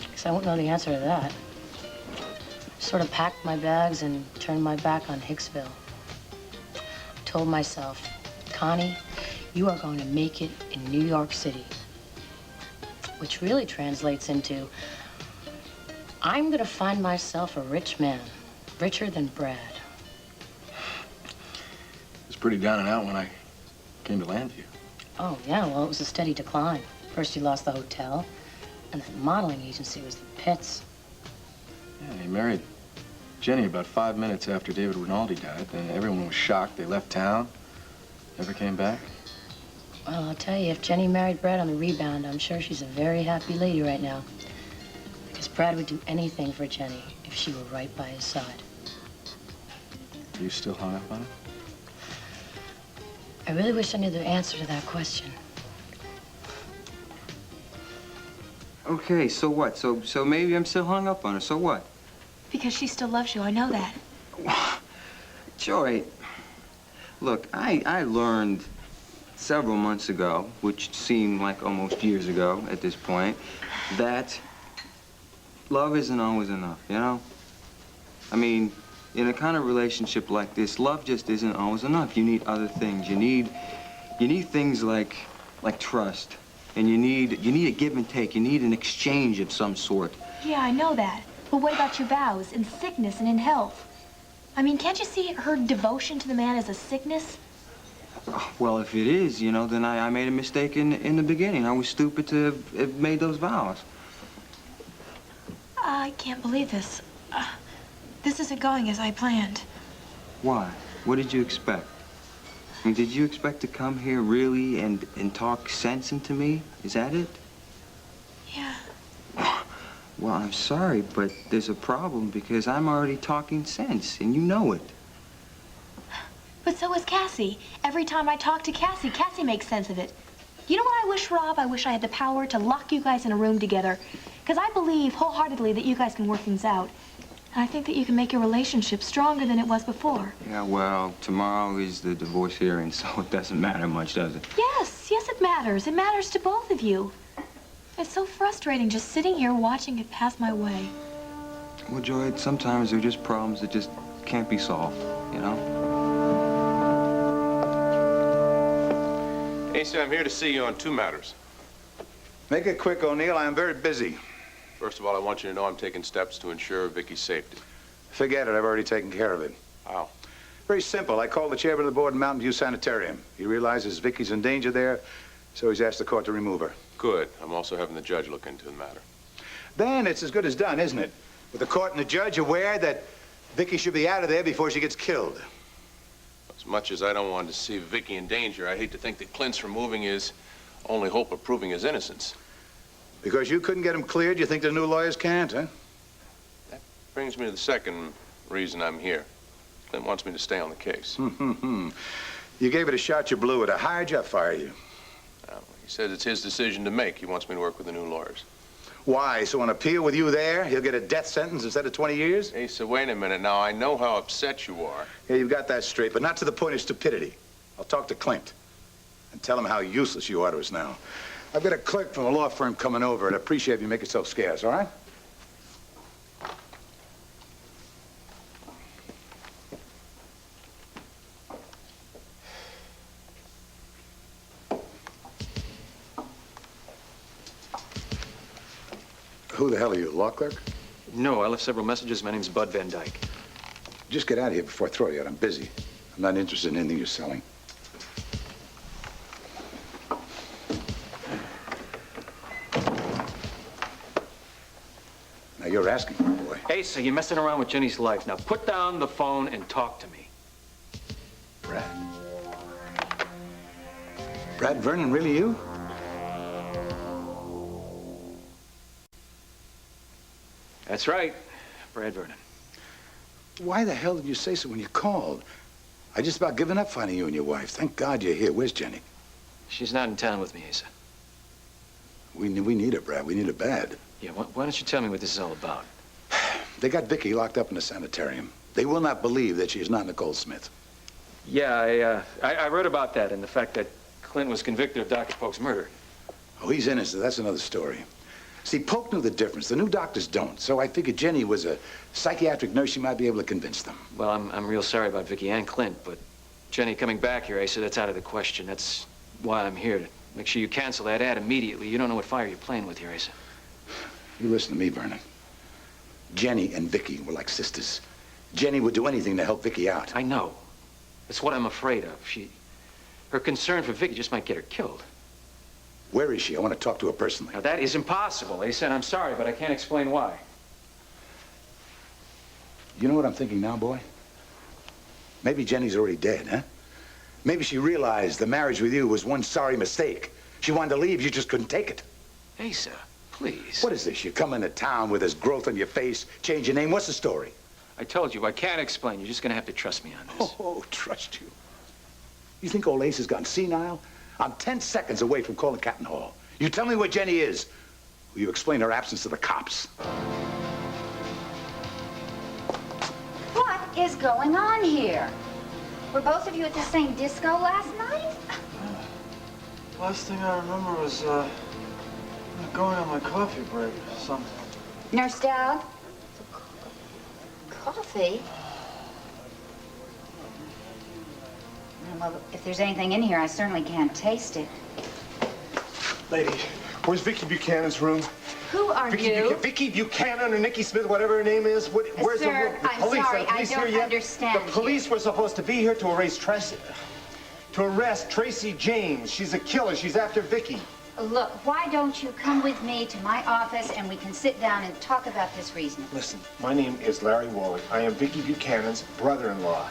Because I won't know the answer to that. Sort of packed my bags and turned my back on Hicksville. I told myself, Connie, you are going to make it in New York City. Which really translates into, I'm going to find myself a rich man, richer than Brad. It was pretty down and out when I came to Landview. Oh, yeah, well, it was a steady decline. First you lost the hotel, and that modeling agency was the pits. Yeah, he married Jenny about 5 minutes after David Rinaldi died. Then everyone was shocked. They left town, never came back. Well, I'll tell you, if Jenny married Brad on the rebound, I'm sure she's a very happy lady right now. Because Brad would do anything for Jenny if she were right by his side. Are you still hung up on it? I really wish I knew the answer to that question. Okay, so what? So maybe I'm still hung up on her. So what? Because she still loves you, I know that. Joy, look, I learned several months ago, which seemed like almost years ago at this point, that love isn't always enough, you know? I mean, in a kind of relationship like this, love just isn't always enough. You need other things. You need things like trust. And you need a give and take. You need an exchange of some sort. Yeah, I know that. But what about your vows, in sickness and in health? I mean, can't you see her devotion to the man as a sickness? Well, if it is, you know, then I made a mistake in the beginning. I was stupid to have made those vows. I can't believe this. This isn't going as I planned. Why? What did you expect? I mean, did you expect to come here really and talk sense into me? Is that it? Yeah. Well, I'm sorry, but there's a problem because I'm already talking sense, and you know it. But so is Cassie. Every time I talk to Cassie, Cassie makes sense of it. You know what I wish, Rob? I wish I had the power to lock you guys in a room together. Because I believe wholeheartedly that you guys can work things out. And I think that you can make your relationship stronger than it was before. Yeah, well, tomorrow is the divorce hearing, so it doesn't matter much, does it? Yes, it matters. It matters to both of you. It's so frustrating just sitting here watching it pass my way. Well, Joy, sometimes they're just problems that just can't be solved, you know? Asa, I'm here to see you on two matters. Make it quick, O'Neill. I am very busy. First of all, I want you to know I'm taking steps to ensure Vicky's safety. Forget it. I've already taken care of it. How? Very simple. I called the chairman of the board in Mountain View Sanitarium. He realizes Vicky's in danger there, so he's asked the court to remove her. Good. I'm also having the judge look into the matter. Then it's as good as done, isn't it? With the court and the judge aware that Vicky should be out of there before she gets killed. As much as I don't want to see Vicky in danger, I hate to think that Clint's removing his only hope of proving his innocence. Because you couldn't get him cleared, you think the new lawyers can't, huh? That brings me to the second reason I'm here. Clint wants me to stay on the case. You gave it a shot, you blew it. I hired you, I fire you. He says it's his decision to make. He wants me to work with the new lawyers. Why? So on appeal with you there, he'll get a death sentence instead of 20 years? Hey, so wait a minute now. I know how upset you are. Yeah, you've got that straight, but not to the point of stupidity. I'll talk to Clint and tell him how useless you are to us now. I've got a clerk from a law firm coming over. I'd appreciate if you make yourself scarce, all right? Who the hell are you, law clerk? No, I left several messages. My name's Bud Van Dyke. Just get out of here before I throw you out. I'm busy. I'm not interested in anything you're selling. you're asking for it, boy. Asa, you're messing around with Jenny's life. Now put down the phone and talk to me. Brad Vernon, really you? That's right, Brad Vernon. Why the hell did you say so when you called? I just about given up finding you and your wife. Thank God you're here. Where's Jenny? She's not in town with me, Asa. We need her, Brad. We need her bad. Yeah, why don't you tell me what this is all about? They got Vicky locked up in a sanitarium. They will not believe that she is not Nicole Smith. Yeah, I read about that and the fact that Clint was convicted of Dr. Polk's murder. Oh, he's innocent. That's another story. See, Polk knew the difference. The new doctors don't. So I figured Jenny was a psychiatric nurse. She might be able to convince them. Well, I'm real sorry about Vicky and Clint, but Jenny coming back here, Asa, that's out of the question. That's why I'm here, to make sure you cancel that ad immediately. You don't know what fire you're playing with here, Asa. You listen to me, Vernon. Jenny and Vicky were like sisters. Jenny would do anything to help Vicky out. I know. That's what I'm afraid of. Her concern for Vicky just might get her killed. Where is she? I want to talk to her personally. Now, that is impossible, Asa, and I'm sorry, but I can't explain why. You know what I'm thinking now, boy? Maybe Jenny's already dead, huh? Maybe she realized the marriage with you was one sorry mistake. She wanted to leave, you just couldn't take it. Asa, please. What is this? You come into town with this growth on your face, change your name. What's the story? I told you, I can't explain. You're just going to have to trust me on this. Oh, trust you. You think old Ace has gone senile? I'm 10 seconds away from calling Captain Hall. You tell me where Jenny is, or you explain her absence to the cops. What is going on here? Were both of you at the same disco last night? Last thing I remember was, going on my coffee break or something. Nurse Dowd? Coffee? Well, if there's anything in here, I certainly can't taste it. Lady, where's Vicky Buchanan's room? Who are you? Vicky Buchanan or Nikki Smith, whatever her name is. Where's the room? I'm sorry, I don't understand The police were supposed to be here to arrest Tracy James. She's a killer. She's after Vicky. Look, why don't you come with me to my office and we can sit down and talk about this reason? Listen, my name is Larry Wallach. I am Vicky Buchanan's brother-in-law.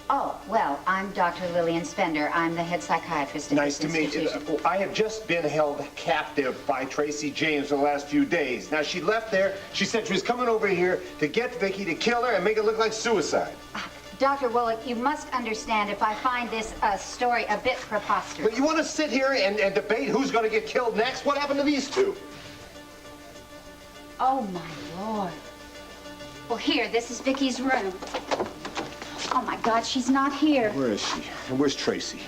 Oh, well, I'm Dr. Lillian Spender. I'm the head psychiatrist at Nice this to meet you. institution. I have just been held captive by Tracy James for the last few days. Now, she left there. She said she was coming over here to get Vicky, to kill her, and make it look like suicide. Dr. Wallach, you must understand if I find this story a bit preposterous. But you want to sit here and debate who's going to get killed next? What happened to these two? Oh, my Lord. Well, here, this is Vicky's room. Oh, my God, she's not here. Where is she? And where's Tracy?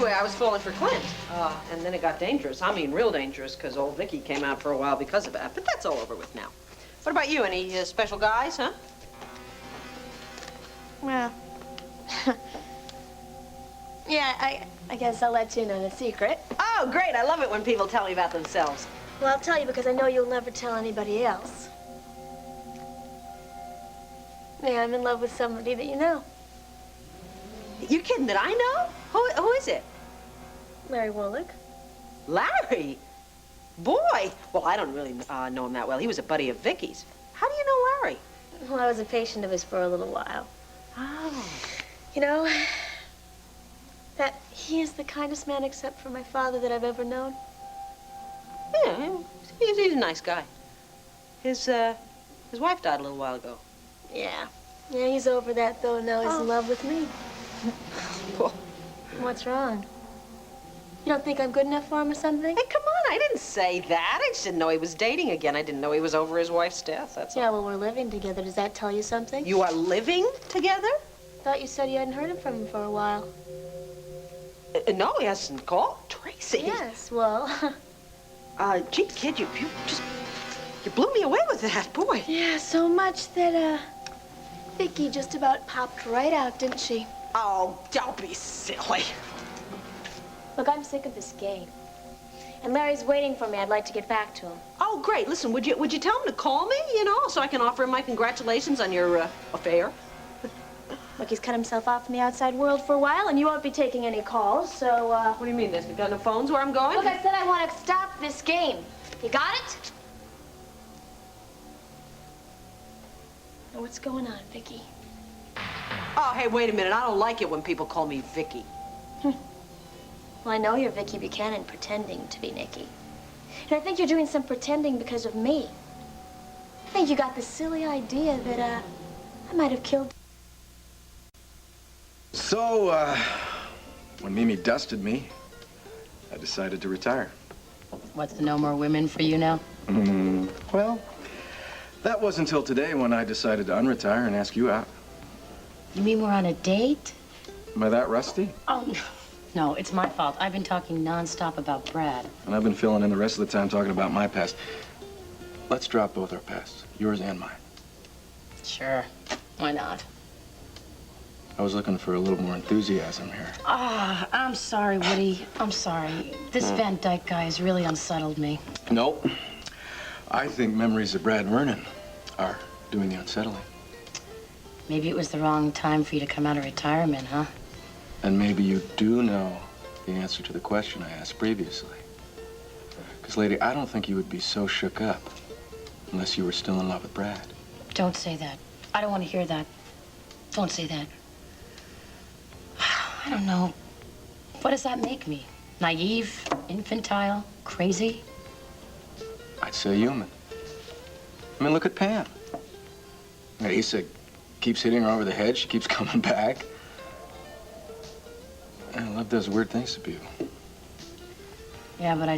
I was falling for Clint. And then it got dangerous. I mean, real dangerous, because old Vicky came out for a while because of that. But that's all over with now. What about you? Any special guys, huh? Well, yeah, I guess I'll let you in on a secret. Oh, great. I love it when people tell me about themselves. Well, I'll tell you because I know you'll never tell anybody else. Yeah, I'm in love with somebody that you know. You kidding that I know? Who is it? Larry Wallach. Larry? Boy! Well, I don't really know him that well. He was a buddy of Vicky's. How do you know Larry? Well, I was a patient of his for a little while. Oh. You know, that he is the kindest man except for my father that I've ever known. Yeah, he's a nice guy. His wife died a little while ago. Yeah. Yeah, he's over that, though. Now he's in love with me. Well, what's wrong? You don't think I'm good enough for him or something? Hey, come on. I didn't say that. I just didn't know he was dating again. I didn't know he was over his wife's death. That's all. Yeah, well, we're living together. Does that tell you something? You are living together? Thought you said you hadn't heard from him for a while. No, he hasn't called. Tracy. Tracy. Yes, well... Gee, kid, you blew me away with that, boy. Yeah, so much that, Vicky just about popped right out, didn't she? Oh, don't be silly. Look, I'm sick of this game. And Larry's waiting for me. I'd like to get back to him. Oh, great. Listen, would you tell him to call me, so I can offer him my congratulations on your, affair? Look, he's cut himself off from the outside world for a while, and you won't be taking any calls, so, What do you mean? There's got no phones where I'm going? Look, I said I want to stop this game. You got it? Now, what's going on, Vicky? Oh, hey, wait a minute. I don't like it when people call me Vicky. Well, I know you're Vicky Buchanan pretending to be Nikki. And I think you're doing some pretending because of me. I think you got this silly idea that, I might have killed... So, when Mimi dusted me, I decided to retire. What's no more women for you now? Well, that wasn't until today when I decided to unretire and ask you out. You mean we're on a date? Am I that rusty? Oh, no. No, it's my fault. I've been talking nonstop about Brad. And I've been filling in the rest of the time talking about my past. Let's drop both our pasts, yours and mine. Sure. Why not? I was looking for a little more enthusiasm here. Ah, I'm sorry, Woody. I'm sorry. This Van Dyke guy has really unsettled me. Nope. I think memories of Brad Vernon are doing the unsettling. Maybe it was the wrong time for you to come out of retirement, huh? And maybe you do know the answer to the question I asked previously. Because, lady, I don't think you would be so shook up unless you were still in love with Brad. Don't say that. I don't want to hear that. Don't say that. I don't know. What does that make me? Naive? Infantile? Crazy? I'd say human. I mean, look at Pam. Asa keeps hitting her over the head. She keeps coming back. And love does weird things to people. Yeah, but I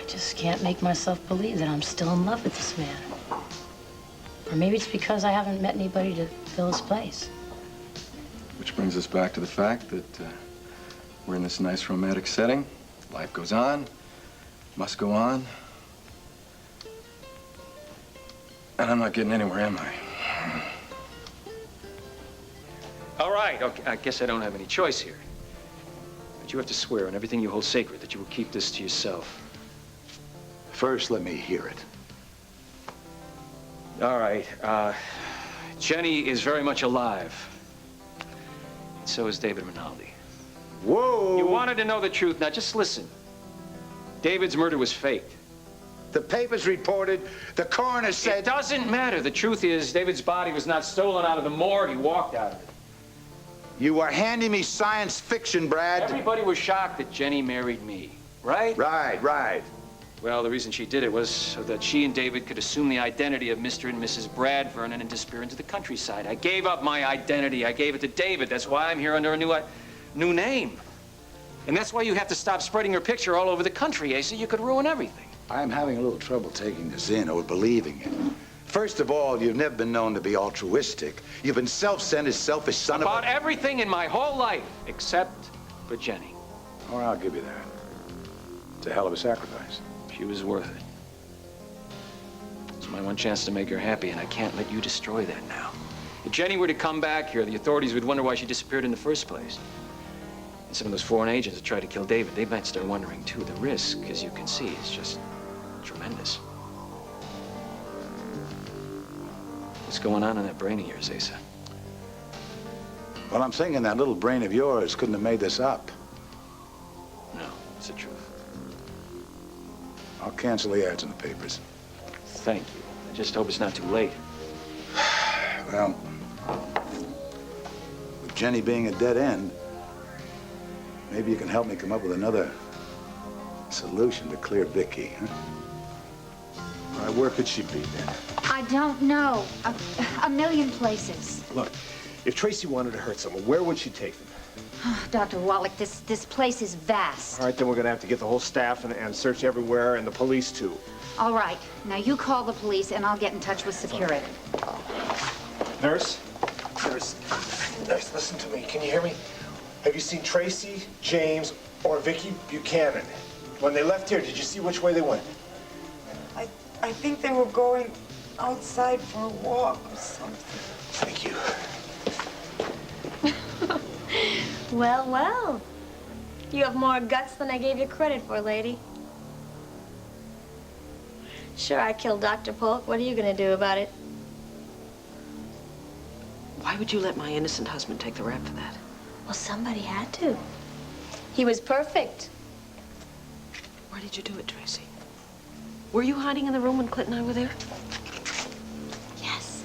just can't make myself believe that I'm still in love with this man. Or maybe it's because I haven't met anybody to fill his place. Which brings us back to the fact that we're in this nice romantic setting. Life goes on, must go on. And I'm not getting anywhere, am I? All right, okay, I guess I don't have any choice here. But you have to swear on everything you hold sacred that you will keep this to yourself. First, let me hear it. All right, Jenny is very much alive. And so is David Rinaldi. Whoa! You wanted to know the truth. Now, just listen. David's murder was faked. The papers reported, the coroner said... It doesn't matter. The truth is, David's body was not stolen out of the morgue. He walked out of it. You were handing me science fiction, Brad. Everybody was shocked that Jenny married me, right? Right. Well, the reason she did it was so that she and David could assume the identity of Mr. and Mrs. Brad Vernon and disappear into the countryside. I gave up my identity. I gave it to David. That's why I'm here under a new name. And that's why you have to stop spreading your picture all over the country, Asa. You could ruin everything. I'm having a little trouble taking this in or believing it. First of all, you've never been known to be altruistic. You've been self-centered, selfish son of a... About everything in my whole life, except for Jenny. Oh, I'll give you that. It's a hell of a sacrifice. She was worth it. It's my one chance to make her happy, and I can't let you destroy that now. If Jenny were to come back here, the authorities would wonder why she disappeared in the first place. And some of those foreign agents that tried to kill David, they might start wondering, too. The risk, as you can see, is just tremendous. What's going on in that brain of yours, Asa? Well, I'm thinking that little brain of yours couldn't have made this up. No, it's the truth. I'll cancel the ads in the papers. Thank you. I just hope it's not too late. Well, with Jenny being a dead end, maybe you can help me come up with another solution to clear Vicky, huh? All right, where could she be then? I don't know. A million places. Look, if Tracy wanted to hurt someone, where would she take them? Dr. Wallach, this place is vast. All right, then we're gonna have to get the whole staff and search everywhere, and the police too. All right. Now you call the police, and I'll get in touch with security. Nurse, listen to me. Can you hear me? Have you seen Tracy, James, or Vicky Buchanan. When they left here, did you see which way they went? I think they were going outside for a walk or something. Thank you. Well, well. You have more guts than I gave you credit for, lady. Sure, I killed Dr. Polk. What are you gonna do about it? Why would you let my innocent husband take the rap for that? Well, somebody had to. He was perfect. Where did you do it, Tracy? Were you hiding in the room when Clint and I were there? Yes.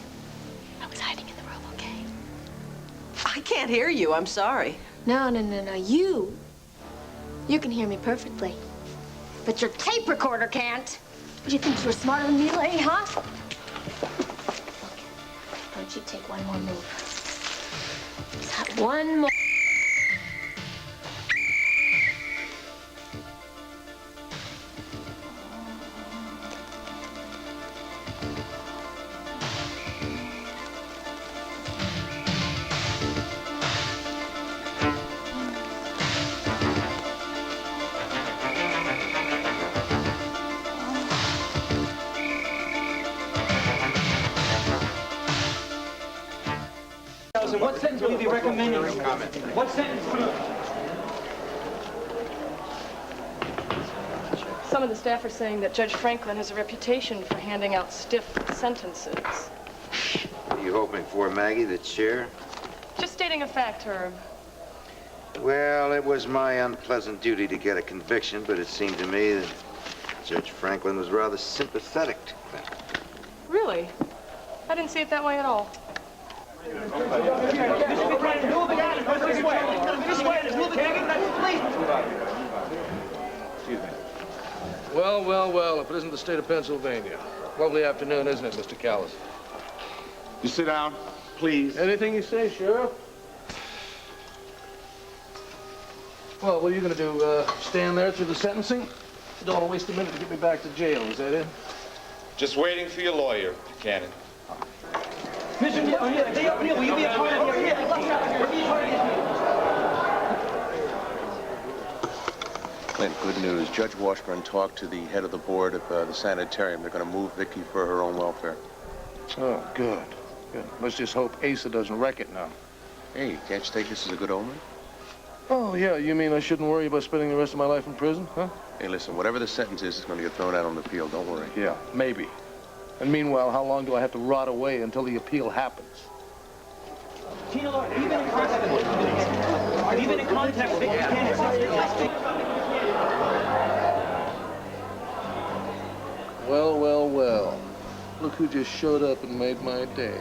I was hiding in the room, okay? I can't hear you. I'm sorry. No. You can hear me perfectly. But your tape recorder can't. What, you think you were smarter than me, lady, huh? Look, don't you take one more move. Just one more. What sentence will you be recommending? What sentence? Some of the staff are saying that Judge Franklin has a reputation for handing out stiff sentences. What are you hoping for, Maggie, the chair? Just stating a fact, Herb. Well, it was my unpleasant duty to get a conviction, but it seemed to me that Judge Franklin was rather sympathetic to that. Really? I didn't see it that way at all. Well, if it isn't the state of Pennsylvania. Lovely afternoon, isn't it, Mr. Callis? You sit down, please. Anything you say, Sheriff. Well, what are you going to do, stand there through the sentencing? You don't want to waste a minute to get me back to jail, is that it? Just waiting for your lawyer, Buchanan. Mr. O'Neill, will you be a part of your... Clint, good news. Judge Washburn talked to the head of the board of the sanitarium. They're going to move Vicky for her own welfare. Oh, good. Good. Let's just hope Asa doesn't wreck it now. Hey, can't you take this as a good omen? Oh, yeah, you mean I shouldn't worry about spending the rest of my life in prison, huh? Hey, listen, whatever the sentence is, it's going to get thrown out on the appeal. Don't worry. Yeah, maybe. And meanwhile, how long do I have to rot away until the appeal happens? Tina, Lord, have you been in contact with Have you been in contact with Buchanan? Well. Look who just showed up and made my day.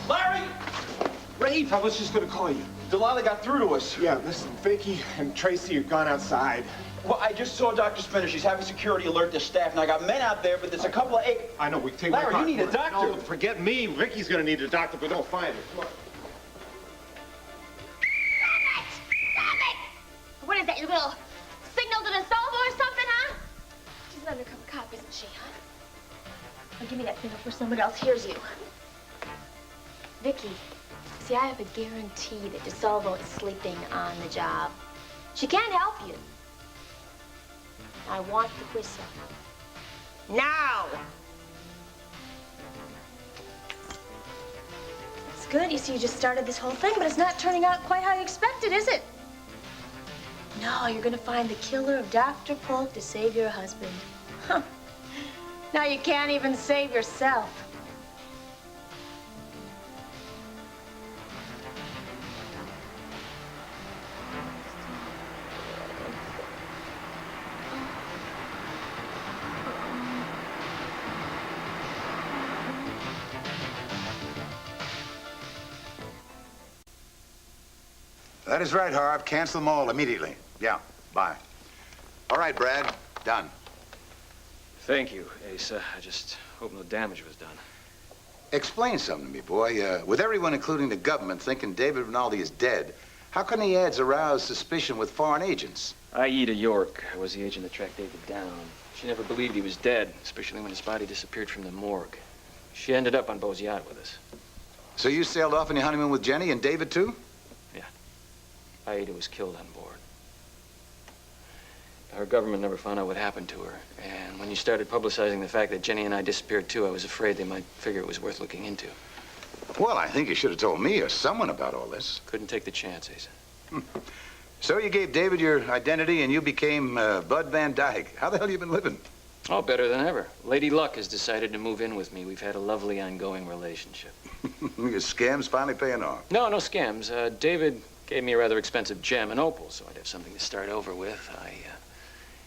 Larry! Rafe, I was just gonna call you. Delilah got through to us. Yeah, listen, Vicky and Tracy have gone outside. Well, I just saw Dr. Spinner. She's having security alert the staff, and I got men out there, but there's a couple of... I know, we can take Larry, my car. you need a doctor. No, forget me. Vicky's gonna need a doctor, but don't find her. Come on. What is that, your little signal to the salvo or something, huh? She's an undercover cop, isn't she, huh? Now give me that thing before someone else hears you. Vicky, see, I have a guarantee that DeSalvo is sleeping on the job. She can't help you. I want the whistle. Now! That's good. You see, you just started this whole thing, but it's not turning out quite how you expected, is it? No, you're gonna find the killer of Dr. Polk to save your husband. Huh. Now you can't even save yourself. That is right, Harv. Cancel them all immediately. Yeah, bye. All right, Brad. Done. Thank you, Asa. I just hope no damage was done. Explain something to me, boy. With everyone, including the government, thinking David Rinaldi is dead, how can the ads arouse suspicion with foreign agents? Aida York was the agent that tracked David down. She never believed he was dead, especially when his body disappeared from the morgue. She ended up on Beau's yacht with us. So you sailed off on your honeymoon with Jenny and David, too? Yeah. Aida was killed on board. Our government never found out what happened to her. And when you started publicizing the fact that Jenny and I disappeared, too, I was afraid they might figure it was worth looking into. Well, I think you should have told me or someone about all this. Couldn't take the chance, Asa. So you gave David your identity and you became Bud Van Dyke. How the hell have you been living? Oh, better than ever. Lady Luck has decided to move in with me. We've had a lovely ongoing relationship. Your scam's finally paying off. No scams. David gave me a rather expensive gem and opal, so I'd have something to start over with. I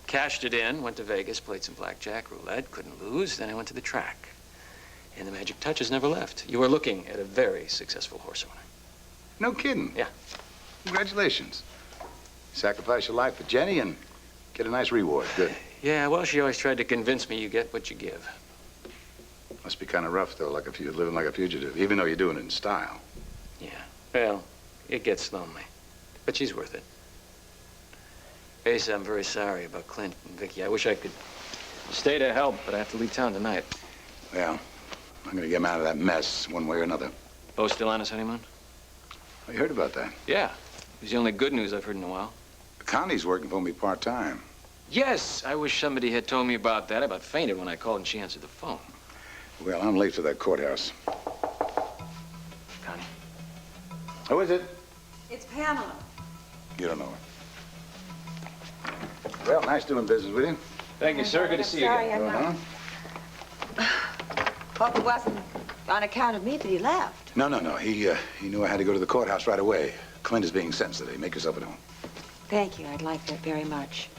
cashed it in, went to Vegas, played some blackjack, roulette, couldn't lose. Then I went to the track. And the magic touch has never left. You are looking at a very successful horse owner. No kidding? Yeah. Congratulations. Sacrifice your life for Jenny and get a nice reward. Good. Yeah, well, she always tried to convince me you get what you give. Must be kind of rough, though, like if you're living like a fugitive, even though you're doing it in style. Yeah. Well, it gets lonely. But she's worth it. Asa, I'm very sorry about Clint and Vicky. I wish I could stay to help, but I have to leave town tonight. Well, I'm going to get him out of that mess one way or another. Bo still on his honeymoon? Oh, you heard about that? Yeah. It was the only good news I've heard in a while. Connie's working for me part-time. Yes, I wish somebody had told me about that. I about fainted when I called and she answered the phone. Well, I'm late for that courthouse. Connie. Who is it? It's Pamela. You don't know her. Well, nice doing business with you. Thank you, sir. Good to see you Sorry, again. I'm not. Hope it wasn't on account of me that he left. No. He knew I had to go to the courthouse right away. Clint is being sentenced today. Make yourself at home. Thank you. I'd like that very much.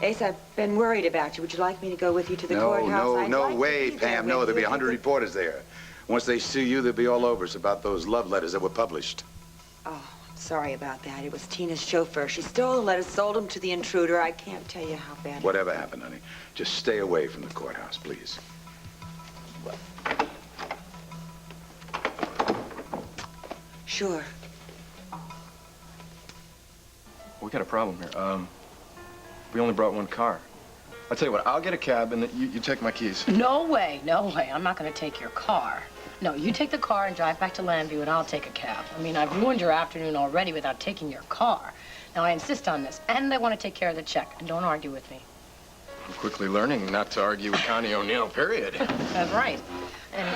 Ace, I've been worried about you. Would you like me to go with you to the courthouse? No way, Pam. No, there'll be 100 reporters there. Once they sue you, they'll be all over us about those love letters that were published. Oh, I'm sorry about that. It was Tina's chauffeur. She stole the letters, sold them to the intruder. I can't tell you how bad. Whatever happened, honey, just stay away from the courthouse, please. Sure. We got a problem here. We only brought one car. I'll tell you what, I'll get a cab and you take my keys. No way. I'm not going to take your car. No, you take the car and drive back to Landview and I'll take a cab. I mean, I've ruined your afternoon already without taking your car. Now, I insist on this, and I want to take care of the check, and don't argue with me. I'm quickly learning not to argue with Connie O'Neill, period. That's right. And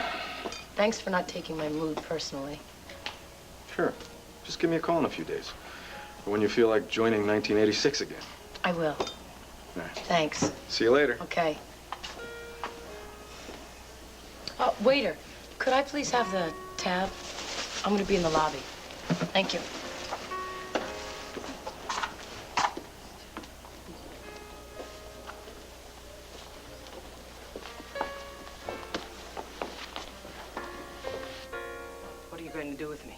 thanks for not taking my mood personally. Sure. Just give me a call in a few days. Or when you feel like joining 1986 again. I will. All right. Thanks. See you later. Okay. Oh, waiter, could I please have the tab? I'm going to be in the lobby. Thank you. What are you going to do with me?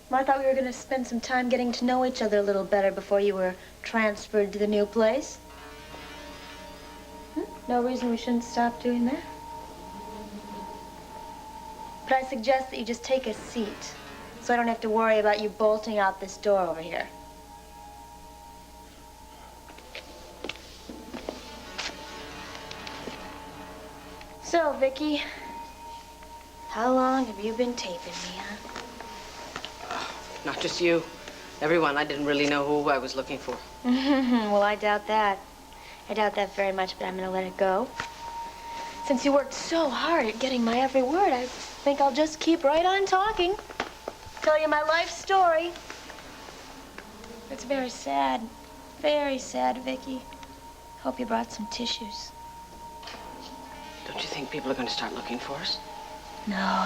Well, I thought we were going to spend some time getting to know each other a little better before you were transferred to the new place. No reason we shouldn't stop doing that. But I suggest that you just take a seat, so I don't have to worry about you bolting out this door over here. So, Vicky, how long have you been taping me, huh? Not just you. Everyone. I didn't really know who I was looking for. Well, I doubt that. I doubt that very much, but I'm gonna let it go. Since you worked so hard at getting my every word, I think I'll just keep right on talking. Tell you my life story. It's very sad, Vicky. Hope you brought some tissues. Don't you think people are going to start looking for us? No.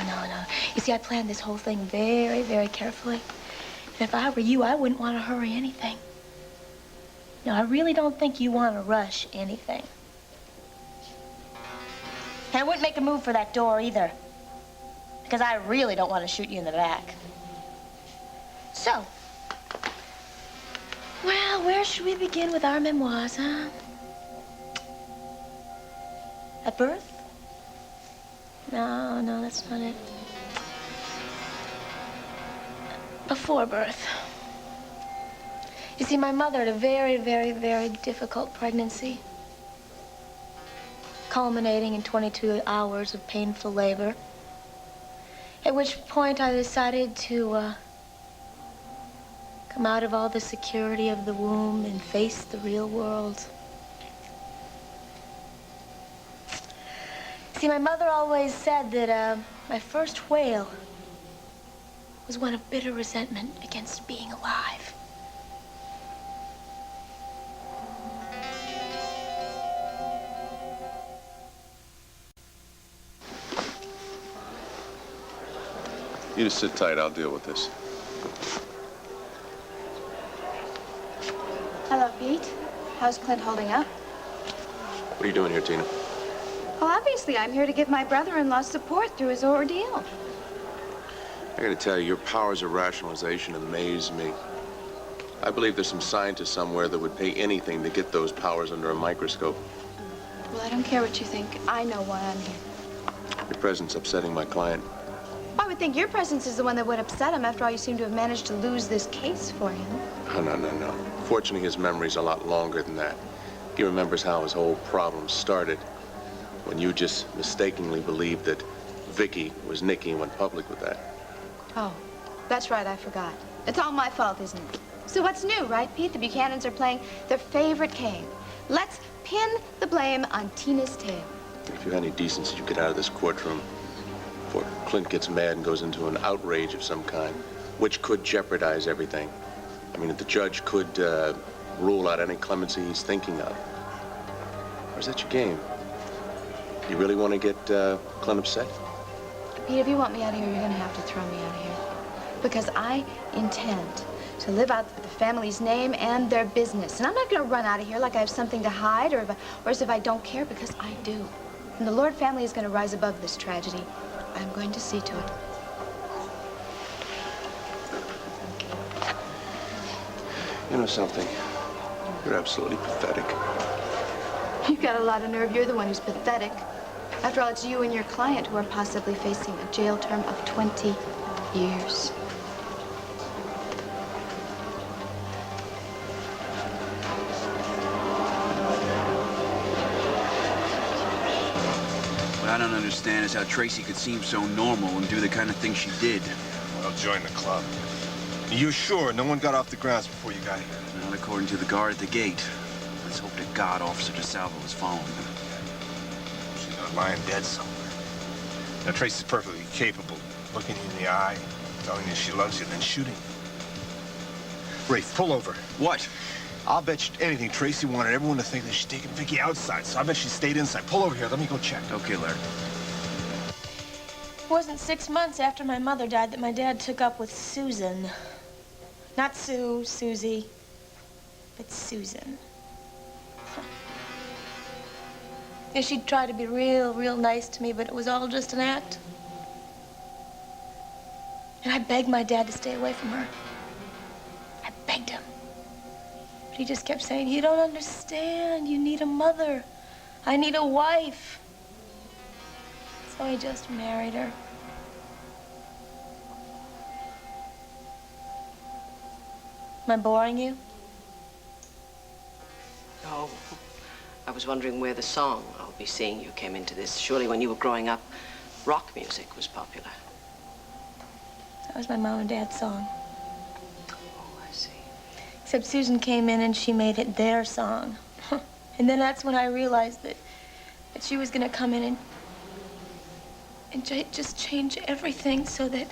You see, I planned this whole thing very, very carefully. And if I were you, I wouldn't want to hurry anything. No, I really don't think you want to rush anything. And I wouldn't make a move for that door either. Because I really don't want to shoot you in the back. So, well, where should we begin with our memoirs, huh? At birth? No, that's not it. Before birth. You see, my mother had a very, very, very difficult pregnancy, culminating in 22 hours of painful labor. At which point I decided to come out of all the security of the womb and face the real world. See, my mother always said that my first wail was one of bitter resentment against being alive. You just sit tight. I'll deal with this. Hello, Pete. How's Clint holding up? What are you doing here, Tina? Well, obviously, I'm here to give my brother-in-law support through his ordeal. I gotta tell you, your powers of rationalization amaze me. I believe there's some scientist somewhere that would pay anything to get those powers under a microscope. Well, I don't care what you think. I know why I'm here. Your presence upsetting my client. I would think your presence is the one that would upset him. After all, you seem to have managed to lose this case for him. No. Fortunately, his memory's a lot longer than that. He remembers how his whole problem started when you just mistakenly believed that Vicky was Nikki and went public with that. Oh, that's right, I forgot. It's all my fault, isn't it? So what's new, right, Pete? The Buchanans are playing their favorite game. Let's pin the blame on Tina's tail. If you had any decency, you get out of this courtroom before Clint gets mad and goes into an outrage of some kind, which could jeopardize everything. I mean, the judge could rule out any clemency he's thinking of. Or is that your game? You really want to get Clint upset? Pete, if you want me out of here, you're going to have to throw me out of here. Because I intend to live out the family's name and their business. And I'm not going to run out of here like I have something to hide or as if I don't care, because I do. And the Lord family is going to rise above this tragedy. I'm going to see to it. You know something? You're absolutely pathetic. You've got a lot of nerve. You're the one who's pathetic. After all, it's you and your client who are possibly facing a jail term of 20 years. What I don't understand is how Tracy could seem so normal and do the kind of thing she did. Well, join the club. You're sure no one got off the grounds before you got here? Not according to the guard at the gate. Let's hope to God Officer DeSalvo was following them. She's not lying dead somewhere. Now, Tracy's perfectly capable of looking you in the eye, telling you she loves you, and then shooting. Rafe, pull over. What? I'll bet you anything Tracy wanted everyone to think that she's taking Vicky outside, so I bet she stayed inside. Pull over here. Let me go check. Okay, Larry. It wasn't 6 months after my mother died that my dad took up with Susan. Not Sue, Susie, but Susan. Yeah, she'd try to be real nice to me, but it was all just an act. And I begged my dad to stay away from her. I begged him. But he just kept saying, you don't understand. You need a mother. I need a wife. So I just married her. Am I boring you? No. I was wondering where the song I'll Be Seeing You came into this. Surely when you were growing up, rock music was popular. That was my mom and dad's song. Oh, I see. Except Susan came in and she made it their song. And then that's when I realized that she was going to come in and just change everything so that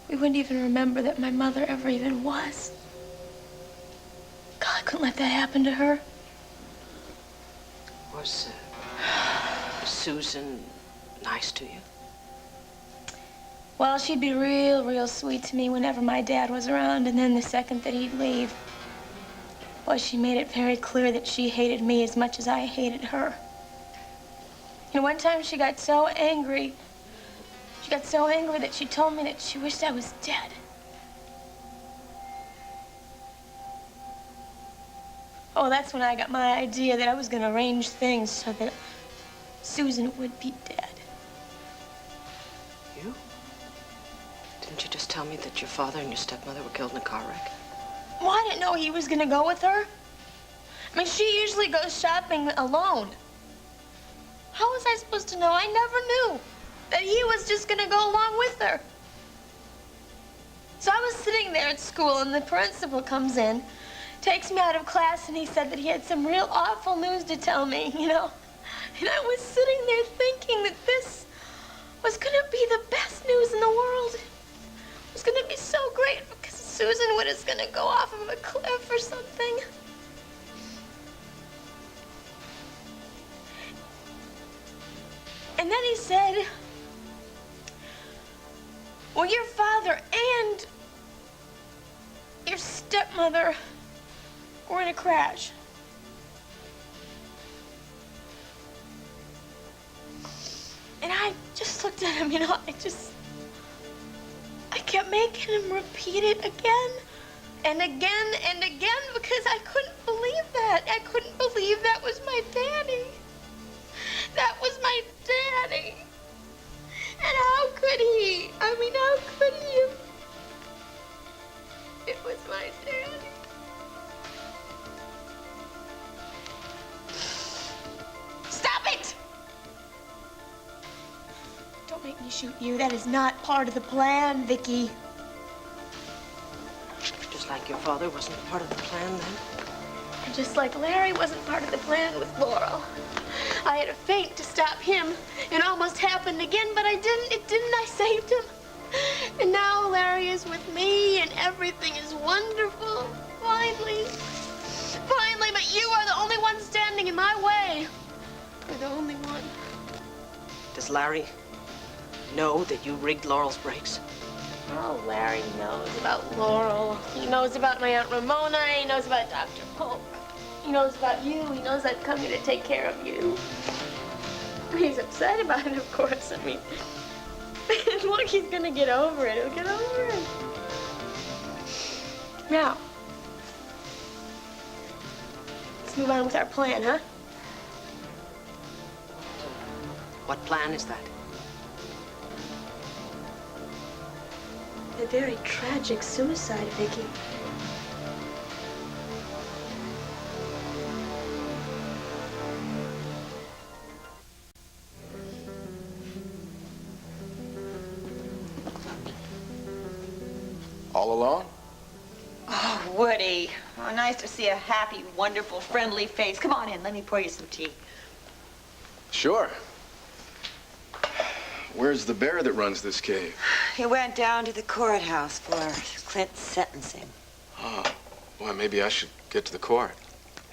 we wouldn't even remember that my mother ever even was. God, I couldn't let that happen to her. Was Susan nice to you? Well, she'd be real sweet to me whenever my dad was around, and then the second that he'd leave, boy, she made it very clear that she hated me as much as I hated her. And one time she got so angry that she told me that she wished I was dead. Oh, that's when I got my idea that I was going to arrange things so that Susan would be dead. You? Didn't you just tell me that your father and your stepmother were killed in a car wreck? Well, I didn't know he was going to go with her. I mean, she usually goes shopping alone. How was I supposed to know? I never knew. that he was just gonna go along with her. So I was sitting there at school, and the principal comes in, takes me out of class, and he said that he had some real awful news to tell me, you know. And I was sitting there thinking that this was gonna be the best news in the world. It was gonna be so great because Susan was gonna go off of a cliff or something. And then he said, well, your father and your stepmother were in a crash. And I just looked at him, you know, I kept making him repeat it again and again and again because I couldn't believe that. I couldn't believe that was my daddy. That was my daddy. And how could he? I mean, how could he? It was my daddy. Stop it! Don't make me shoot you. That is not part of the plan, Vicky. Just like your father wasn't part of the plan then? And just like Larry wasn't part of the plan with Laurel. I had a feint to stop him. It almost happened again, but I didn't. It didn't. I saved him. And now Larry is with me, and everything is wonderful. Finally. Finally, but you are the only one standing in my way. You're the only one. Does Larry know that you rigged Laurel's brakes? Oh, Larry knows about Laurel. He knows about my Aunt Ramona. He knows about Dr. Polk. He knows about you. He knows I've come here to take care of you. He's upset about it, of course. I mean, look, he's gonna get over it. He'll get over it. Now, let's move on with our plan, huh? What plan is that? A very tragic suicide, Vicky. All alone? Oh, Woody. Oh, nice to see a happy, wonderful, friendly face. Come on in. Let me pour you some tea. Sure. Where's the bear that runs this cave? He went down to the courthouse for Clint's sentencing. Oh, well, maybe I should get to the court.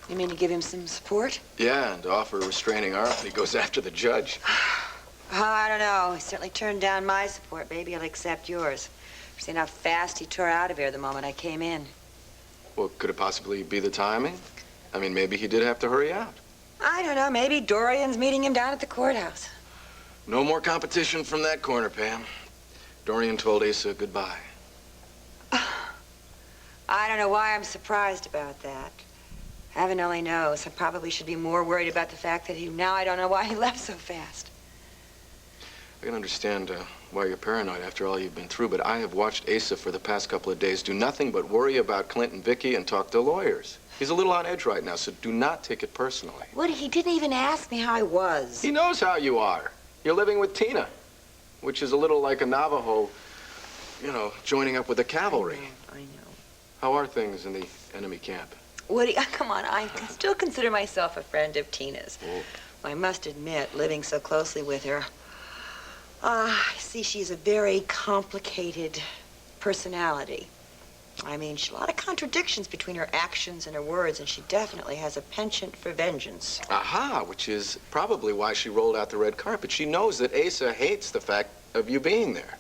You mean to give him some support? Yeah, and to offer a restraining order when he goes after the judge. Oh, I don't know. He certainly turned down my support. Maybe he'll accept yours. I've seen how fast he tore out of here the moment I came in. Well, could it possibly be the timing? I mean, maybe he did have to hurry out. I don't know. Maybe Dorian's meeting him down at the courthouse. No more competition from that corner, Pam. Dorian told Asa goodbye. I don't know why I'm surprised about that. Heaven only knows. I probably should be more worried about the fact that now I don't know why he left so fast. I can understand why you're paranoid after all you've been through, but I have watched Asa for the past couple of days do nothing but worry about Clint and Vicky and talk to lawyers. He's a little on edge right now, so do not take it personally. Woody, he didn't even ask me how I was. He knows how you are. You're living with Tina, which is a little like a Navajo, you know, joining up with the cavalry. I know. How are things in the enemy camp? Woody, come on. I still consider myself a friend of Tina's. Oh. I must admit, living so closely with her, I see she's a very complicated personality. I mean, she's a lot of contradictions between her actions and her words, and she definitely has a penchant for vengeance. Aha, which is probably why she rolled out the red carpet. She knows that Asa hates the fact of you being there.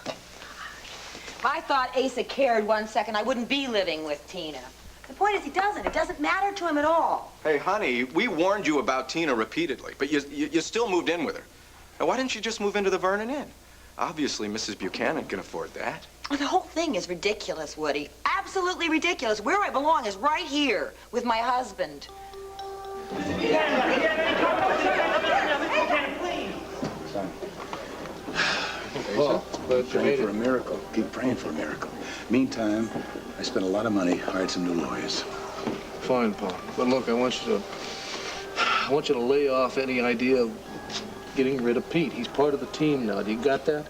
If I thought Asa cared 1 second, I wouldn't be living with Tina. The point is, he doesn't. It doesn't matter to him at all. Hey, honey, we warned you about Tina repeatedly, but you still moved in with her. Now, why didn't you just move into the Vernon Inn? Obviously, Mrs. Buchanan can afford that. The whole thing is ridiculous, Woody. Absolutely ridiculous. Where I belong is right here with my husband. Paul, praying for a miracle. Keep praying for a miracle. Meantime, I spent a lot of money, hired some new lawyers. Fine, Paul. But look, I want you to lay off any idea of getting rid of Pete. He's part of the team now. Do you got that?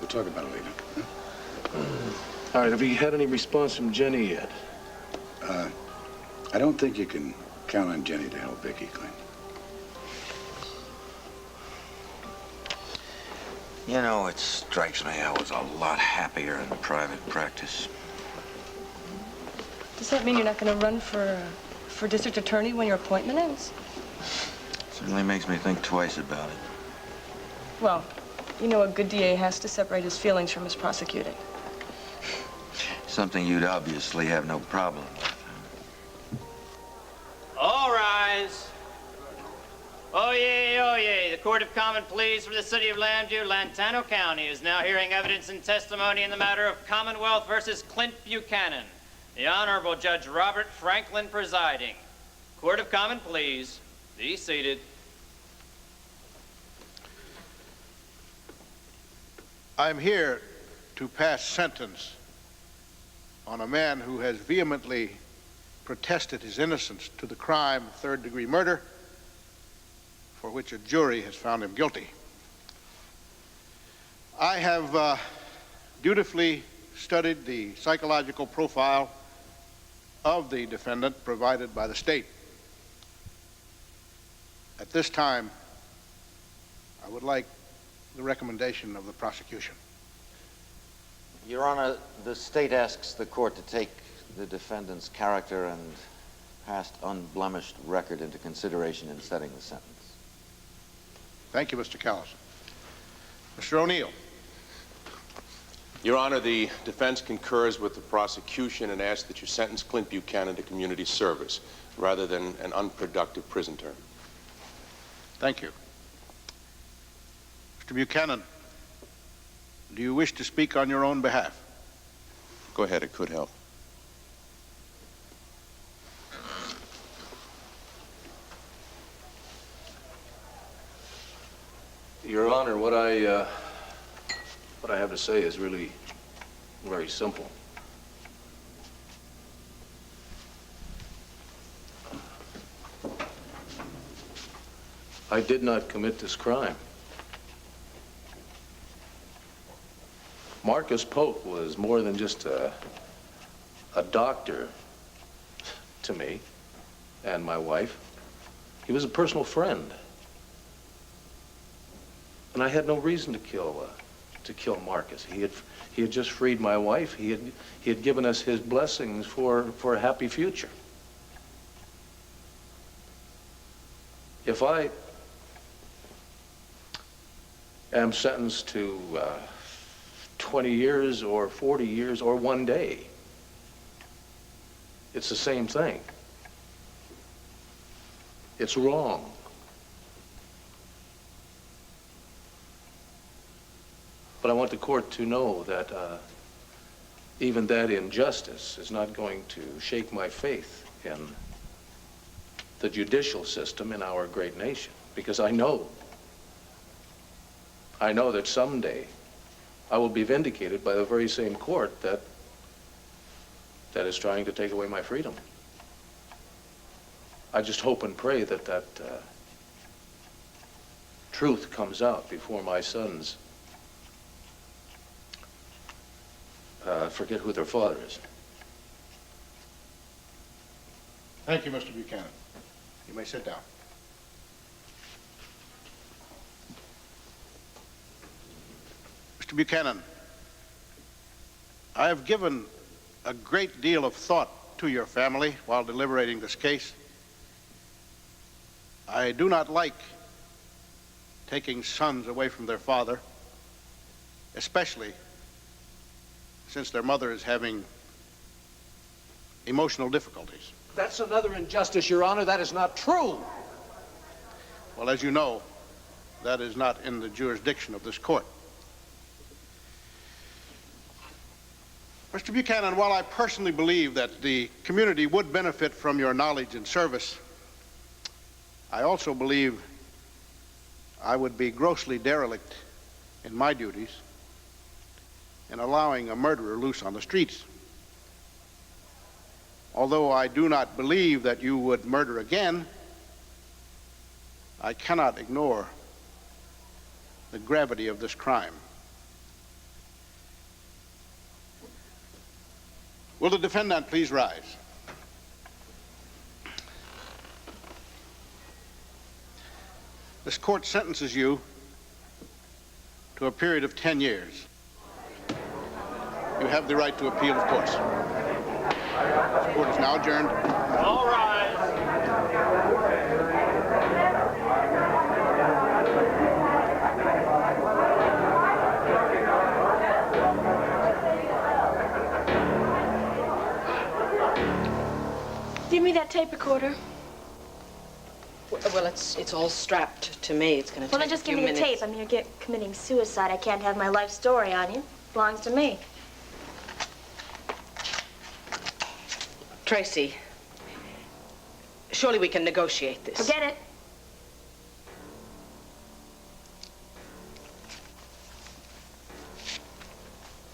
We'll talk about it later. All right, have you had any response from Jenny yet? I don't think you can count on Jenny to help Vicky, Clint. You know, it strikes me I was a lot happier in private practice. Does that mean you're not going to run for district attorney when your appointment ends? Certainly makes me think twice about it. Well, you know a good DA has to separate his feelings from his prosecuting. Something you'd obviously have no problem with. All rise. Oyez, oyez. The Court of Common Pleas for the City of Llanview, Lantano County is now hearing evidence and testimony in the matter of Commonwealth versus Clint Buchanan. The Honorable Judge Robert Franklin presiding. Court of Common Pleas, be seated. I'm here to pass sentence on a man who has vehemently protested his innocence to the crime of third-degree murder, for which a jury has found him guilty. I have dutifully studied the psychological profile of the defendant provided by the state. At this time, I would like the recommendation of the prosecution. Your Honor, the state asks the court to take the defendant's character and past unblemished record into consideration in setting the sentence. Thank you, Mr. Callis. Mr. O'Neill. Your Honor, the defense concurs with the prosecution and asks that you sentence Clint Buchanan to community service rather than an unproductive prison term. Thank you. Mr. Buchanan, do you wish to speak on your own behalf? Go ahead, it could help. Your Honor, what I have to say is really very simple. I did not commit this crime. Marcus Polk was more than just a doctor to me and my wife. He was a personal friend. And I had no reason to kill Marcus. He had just freed my wife. He had given us his blessings for a happy future. If I am sentenced to 20 years or 40 years or 1 day, it's the same thing. It's wrong. But I want the court to know that even that injustice is not going to shake my faith in the judicial system in our great nation, because I know that someday I will be vindicated by the very same court that is trying to take away my freedom. I just hope and pray that truth comes out before my sons forget who their father is. Thank you, Mr. Buchanan. You may sit down. Mr. Buchanan, I have given a great deal of thought to your family while deliberating this case. I do not like taking sons away from their father, especially since their mother is having emotional difficulties. That's another injustice, Your Honor. That is not true. Well, as you know, that is not in the jurisdiction of this court. Mr. Buchanan, while I personally believe that the community would benefit from your knowledge and service, I also believe I would be grossly derelict in my duties in allowing a murderer loose on the streets. Although I do not believe that you would murder again, I cannot ignore the gravity of this crime. Will the defendant please rise? This court sentences you to a period of 10 years. You have the right to appeal, of course. This court is now adjourned. All rise. Give me that tape recorder. Well, it's all strapped to me. It's going to Well, take then just a few give me the minutes. tape. I mean, you're committing suicide. I can't have my life story on you. It belongs to me. Tracy, surely we can negotiate this. Forget it.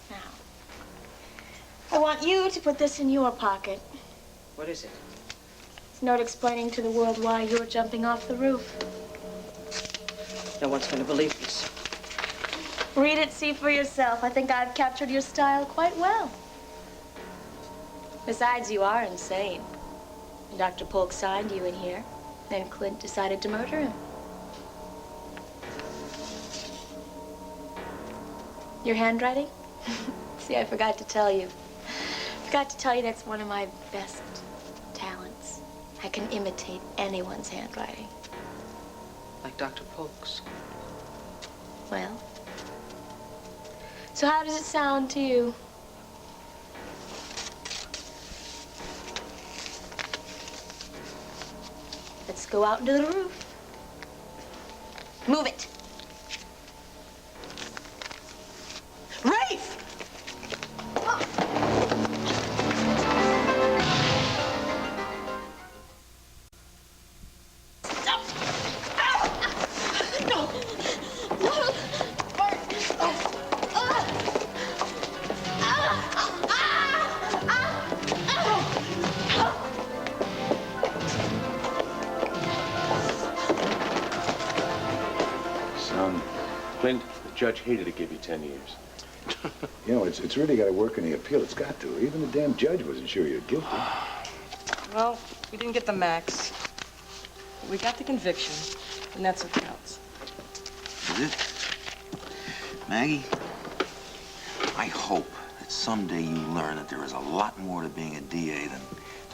Now, I want you to put this in your pocket. What is it? It's a note explaining to the world why you're jumping off the roof. No one's going to believe this. Read it, see for yourself. I think I've captured your style quite well. Besides, you are insane. Dr. Polk signed you in here. Then Clint decided to murder him. Your handwriting? See, I forgot to tell you. Forgot to tell you that's one of my best talents. I can imitate anyone's handwriting. Like Dr. Polk's. Well, so how does it sound to you? Let's go out into the roof. Move it. Rafe! Clint, the judge hated to give you 10 years. You know, it's really got to work in the appeal. It's got to. Even the damn judge wasn't sure you're guilty. Well, we didn't get the max. But we got the conviction, and that's what counts. Is it? Maggie, I hope that someday you learn that there is a lot more to being a DA than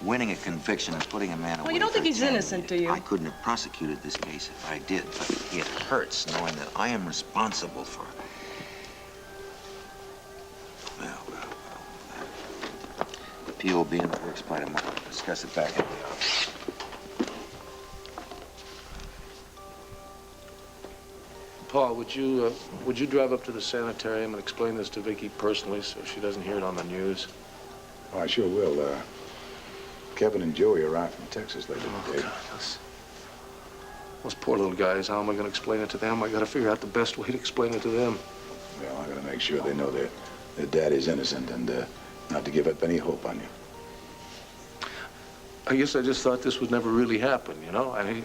winning a conviction and putting a man away. Well, you don't think he's innocent, do you? I couldn't have prosecuted this case if I did, but it hurts knowing that I am responsible for... Well. The appeal will be in the works by tomorrow. We'll discuss it back in the office. Paul, would you drive up to the sanitarium and explain this to Vicky personally so she doesn't hear it on the news? Oh, I sure will. Kevin and Joey arrived from Texas later today. God, those poor little guys, how am I going to explain it to them? I got to figure out the best way to explain it to them. Well, I got to make sure they know their daddy's innocent and not to give up any hope on you. I guess I just thought this would never really happen, you know? I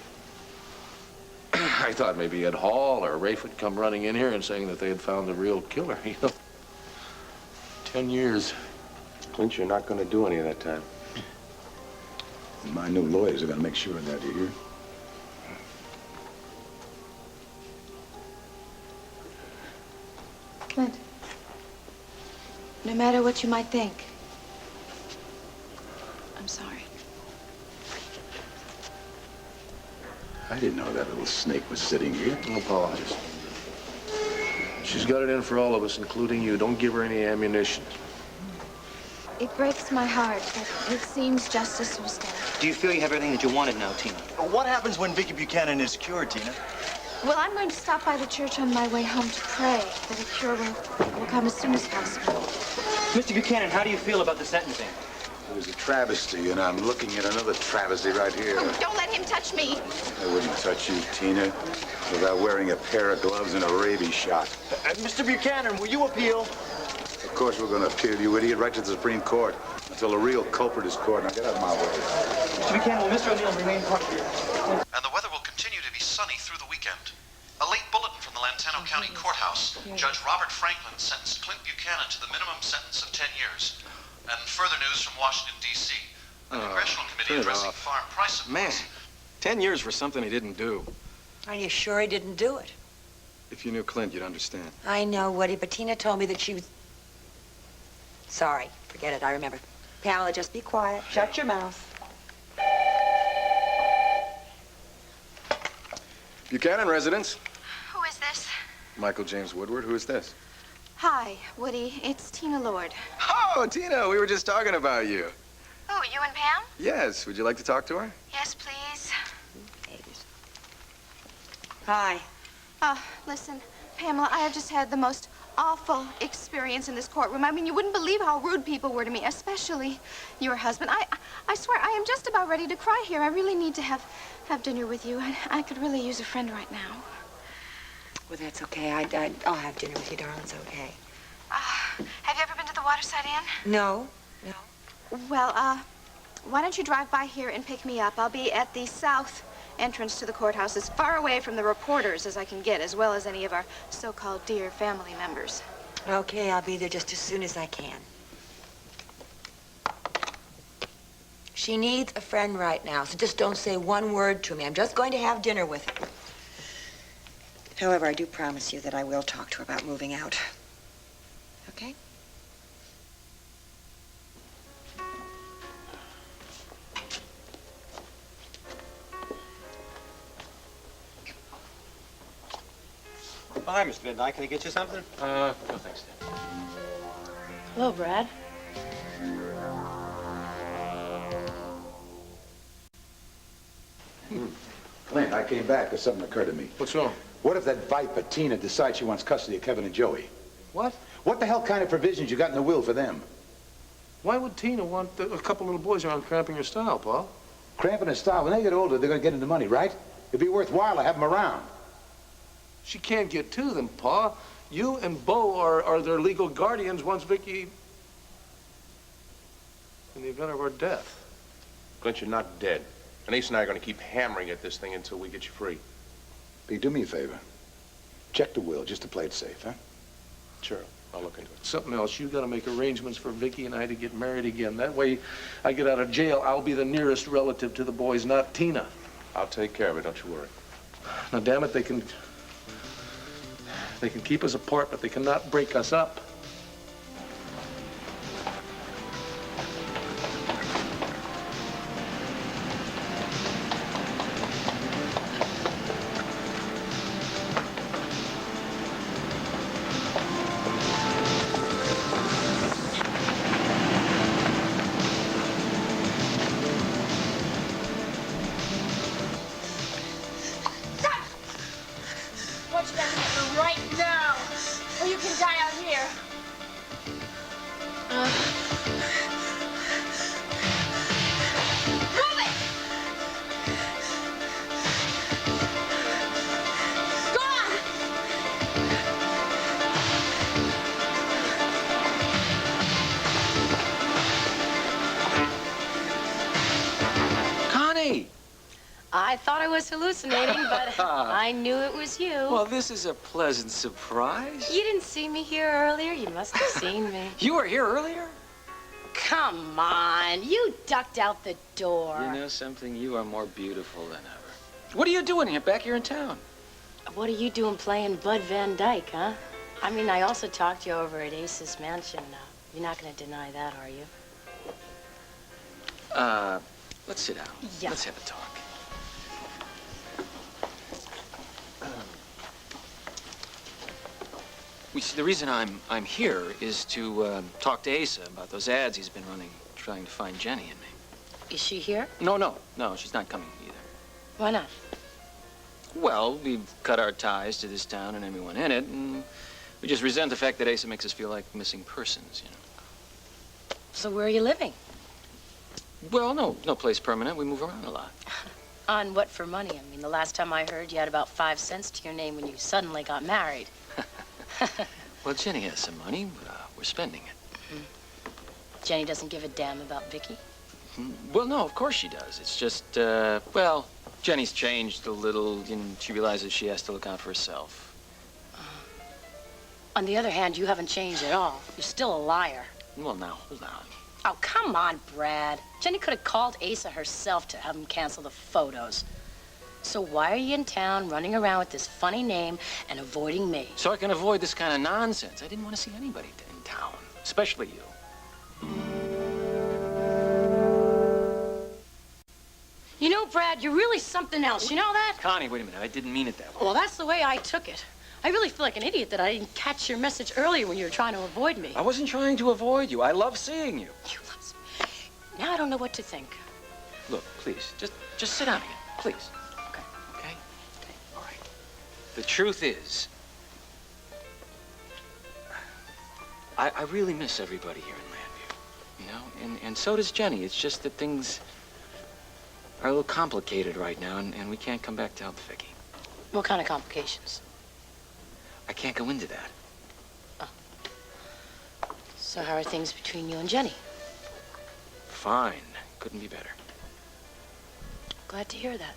thought maybe Ed Hall or Rafe would come running in here and saying that they had found the real killer, you know? 10 years. Clint, you're not going to do any of that time. And my new lawyers are going to make sure of that, you hear? Clint, no matter what you might think, I'm sorry. I didn't know that little snake was sitting here. No apologies. She's got it in for all of us, including you. Don't give her any ammunition. It breaks my heart, but it seems justice was done. Do you feel you have everything that you wanted now, Tina? What happens when Vicky Buchanan is cured, Tina? Well, I'm going to stop by the church on my way home to pray that a cure will come as soon as possible. Mr. Buchanan, how do you feel about the sentencing? It was a travesty, and I'm looking at another travesty right here. Oh, don't let him touch me. I wouldn't touch you, Tina, without wearing a pair of gloves and a rabies shot. Mr. Buchanan, will you appeal? Of course we're going to appeal, you idiot, right to the Supreme Court until the real culprit is caught. Now get out of my way. Mr. Buchanan, will Mr. O'Neill remain part of your... And the weather will continue to be sunny through the weekend. A late bulletin from the Lantano County Courthouse. Judge Robert Franklin sentenced Clint Buchanan to the minimum sentence of 10 years. And further news from Washington, D.C. A congressional committee addressing farm price supports. Man, 10 years for something he didn't do. Are you sure he didn't do it? If you knew Clint, you'd understand. I know, Woody, but Tina told me that she was... Sorry, forget it, I remember. Pamela, just be quiet. Shut your mouth. Buchanan residence. Who is this? Michael James Woodward. Who is this? Hi, Woody. It's Tina Lord. Oh, Tina, we were just talking about you. Oh, you and Pam? Yes. Would you like to talk to her? Yes, please. Hi. Listen, Pamela, I have just had the most awful experience in this courtroom. I mean, you wouldn't believe how rude people were to me, especially your husband. I swear, I am just about ready to cry here. I really need to have dinner with you. I could really use a friend right now. Well, that's okay. I'll have dinner with you, darling. It's okay. Have you ever been to the Waterside Inn? No. Well, why don't you drive by here and pick me up? I'll be at the south entrance to the courthouse, as far away from the reporters as I can get, as well as any of our so-called dear family members. Okay, I'll be there just as soon as I can. She needs a friend right now, so just don't say one word to me. I'm just going to have dinner with her. However, I do promise you that I will talk to her about moving out. Okay? Oh, hi, Mr. Van Dyke. Can I get you something? No thanks, Dan. Hello, Brad. Clint, I came back because something occurred to me. What's wrong? What if that viper, Tina, decides she wants custody of Kevin and Joey? What? What the hell kind of provisions you got in the will for them? Why would Tina want a couple little boys around cramping her style, Pa? Cramping her style. When they get older, they're going to get into money, right? It'd be worthwhile to have them around. She can't get to them, Pa. You and Bo are their legal guardians once Vicky... in the event of her death. Clint, you're not dead. And Ace and I are going to keep hammering at this thing until we get you free. Pete, do me a favor. Check the will, just to play it safe, huh? Sure. I'll look into it. Something else. You got to make arrangements for Vicky and I to get married again. That way, I get out of jail, I'll be the nearest relative to the boys, not Tina. I'll take care of it, don't you worry. Now, damn it, they can keep us apart, but they cannot break us up. Watch that hammer right now, or you can die out here. Move it! Go on! Connie! I thought I was hallucinating, but I knew it was you. Well, this is a pleasant surprise. You didn't see me here earlier? You must have seen me. You were here earlier? Come on, you ducked out the door. You know something? You are more beautiful than ever. What are you doing here, back here in town? What are you doing playing Bud Van Dyke, huh? I mean, I also talked you over at Ace's mansion. You're not going to deny that, are you? Let's sit down. Yeah. Let's have a talk. We see, the reason I'm here is to talk to Asa about those ads he's been running, trying to find Jenny and me. Is she here? No, she's not coming either. Why not? Well, we've cut our ties to this town and everyone in it, and we just resent the fact that Asa makes us feel like missing persons, you know. So where are you living? Well, no place permanent. We move around a lot. On what for money? I mean, the last time I heard, you had about 5 cents to your name when you suddenly got married. Well, Jenny has some money, but we're spending it. Jenny doesn't give a damn about Vicky? Well, no, of course she does. It's just, well, Jenny's changed a little, and she realizes she has to look out for herself. On the other hand, you haven't changed at all. You're still a liar. Well, now, hold on. Oh, come on, Brad. Jenny could have called Asa herself to have him cancel the photos. So why are you in town running around with this funny name and avoiding me? So I can avoid this kind of nonsense. I didn't want to see anybody in town, especially you. You know, Brad, you're really something else. You know that? Connie, wait a minute. I didn't mean it that way. Well, that's the way I took it. I really feel like an idiot that I didn't catch your message earlier when you were trying to avoid me. I wasn't trying to avoid you. I love seeing you. You love me. Now I don't know what to think. Look, please, just sit down again, please. Okay? All right. The truth is, I really miss everybody here in Landview, you know? And so does Jenny. It's just that things are a little complicated right now, and we can't come back to help Vicky. What kind of complications? I can't go into that. Oh. So how are things between you and Jenny? Fine. Couldn't be better. Glad to hear that.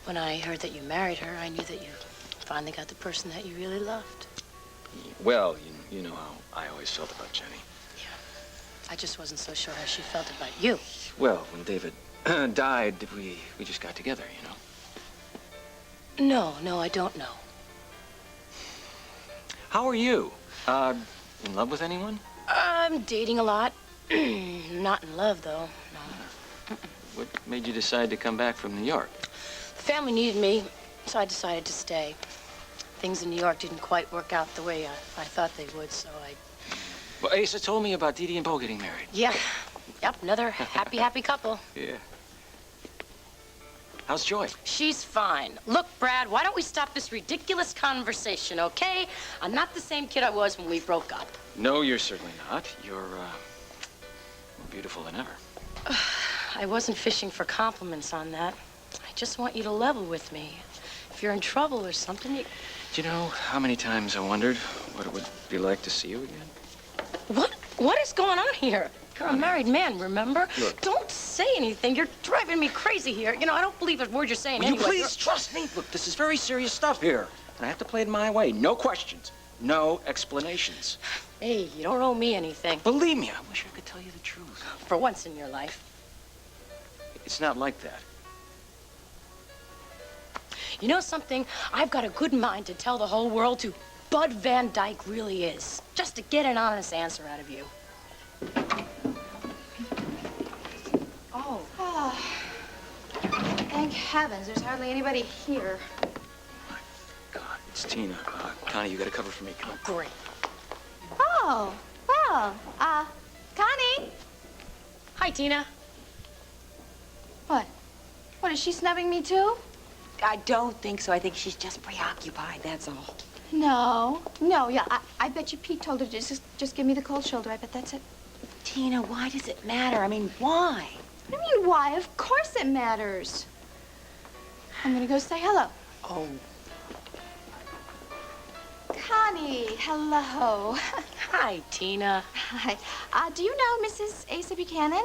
When I heard that you married her, I knew that you finally got the person that you really loved. Well, you know how I always felt about Jenny. I just wasn't so sure how she felt about you. Well, when David died, we just got together, you know? No, I don't know. How are you? In love with anyone? I'm dating a lot. Not in love, though. No. What made you decide to come back from New York? The family needed me, so I decided to stay. Things in New York didn't quite work out the way I thought they would, so I... Well, Asa told me about Dee Dee and Bo getting married. Yeah. Yep, another happy couple. Yeah. How's Joy? She's fine. Look, Brad, why don't we stop this ridiculous conversation, okay? I'm not the same kid I was when we broke up. No, you're certainly not. You're more beautiful than ever. I wasn't fishing for compliments on that. I just want you to level with me. If you're in trouble or something, you... Do you know how many times I wondered what it would be like to see you again? What is going on here? You're a married man, remember? Look. Don't say anything. You're driving me crazy here. You know, I don't believe a word you're saying Will anyway. you please trust me? Look, this is very serious stuff here. And I have to play it my way. No questions. No explanations. Hey, you don't owe me anything. Believe me, I wish I could tell you the truth. For once in your life. It's not like that. You know something? I've got a good mind to tell the whole world who Bud Van Dyke really is. Just to get an honest answer out of you. Oh. Thank heavens, there's hardly anybody here. God, it's Tina. Connie, you got to cover for me. Come on. Great. Oh, well, Connie. Hi, Tina. What? What, is she snubbing me too? I don't think so. I think she's just preoccupied, that's all. No, yeah, I bet you Pete told her to just give me the cold shoulder. I bet that's it. Tina, why does it matter? I mean, why? What do you mean, why? Of course it matters. I'm gonna go say hello. Oh. Connie, hello. Hi, Tina. Hi. Do you know Mrs. Asa Buchanan?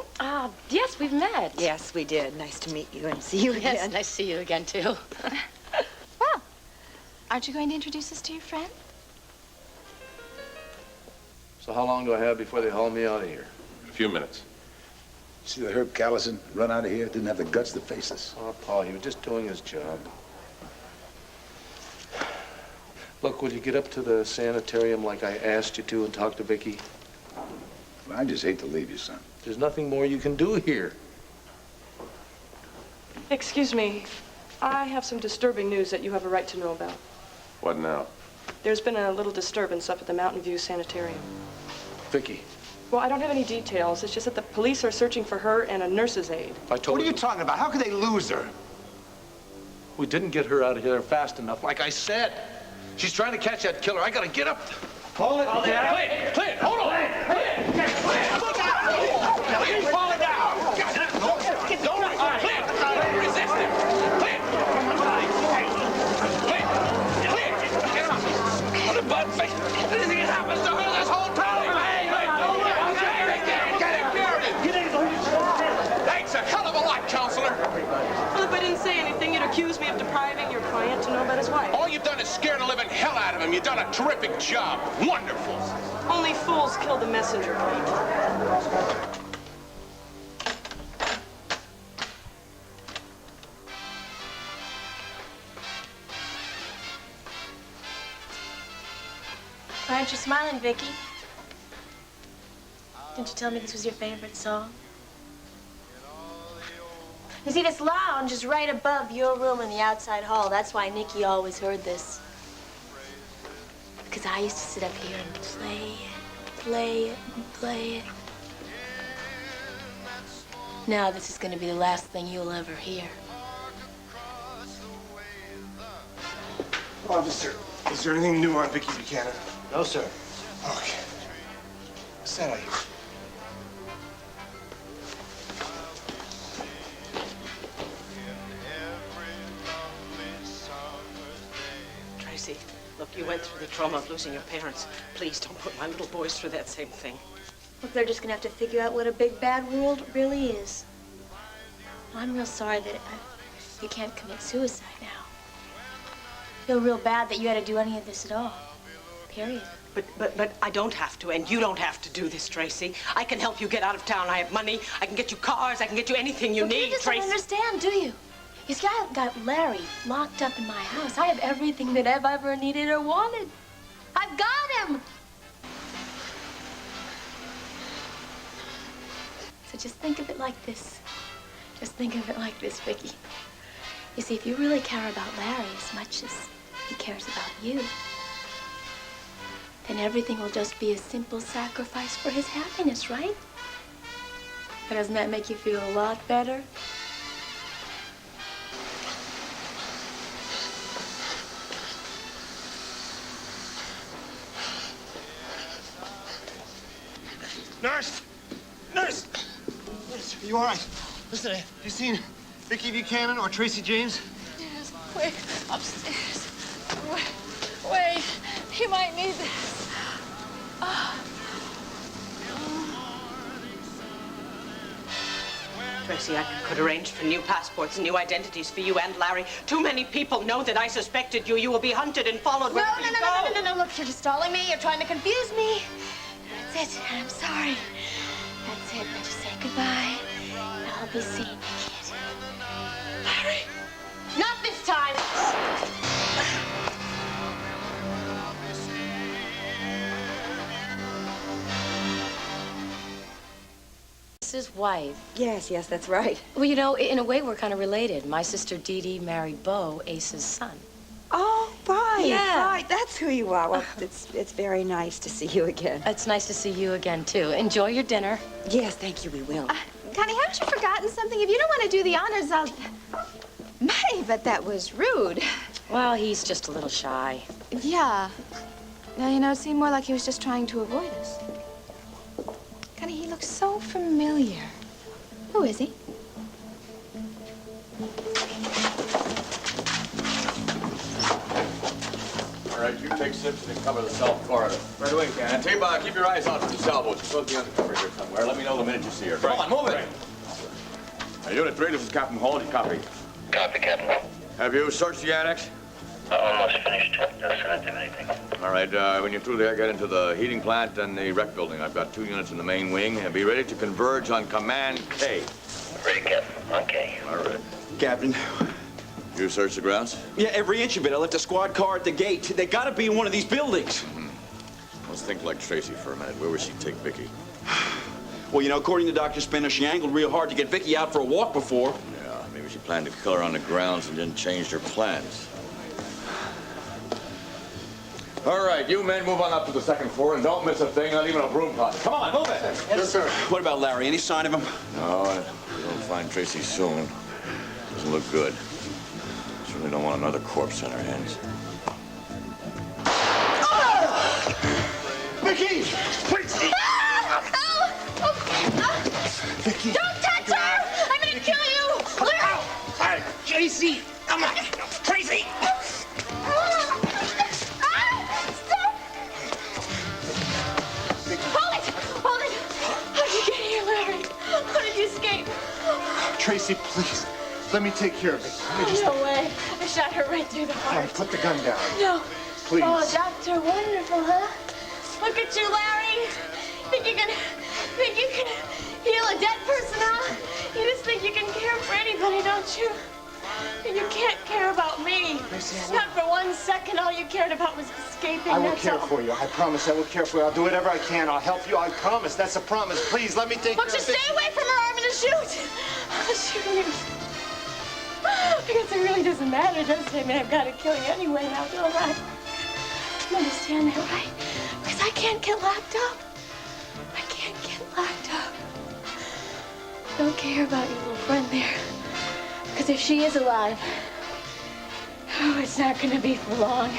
Yes, we've met. Yes, we did. Nice to meet you and see you again. Yes, nice to see you again, too. Well, aren't you going to introduce us to your friend? So how long do I have before they haul me out of here? A few minutes. See the Herb Callison run out of here? Didn't have the guts to face us. Oh, Paul, he was just doing his job. Look, will you get up to the sanitarium like I asked you to and talk to Vicky? I just hate to leave you, son. There's nothing more you can do here. Excuse me. I have some disturbing news that you have a right to know about. What now? There's been a little disturbance up at the Mountain View Sanitarium. Vicky. Well, I don't have any details. It's just that the police are searching for her and a nurse's aide. What are you talking about? How could they lose her? We didn't get her out of here fast enough, like I said. She's trying to catch that killer. I gotta get up. Hold it. Clint, hold on. Look out! He's falling down. Don't resist him. Clint! Get him up. What a butt face. Anything happens to her this whole time. Hey! accuse me of depriving your client to know about his wife. All you've done is scare the living hell out of him. You've done a terrific job. Wonderful. Only fools kill the messenger, Pete. Why aren't you smiling, Vicky? Didn't you tell me this was your favorite song? You see, this lounge is right above your room in the outside hall. That's why Nikki always heard this. Because I used to sit up here and play it, play it, and play it. Now this is going to be the last thing you'll ever hear. Officer, is there anything new on Vicky Buchanan? No, sir. Okay. What's that I hear? Tracy, look, you went through the trauma of losing your parents. Please don't put my little boys through that same thing. Look, they're just going to have to figure out what a big, bad world really is. I'm real sorry that you can't commit suicide now. I feel real bad that you had to do any of this at all. Period. But I don't have to, and you don't have to do this, Tracy. I can help you get out of town. I have money. I can get you cars. I can get you anything you need, You just Tracy. don't understand, do you? You see, I got Larry locked up in my house. I have everything that I've ever needed or wanted. I've got him. So just think of it like this. Just think of it like this, Vicky. You see, if you really care about Larry as much as he cares about you, then everything will just be a simple sacrifice for his happiness, right? But doesn't that make you feel a lot better? Nurse! Nurse! Nurse, are you all right? Listen, have you seen Vicky Buchanan or Tracy James? Yes, quick, upstairs. Wait, he might need this. Tracy, I could arrange for new passports and new identities for you and Larry. Too many people know that I suspected you. You will be hunted and followed wherever you go. No, look, you're just stalling me. You're trying to confuse me. That's it. I'm sorry. That's it. Now just say goodbye. I'll be seeing you, kid. Larry! Not this time! His wife. Yes, that's right. Well, you know, in a way, we're kind of related. My sister Dee Dee married Bo, Ace's son. Oh, right. Yeah. Right. That's who you are. Well, it's very nice to see you again. It's nice to see you again, too. Enjoy your dinner. Yes, thank you, we will. Connie, haven't you forgotten something? If you don't want to do the honors, I'll... My, but that was rude. Well, he's just a little shy. Yeah. Now, you know, it seemed more like he was just trying to avoid us. Connie, he looks so familiar. Who is he? All right, you take sips and cover the south corridor. Right away, Ken. T-Bog, keep your eyes out for the salvo. She's supposed to be undercover here somewhere. Let me know the minute you see her. Come on, move it. Unit 3, this is Captain Hall. You copy? Copy, Captain. Have you searched the annex? Almost finished. Doesn't do anything. All right, when you're through there, get into the heating plant and the rec building. I've got 2 units in the main wing, and be ready to converge on Command K. Ready, Captain. On K. All right. Captain. You searched the grounds? Yeah, every inch of it. I left a squad car at the gate. They gotta be in one of these buildings. Let's think like Tracy for a minute. Where would she take Vicky? Well, you know, according to Dr. Spinner, she angled real hard to get Vicky out for a walk before. Yeah, maybe she planned to kill her on the grounds and then changed her plans. All right, you men move on up to the 2nd floor and don't miss a thing, not even a broom closet. Come on, move it! Yes, sir. What about Larry? Any sign of him? No, we don't find Tracy soon. Doesn't look good. Certainly don't want another corpse on our hands. Vicky! Please! Vicky! Don't touch her! I'm gonna kill you! Larry! Hey, Tracy! Come on! Tracy! Hold it! How did you get here, Larry? How did you escape? Tracy, please. Let me take care of it. Let me just... No way. I shot her right through the All heart. right, put the gun down. No. Please. Oh, doctor, wonderful, huh? Look at you, Larry. Think you can heal a dead person, huh? You just think you can care for anybody, don't you? And you can't care about me. Not for 1 second. All you cared about was escaping. I will that's care all. for you. I promise I will care for you. I'll do whatever I can. I'll help you. I promise. That's a promise. Please, let me take Look, care just of stay away from her. I'm gonna shoot. I'll shoot you. Because it really doesn't matter, does it? I mean, I've got to kill you anyway now, don't I? You understand that, right? Because I can't get locked up. I can't get locked up. Don't care about your little friend there. Because if she is alive, oh, it's not going to be for long.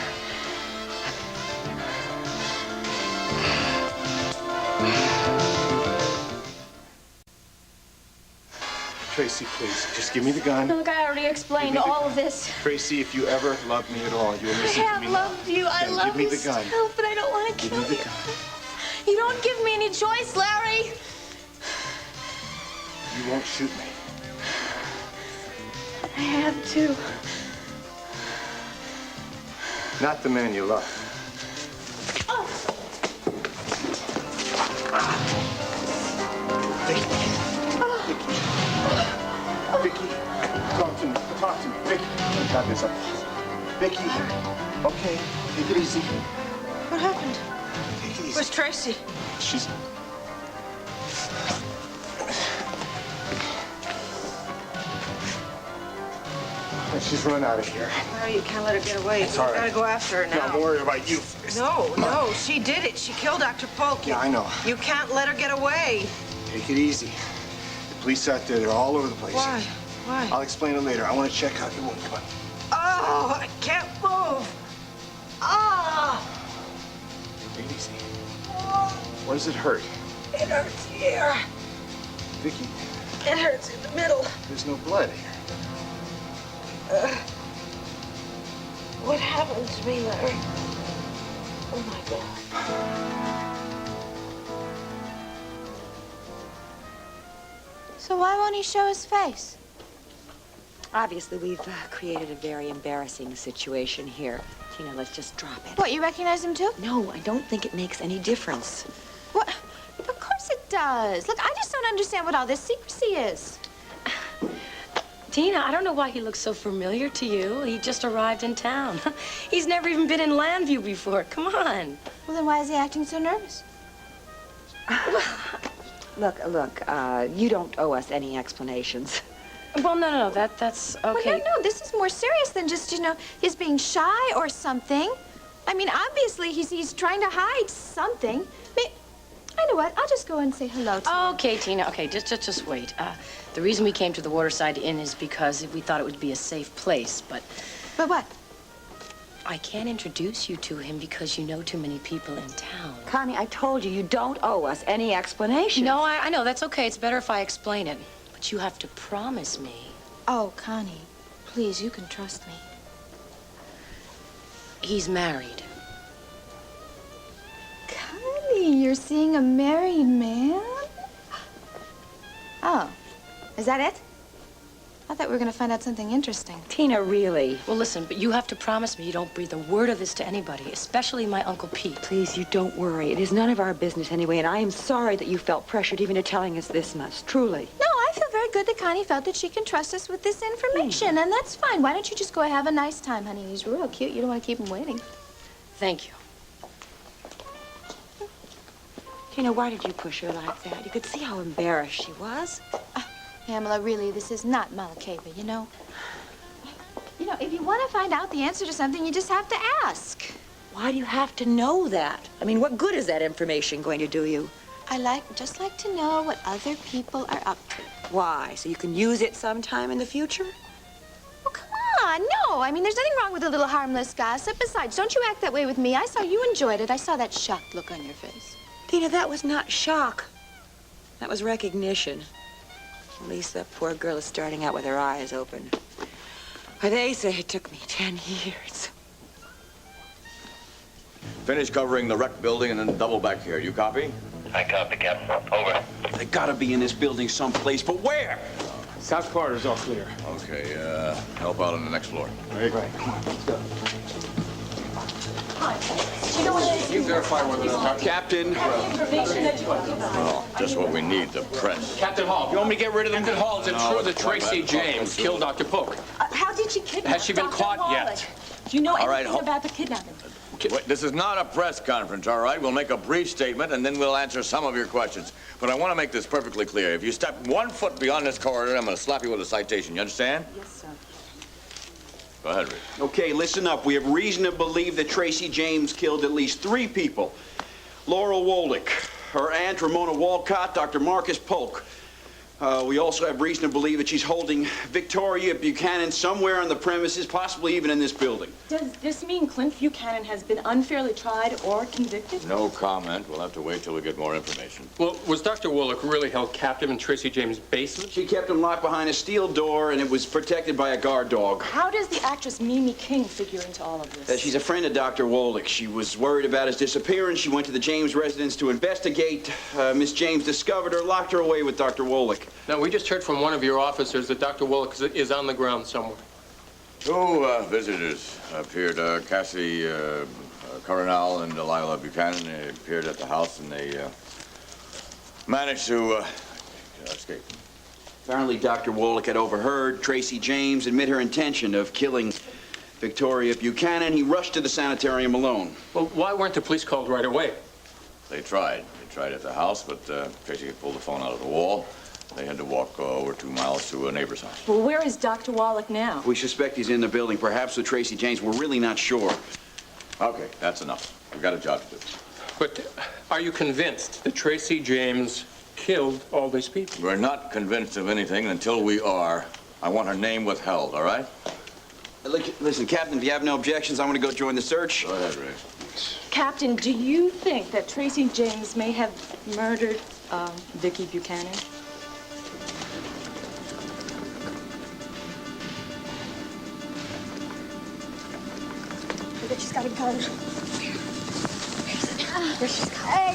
Tracy, please, just give me the gun. Look, I already explained all of this. Tracy, if you ever loved me at all, you'll I listen to have me loved you. I Then love give me you the gun. still, but I don't want to Give kill me the you. gun. You don't give me any choice, Larry. You won't shoot me. I have to. Not the man you love. Oh. Vicky, talk to me. Talk to me. Vicky, I got this up. Vicky, okay, take it easy. What happened? Take it easy. Where's Tracy? She's... She's run out of here. No, you can't let her get away. It's You all right. gotta go after her now. No, I'm worried about you first. No, she did it. She killed Dr. Polk. Yeah, I know. You can't let her get away. Take it easy. The police out there, they're all over the place. Why? Why? I'll explain it later. I want to check out your wound. Come on. Oh, I can't move. Oh, Take it easy. Where does it hurt? it hurts here. Vicky, It hurts in the middle. there's no blood here. What happened to me, Larry? Oh, my God. So why won't he show his face? Obviously, we've created a very embarrassing situation here. Tina, let's just drop it. What, you recognize him too? No, I don't think it makes any difference. What? Of course it does. Look, I just don't understand what all this secrecy is. Tina, I don't know why he looks so familiar to you. He just arrived in town. He's never even been in Landview before. Come on. Well, then why is he acting so nervous? Look, you don't owe us any explanations. Well, no, that's okay. Well, no, this is more serious than just, his being shy or something. I mean, obviously, he's trying to hide something. I know what, I'll just go and say hello to him. Okay, Tina, okay, just wait. The reason we came to the Waterside Inn is because we thought it would be a safe place, but... But what? I can't introduce you to him because you know too many people in town. Connie, I told you, you don't owe us any explanation. No, I know, that's okay. It's better if I explain it. But you have to promise me. Oh, Connie, please, you can trust me. He's married. Connie, you're seeing a married man? Oh, is that it? I thought we were going to find out something interesting. Tina, really? Well, listen, but you have to promise me you don't breathe a word of this to anybody, especially my Uncle Pete. Please, you don't worry. It is none of our business anyway, and I am sorry that you felt pressured even to telling us this much, truly. No, I feel very good that Connie felt that she can trust us with this information, and that's fine. Why don't you just go have a nice time, honey? He's real cute. You don't want to keep him waiting. Thank you. Tina, why did you push her like that? You could see how embarrassed she was. Pamela, really, this is not Malakeva, you know? If you want to find out the answer to something, you just have to ask. Why do you have to know that? I mean, what good is that information going to do you? I just like to know what other people are up to. Why? So you can use it sometime in the future? Oh, come on, no. I mean, there's nothing wrong with a little harmless gossip. Besides, don't you act that way with me. I saw you enjoyed it. I saw that shocked look on your face. Tina, that was not shock. That was recognition. At least that poor girl is starting out with her eyes open. Why, they say it took me 10 years. Finish covering the wrecked building and then double back here. You copy? I copy, Captain. Over. They gotta be in this building someplace, but where? South corridor's all clear. Okay, help out on the next floor. Right. Come on, let's go. You know what? You verify whether or not... Captain. Well, just what we need, the press. Captain Hall. You want me to get rid of them? Captain Hall, is it true that Tracy James killed Dr. Polk? How did she kidnap Has she been Dr. caught Wallach? yet? Do you know All right, anything hold- about the kidnapping? Wait, this is not a press conference, all right? We'll make a brief statement, and then we'll answer some of your questions. But I want to make this perfectly clear. If you step 1 foot beyond this corridor, I'm going to slap you with a citation. You understand? Yes, sir. Go ahead, Reed. Okay, listen up. We have reason to believe that Tracy James killed at least 3 people. Laurel Wolick, her aunt Ramona Walcott, Dr. Marcus Polk. We also have reason to believe that she's holding Victoria Buchanan somewhere on the premises, possibly even in this building. Does this mean Clint Buchanan has been unfairly tried or convicted? No comment. We'll have to wait till we get more information. Well, was Dr. Wallach really held captive in Tracy James' basement? She kept him locked behind a steel door, and it was protected by a guard dog. How does the actress Mimi King figure into all of this? She's a friend of Dr. Wolick. She was worried about his disappearance. She went to the James residence to investigate. Miss James discovered her, locked her away with Dr. Wolick. Now, we just heard from one of your officers that Dr. Wallach is on the ground somewhere. 2 visitors appeared. Cassie Coronel and Delilah Buchanan. They appeared at the house, and they managed to escape. Apparently, Dr. Wolick had overheard Tracy James admit her intention of killing Victoria Buchanan. He rushed to the sanitarium alone. Well, why weren't the police called right away? They tried. They tried at the house, but Tracy had pulled the phone out of the wall. They had to walk over 2 miles to a neighbor's house. Well, where is Dr. Wallach now? We suspect he's in the building, perhaps with Tracy James. We're really not sure. Okay, that's enough. We've got a job to do. But are you convinced that Tracy James killed all these people? We're not convinced of anything until we are. I want her name withheld, all right? Listen, Captain, if you have no objections, I'm going to go join the search. Go ahead, Ray. Captain, do you think that Tracy James may have murdered Vicky Buchanan? She's got a gun. Where's she's got?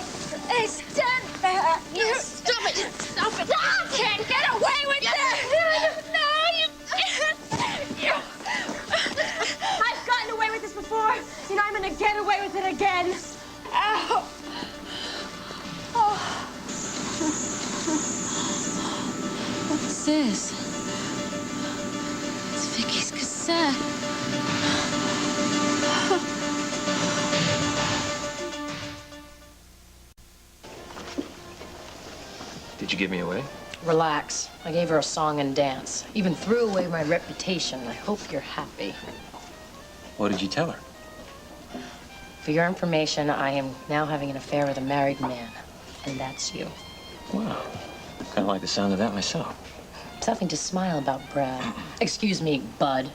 Hey, stand back. You stop it. Stop it. I can't get away with this. No, you can't. I've gotten away with this before, and I'm gonna get away with it again. Ow. Oh. What's this? It's Vicky's cassette. Did you give me away? Relax. I gave her a song and dance. Even threw away my reputation. I hope you're happy. What did you tell her? For your information, I am now having an affair with a married man. And that's you. Wow. Kind of like the sound of that myself. Something to smile about, Brad. Excuse me, Bud.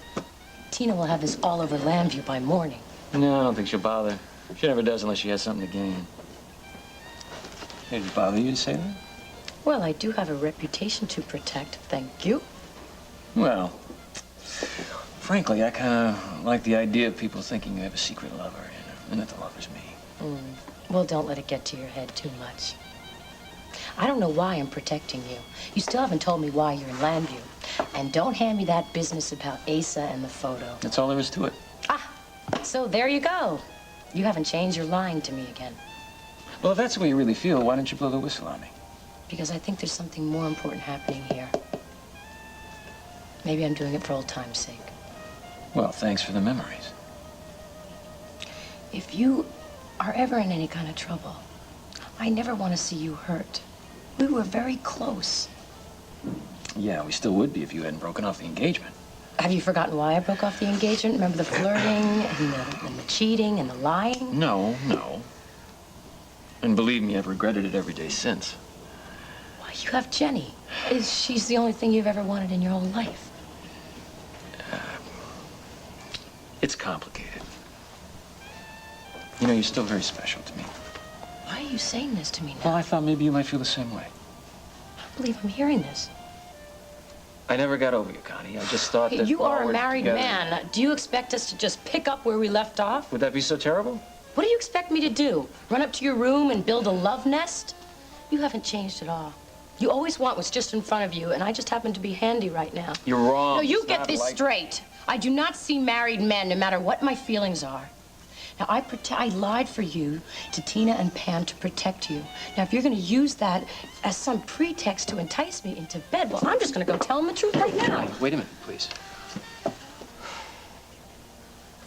Tina will have this all over Lambview by morning. No, I don't think she'll bother. She never does unless she has something to gain. Did it bother you to say that? Well, I do have a reputation to protect, thank you. Well, frankly, I kind of like the idea of people thinking you have a secret lover, and that the lover's me. Well, don't let it get to your head too much. I don't know why I'm protecting you. You still haven't told me why you're in Lambview. And don't hand me that business about Asa and the photo. That's all there is to it. So there you go. You haven't changed your lying to me again. Well, if that's the way you really feel, why don't you blow the whistle on me? Because I think there's something more important happening here. Maybe I'm doing it for old time's sake. Well, thanks for the memories. If you are ever in any kind of trouble, I never want to see you hurt. We were very close. Yeah, we still would be if you hadn't broken off the engagement. Have you forgotten why I broke off the engagement? Remember the flirting and the cheating and the lying? No. And believe me, I've regretted it every day since. Why, you have Jenny. She's the only thing you've ever wanted in your whole life. It's complicated. You know, you're still very special to me. Why are you saying this to me now? Well, I thought maybe you might feel the same way. I don't believe I'm hearing this. I never got over you, Connie. I just thought that... You are while a we're married together- man. Do you expect us to just pick up where we left off? Would that be so terrible? What do you expect me to do? Run up to your room and build a love nest? You haven't changed at all. You always want what's just in front of you, and I just happen to be handy right now. You're wrong. No, you It's get not this like- straight. I do not see married men, no matter what my feelings are. Now, I lied for you to Tina and Pam to protect you. Now, if you're going to use that as some pretext to entice me into bed, well, I'm just going to go tell them the truth right now. Wait a minute, please.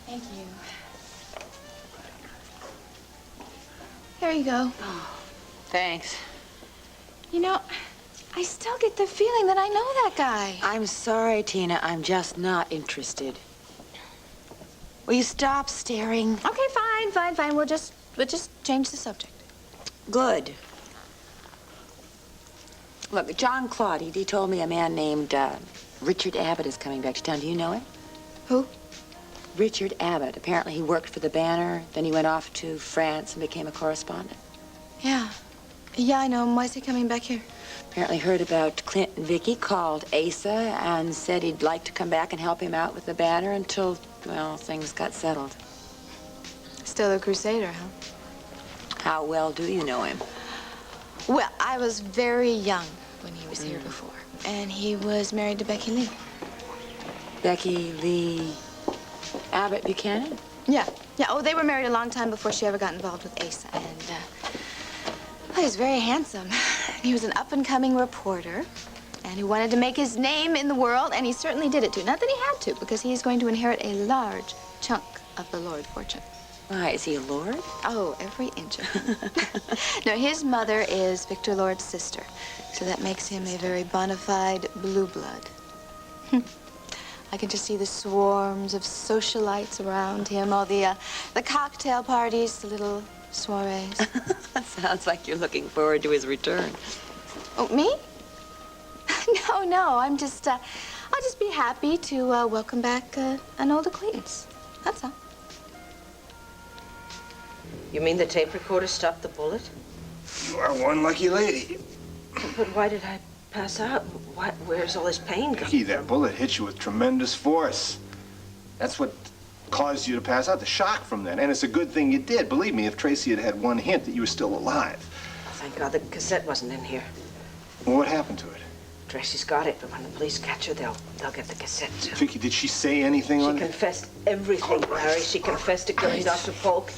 Thank you. Here you go. Oh, thanks. You know, I still get the feeling that I know that guy. I'm sorry, Tina. I'm just not interested. Will you stop staring? Okay, fine. We'll just change the subject. Good. Look, John Claude, he told me a man named Richard Abbott is coming back to town. Do you know him? Who? Richard Abbott. Apparently he worked for the Banner, then he went off to France and became a correspondent. Yeah, I know him. Why is he coming back here? Apparently heard about Clint and Vicky, called Asa, and said he'd like to come back and help him out with the Banner until, well, things got settled. Still a crusader, huh? How well do you know him? Well, I was very young when he was here before, and he was married to Becky Lee. Becky Lee Abbott Buchanan? Yeah. Oh, they were married a long time before she ever got involved with Asa, and he was very handsome. He was an up-and-coming reporter, and he wanted to make his name in the world, and he certainly did it, too. Not that he had to, because he's going to inherit a large chunk of the Lord fortune. Why, is he a lord? Oh, every inch of it. No, his mother is Victor Lord's sister, so that makes him a very bona fide blue blood. I can just see the swarms of socialites around him, all the cocktail parties, the little soirees. Sounds like you're looking forward to his return. Oh, me? No, I'll just be happy to welcome back an old acquaintance. That's all. You mean the tape recorder stopped the bullet? You are one lucky lady. But why did I pass out? Where's all this pain coming? Vicky, that bullet hit you with tremendous force. That's what caused you to pass out, the shock from that. And it's a good thing you did. Believe me, if Tracy had had one hint that you were still alive. Thank God the cassette wasn't in here. Well, what happened to it? Tracy's got it, but when the police catch her, they'll get the cassette, too. Vicky, did she say anything on She it? confessed everything, Larry. She confessed to killing Dr. Polk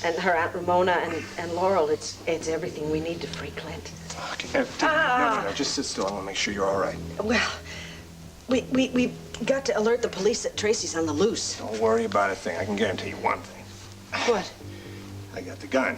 and her Aunt Ramona and Laurel. It's everything we need to free Clint. Okay. No. Just sit still. I want to make sure you're all right. Well, we got to alert the police that Tracy's on the loose. Don't worry about a thing. I can guarantee you one thing. What? I got the gun.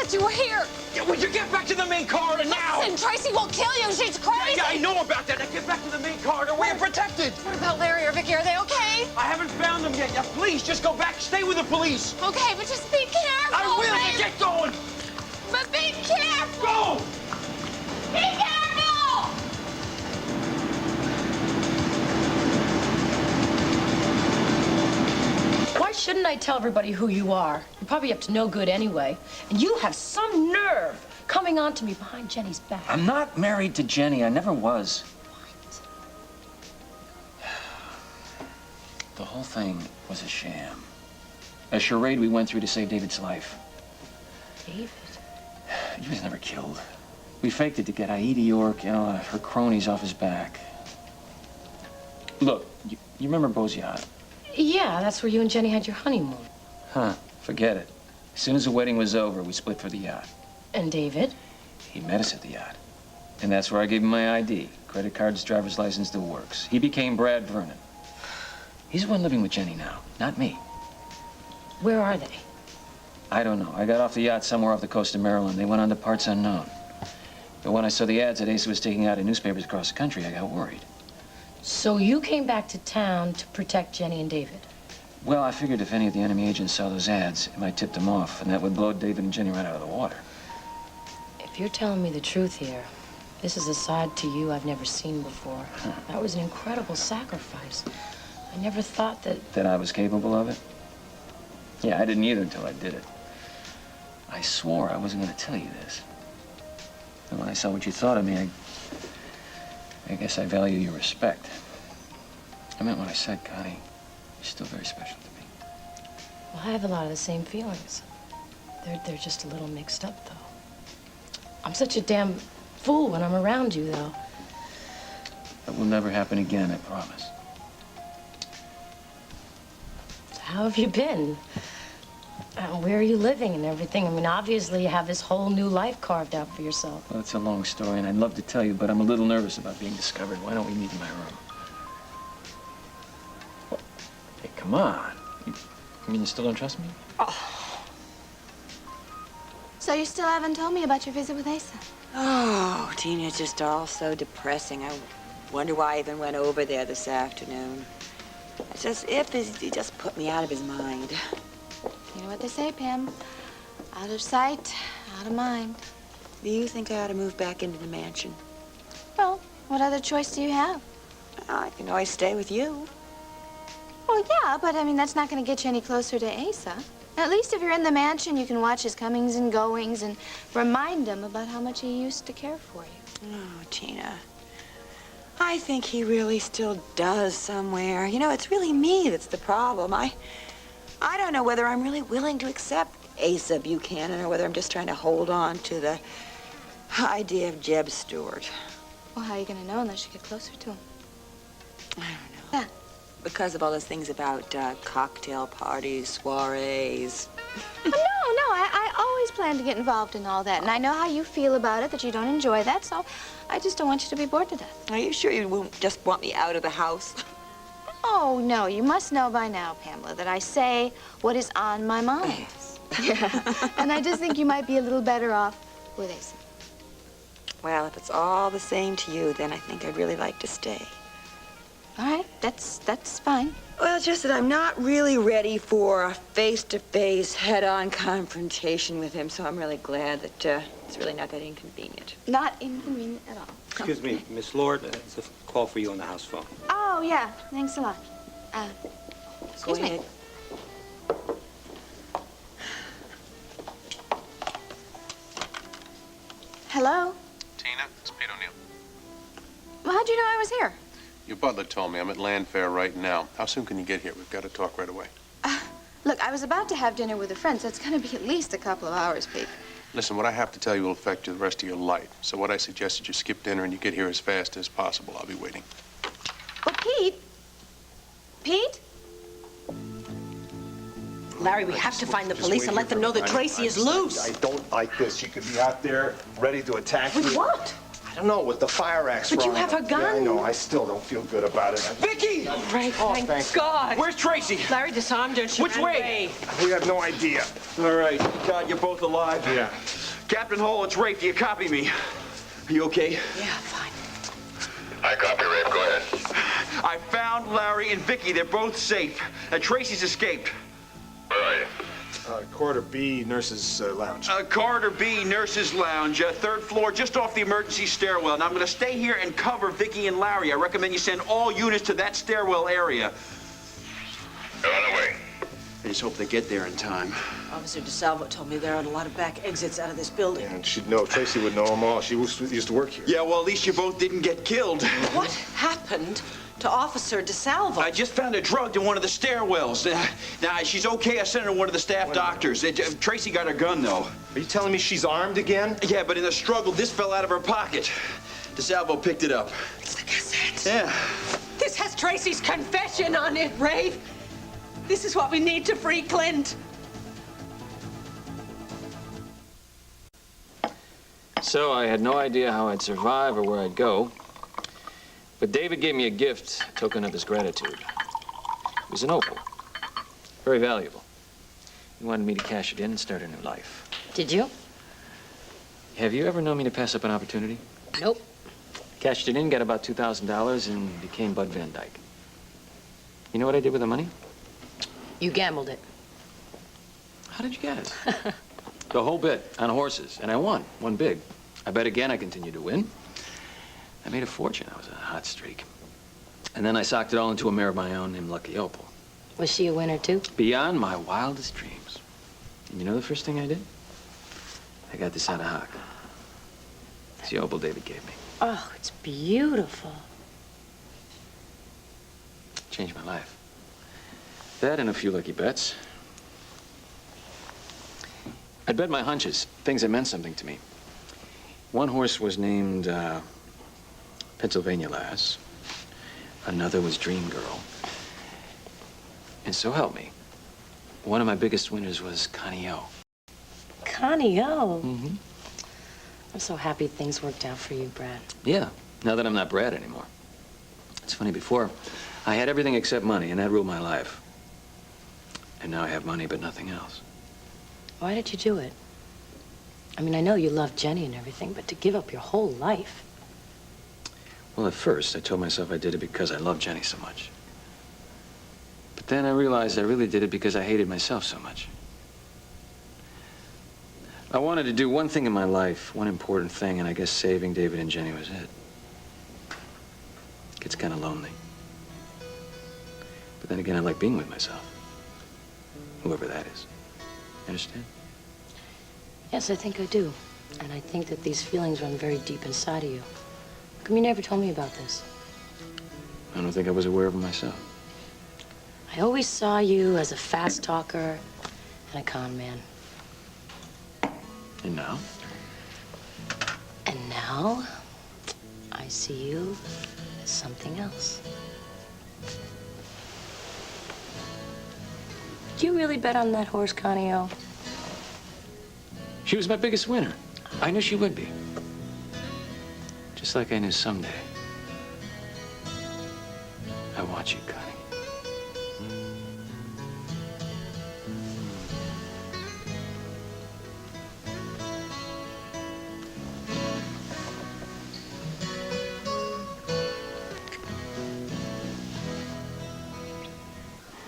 You were here. Yeah, would you get back to the main corridor now? Listen, Tracy will kill you. She's crazy. Yeah, I know about that. Now get back to the main corridor. We're protected. What about Larry or Vicky? Are they okay? I haven't found them yet. Yeah, please, just go back. Stay with the police. Okay, but just be careful. I will. Babe. Get going. But be careful. Go. Be careful. Why shouldn't I tell everybody who you are? You're probably up to no good anyway. And you have some nerve coming on to me behind Jenny's back. I'm not married to Jenny. I never was. What? The whole thing was a sham. A charade we went through to save David's life. David? He was never killed. We faked it to get Aida York, her cronies off his back. Look, you remember Beau's yacht? Yeah, that's where you and Jenny had your honeymoon. Huh, forget it. As soon as the wedding was over, we split for the yacht. And David? He met us at the yacht. And that's where I gave him my ID. Credit cards, driver's license, the works. He became Brad Vernon. He's the one living with Jenny now, not me. Where are they? I don't know. I got off the yacht somewhere off the coast of Maryland. They went on to parts unknown. But when I saw the ads that Asa was taking out in newspapers across the country, I got worried. So you came back to town to protect Jenny and David? Well, I figured if any of the enemy agents saw those ads, it might tip them off, and that would blow David and Jenny right out of the water. If you're telling me the truth here, this is a side to you I've never seen before. That was an incredible sacrifice. I never thought that... That I was capable of it? Yeah, I didn't either until I did it. I swore I wasn't going to tell you this. And when I saw what you thought of me, I guess I value your respect. I meant what I said, Connie. You're still very special to me. Well, I have a lot of the same feelings. They're just a little mixed up, though. I'm such a damn fool when I'm around you, though. That will never happen again, I promise. How have you been? Where are you living and everything? I mean, obviously you have this whole new life carved out for yourself. Well, it's a long story, and I'd love to tell you, but I'm a little nervous about being discovered. Why don't we meet in my room? Well, hey, come on. You mean you still don't trust me? Oh. So you still haven't told me about your visit with Asa? Oh, Tina, it's just all so depressing. I wonder why I even went over there this afternoon. It's as if he just put me out of his mind. You know what they say, Pam? Out of sight, out of mind. Do you think I ought to move back into the mansion? Well, what other choice do you have? I can always stay with you. Well, yeah, but I mean, that's not going to get you any closer to Asa. At least if you're in the mansion, you can watch his comings and goings and remind him about how much he used to care for you. Oh, Tina. I think he really still does somewhere. You know, it's really me that's the problem. I don't know whether I'm really willing to accept Asa Buchanan or whether I'm just trying to hold on to the idea of Jeb Stewart. Well, how are you going to know unless you get closer to him? I don't know. Yeah. Because of all those things about cocktail parties, soirees. No, I always plan to get involved in all that. And I know how you feel about it, that you don't enjoy that, so I just don't want you to be bored to death. Are you sure you won't just want me out of the house? Oh, no, you must know by now, Pamela, that I say what is on my mind. Yes. Yeah. And I just think you might be a little better off with Asa. Well, if it's all the same to you, then I think I'd really like to stay. All right, that's fine. Well, it's just that I'm not really ready for a face-to-face, head-on confrontation with him, so I'm really glad that it's really not that inconvenient. Not inconvenient at all. Excuse me, Miss Lord, there's a call for you on the house phone. Oh, yeah, thanks a lot. Go Excuse me. ahead. Hello? Tina, it's Pete O'Neill. Well, how'd you know I was here? Your butler told me I'm at Landfair right now. How soon can you get here? We've got to talk right away. Look, I was about to have dinner with a friend, so it's going to be at least a couple of hours, Pete. Listen, what I have to tell you will affect you the rest of your life. So what I suggest is you skip dinner and you get here as fast as possible. I'll be waiting. Oh, Pete? Pete? Larry, we have to find the police and let them know that Tracy is loose. I don't like this. She could be out there ready to attack me. With what? I don't know, with the fire axe. But you wrong. have her gun. Yeah, I know. I still don't feel good about it. Vicky! Right, Oh, thank God. Where's Tracy? Larry disarmed her and she Which ran way? away. We have no idea. All right. God, you're both alive. Yeah. Captain Hall, it's Rafe. Do you copy me? Are you okay? Yeah, fine. I copy, Rafe. Go ahead. I found Larry and Vicky. They're both safe. Tracy's escaped. Where are you? Corridor B, nurse's lounge. Corridor B, nurse's lounge, third floor, just off the emergency stairwell. Now, I'm going to stay here and cover Vicky and Larry. I recommend you send all units to that stairwell area. They're on the way. I just hope they get there in time. Officer DeSalvo told me there are a lot of back exits out of this building. And she'd know. Tracy would know them all. She used to work here. Yeah, well, at least you both didn't get killed. What happened to Officer DeSalvo? I just found her drugged in one of the stairwells. Now, she's okay. I sent her to one of the staff doctors. Tracy got her gun, though. Are you telling me she's armed again? Yeah, but in the struggle, this fell out of her pocket. DeSalvo picked it up. It's the cassette. Yeah. This has Tracy's confession on it, Rafe. This is what we need to free Clint. So I had no idea how I'd survive or where I'd go. But David gave me a gift, a token of his gratitude. It was an opal. Very valuable. He wanted me to cash it in and start a new life. Did you? Have you ever known me to pass up an opportunity? Nope. Cashed it in, got about $2,000, and became Bud Van Dyke. You know what I did with the money? You gambled it. How did you guess? The whole bit on horses, and I won big. I bet again, I continued to win. I made a fortune. I was a hot streak. And then I socked it all into a mare of my own named Lucky Opal. Was she a winner, too? Beyond my wildest dreams. And you know the first thing I did? I got this out of hock. It's the opal David gave me. Oh, it's beautiful. Changed my life. That and a few lucky bets. I'd bet my hunches, things that meant something to me. One horse was named Pennsylvania Lass. Another was Dream Girl. And so help me, one of my biggest winners was Connie O. Connie O? Mm-hmm. I'm so happy things worked out for you, Brad. Yeah, now that I'm not Brad anymore. It's funny, before, I had everything except money, and that ruled my life. And now I have money, but nothing else. Why did you do it? I mean, I know you love Jenny and everything, but to give up your whole life. Well, at first, I told myself I did it because I loved Jenny so much. But then I realized I really did it because I hated myself so much. I wanted to do one thing in my life, one important thing, and I guess saving David and Jenny was it. It gets kind of lonely. But then again, I like being with myself. Whoever that is. Understand? Yes, I think I do. And I think that these feelings run very deep inside of you. How come you never told me about this? I don't think I was aware of it myself. I always saw you as a fast talker and a con man. And now? And now, I see you as something else. Do you really bet on that horse, Connie O? She was my biggest winner. I knew she would be. Just like I knew someday. I want you, Connie.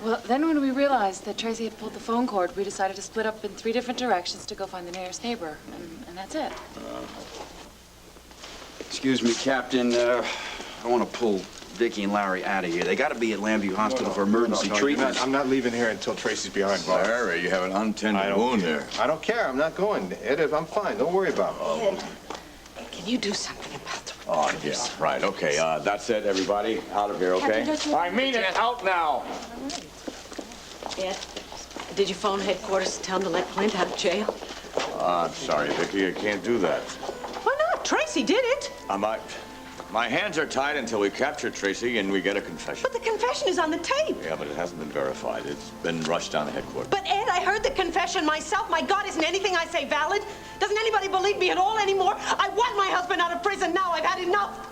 Well, then when we realized that Tracy had pulled the phone cord, we decided to split up in 3 different directions to go find the nearest neighbor, and that's it. Excuse me, Captain. I want to pull Vicky and Larry out of here. They got to be at Lambview Hospital for emergency treatment. I'm not leaving here until Tracy's behind bars. Larry, you have an untended wound there. I don't care. I'm not going. Ed, I'm fine. Don't worry about it. Can you do something about the Oh, yeah, right. Okay, that's it, everybody. Out of here, okay? I mean it. Out now. Ed, did you phone headquarters to tell them to let Clint out of jail? I'm sorry, Vicky. I can't do that. Why not? Tracy did it. My hands are tied until we capture Tracy and we get a confession. But the confession is on the tape. Yeah, but it hasn't been verified. It's been rushed down to headquarters. But Ed, I heard the confession myself. My God, isn't anything I say valid? Doesn't anybody believe me at all anymore? I want my husband out of prison now. I've had enough.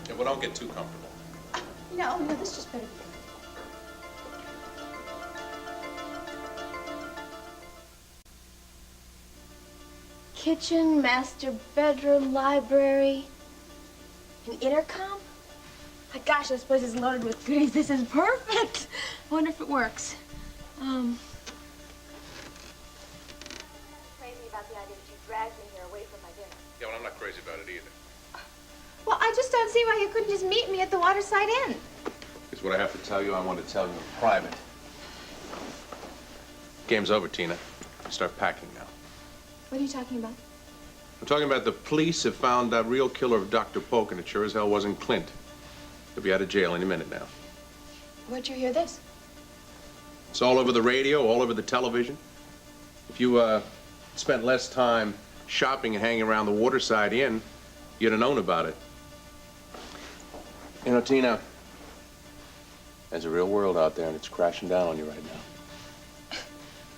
Yeah, well, don't get too comfortable. No, this just better be. Kitchen, master bedroom, library, an intercom? My gosh, this place is loaded with goodies. This is perfect. I wonder if it works. Crazy about the idea that you dragged me here away from my dinner. Yeah, well, I'm not crazy about it either. Well, I just don't see why you couldn't just meet me at the Waterside Inn. Because what I have to tell you, I want to tell you in private. Game's over, Tina. Start packing now. What are you talking about? I'm talking about the police have found the real killer of Dr. Polk, and it sure as hell wasn't Clint. He'll be out of jail any minute now. Where'd you hear this? It's all over the radio, all over the television. If you spent less time shopping and hanging around the Waterside Inn, you'd have known about it. You know, Tina, there's a real world out there, and it's crashing down on you right now.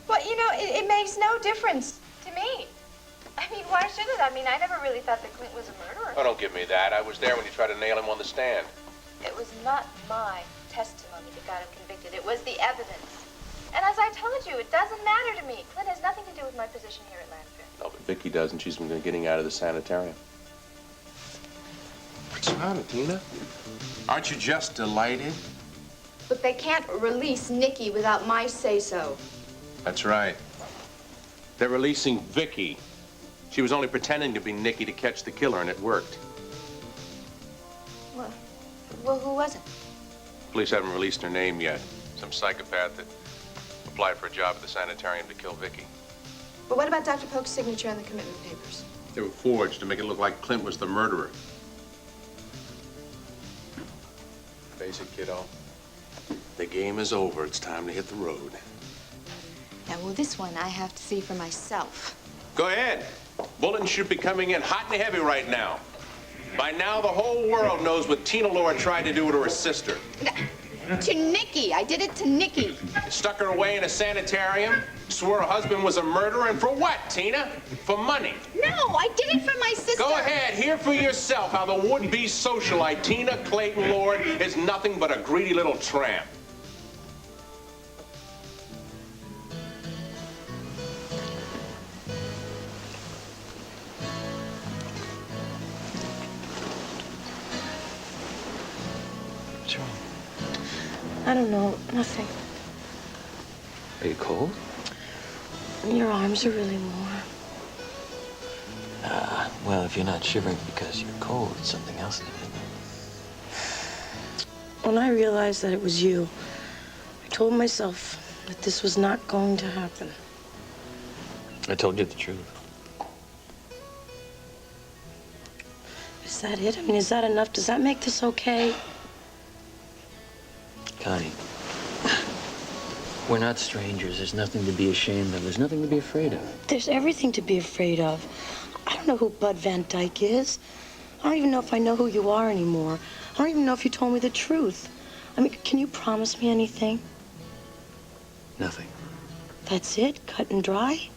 Well, you know, it makes no difference to me. I mean, why should it? I mean, I never really thought that Clint was a murderer. Oh, don't give me that. I was there when you tried to nail him on the stand. It was not my testimony that got him convicted. It was the evidence. And as I told you, it doesn't matter to me. Clint has nothing to do with my position here at Landfair. No, but Vicky does, and she's been getting out of the sanitarium. What's the matter, Tina? Aren't you just delighted? But they can't release Nikki without my say-so. That's right. They're releasing Vicky. She was only pretending to be Nikki to catch the killer, and it worked. Well, who was it? Police haven't released her name yet. Some psychopath that applied for a job at the sanitarium to kill Vicky. But what about Dr. Polk's signature on the commitment papers? They were forged to make it look like Clint was the murderer. Face it, kiddo. The game is over. It's time to hit the road. Now, well, this one I have to see for myself. Go ahead. Bullets should be coming in hot and heavy right now. By now, the whole world knows what Tina Laura tried to do to her sister. To Nikki. I did it to Nikki. You stuck her away in a sanitarium, swore her husband was a murderer, and for what, Tina? For money. No, I did it for my sister. Go ahead, hear for yourself how the would-be socialite Tina Clayton Lord is nothing but a greedy little tramp. What's wrong? I don't know. Nothing. Are you cold? Your arms are really warm. Well, if you're not shivering because you're cold, it's something else. When I realized that it was you, I told myself that this was not going to happen. I told you the truth. Is that it? I mean, is that enough? Does that make this okay? Connie, we're not strangers. There's nothing to be ashamed of. There's nothing to be afraid of. There's everything to be afraid of. I don't know who Bud Van Dyke is. I don't even know if I know who you are anymore. I don't even know if you told me the truth. I mean, can you promise me anything? Nothing. That's it? Cut and dry?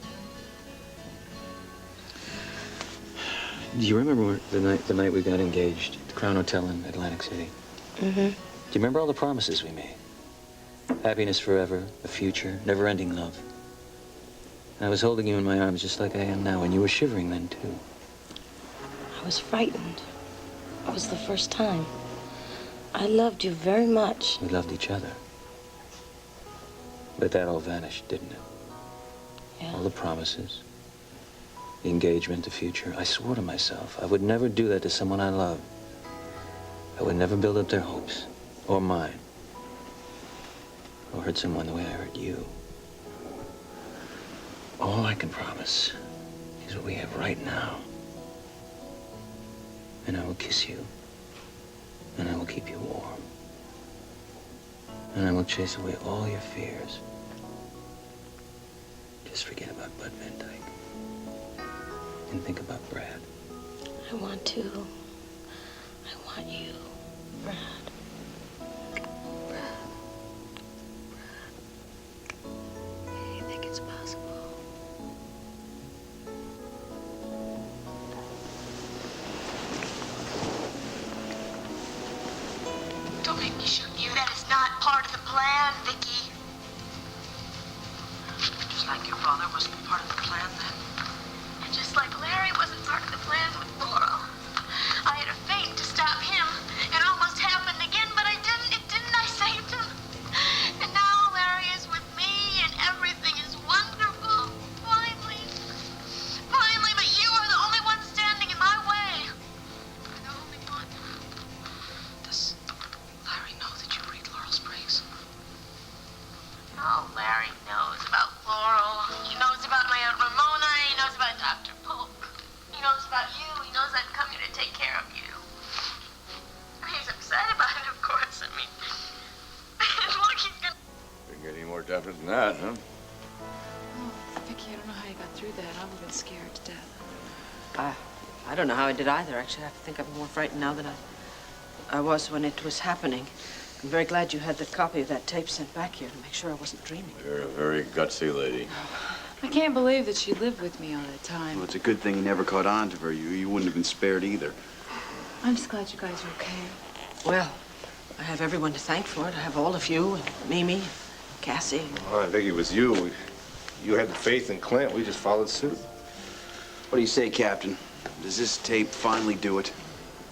Do you remember the night we got engaged at the Crown Hotel in Atlantic City? Mm-hmm. Do you remember all the promises we made? Happiness forever, a future, never-ending love. And I was holding you in my arms just like I am now, and you were shivering then, too. I was frightened. It was the first time. I loved you very much. We loved each other. But that all vanished, didn't it? Yeah. All the promises, the engagement, the future. I swore to myself I would never do that to someone I loved. I would never build up their hopes, or mine, or hurt someone the way I hurt you. All I can promise is what we have right now. And I will kiss you, and I will keep you warm, and I will chase away all your fears. Just forget about Bud Van Dyke, and think about Brad. I want to. I want you, Brad. You think it's possible? Don't make me shoot you. That is not part of the plan, Vicky. Just like your father wasn't part of the plan then. And just like Larry wasn't part of the plan with Laurel. I had a feint to stop him. It almost happened again, but I didn't. It didn't. I saved him. And now Larry is with me, and everything is wonderful. Finally. Finally, but you are the only one standing in my way. You're the only one. Does Larry know that you read Laurel's Briggs? Oh, Larry knows about Laurel. He knows about my Aunt Ramona. different than that, huh? Oh, Vicky, I don't know how you got through that. I would have been scared to death. I don't know how I did either. Actually, I think I'm more frightened now than I was when it was happening. I'm very glad you had the copy of that tape sent back here to make sure I wasn't dreaming. You're a very gutsy lady. I can't believe that she lived with me all that time. Well, it's a good thing he never caught on to her. You wouldn't have been spared either. I'm just glad you guys are okay. Well, I have everyone to thank for it. I have all of you and Mimi, Cassie. Well, I think it was you. You had the faith in Clint. We just followed suit. What do you say, Captain? Does this tape finally do it?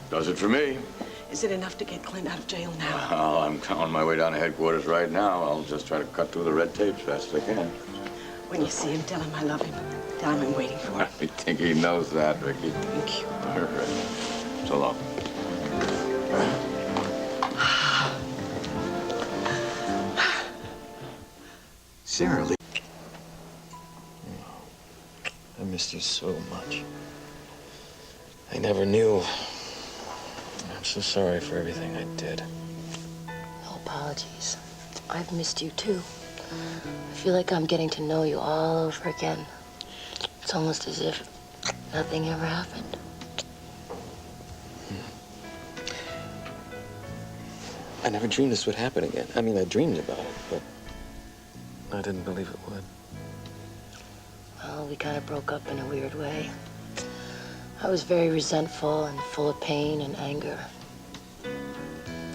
Does it for me. Is it enough to get Clint out of jail now? Well, I'm on my way down to headquarters right now. I'll just try to cut through the red tape as fast as I can. When you see him, tell him I love him. Tell him I'm waiting for him. I think he knows that, Vicky. Thank you. All right. So long. Sarah Lee. I missed you so much. I never knew. I'm so sorry for everything I did. No apologies. I've missed you too. I feel like I'm getting to know you all over again. It's almost as if nothing ever happened. I never dreamed this would happen again. I mean, I dreamed about it, but I didn't believe it would. Well, we kind of broke up in a weird way. I was very resentful and full of pain and anger.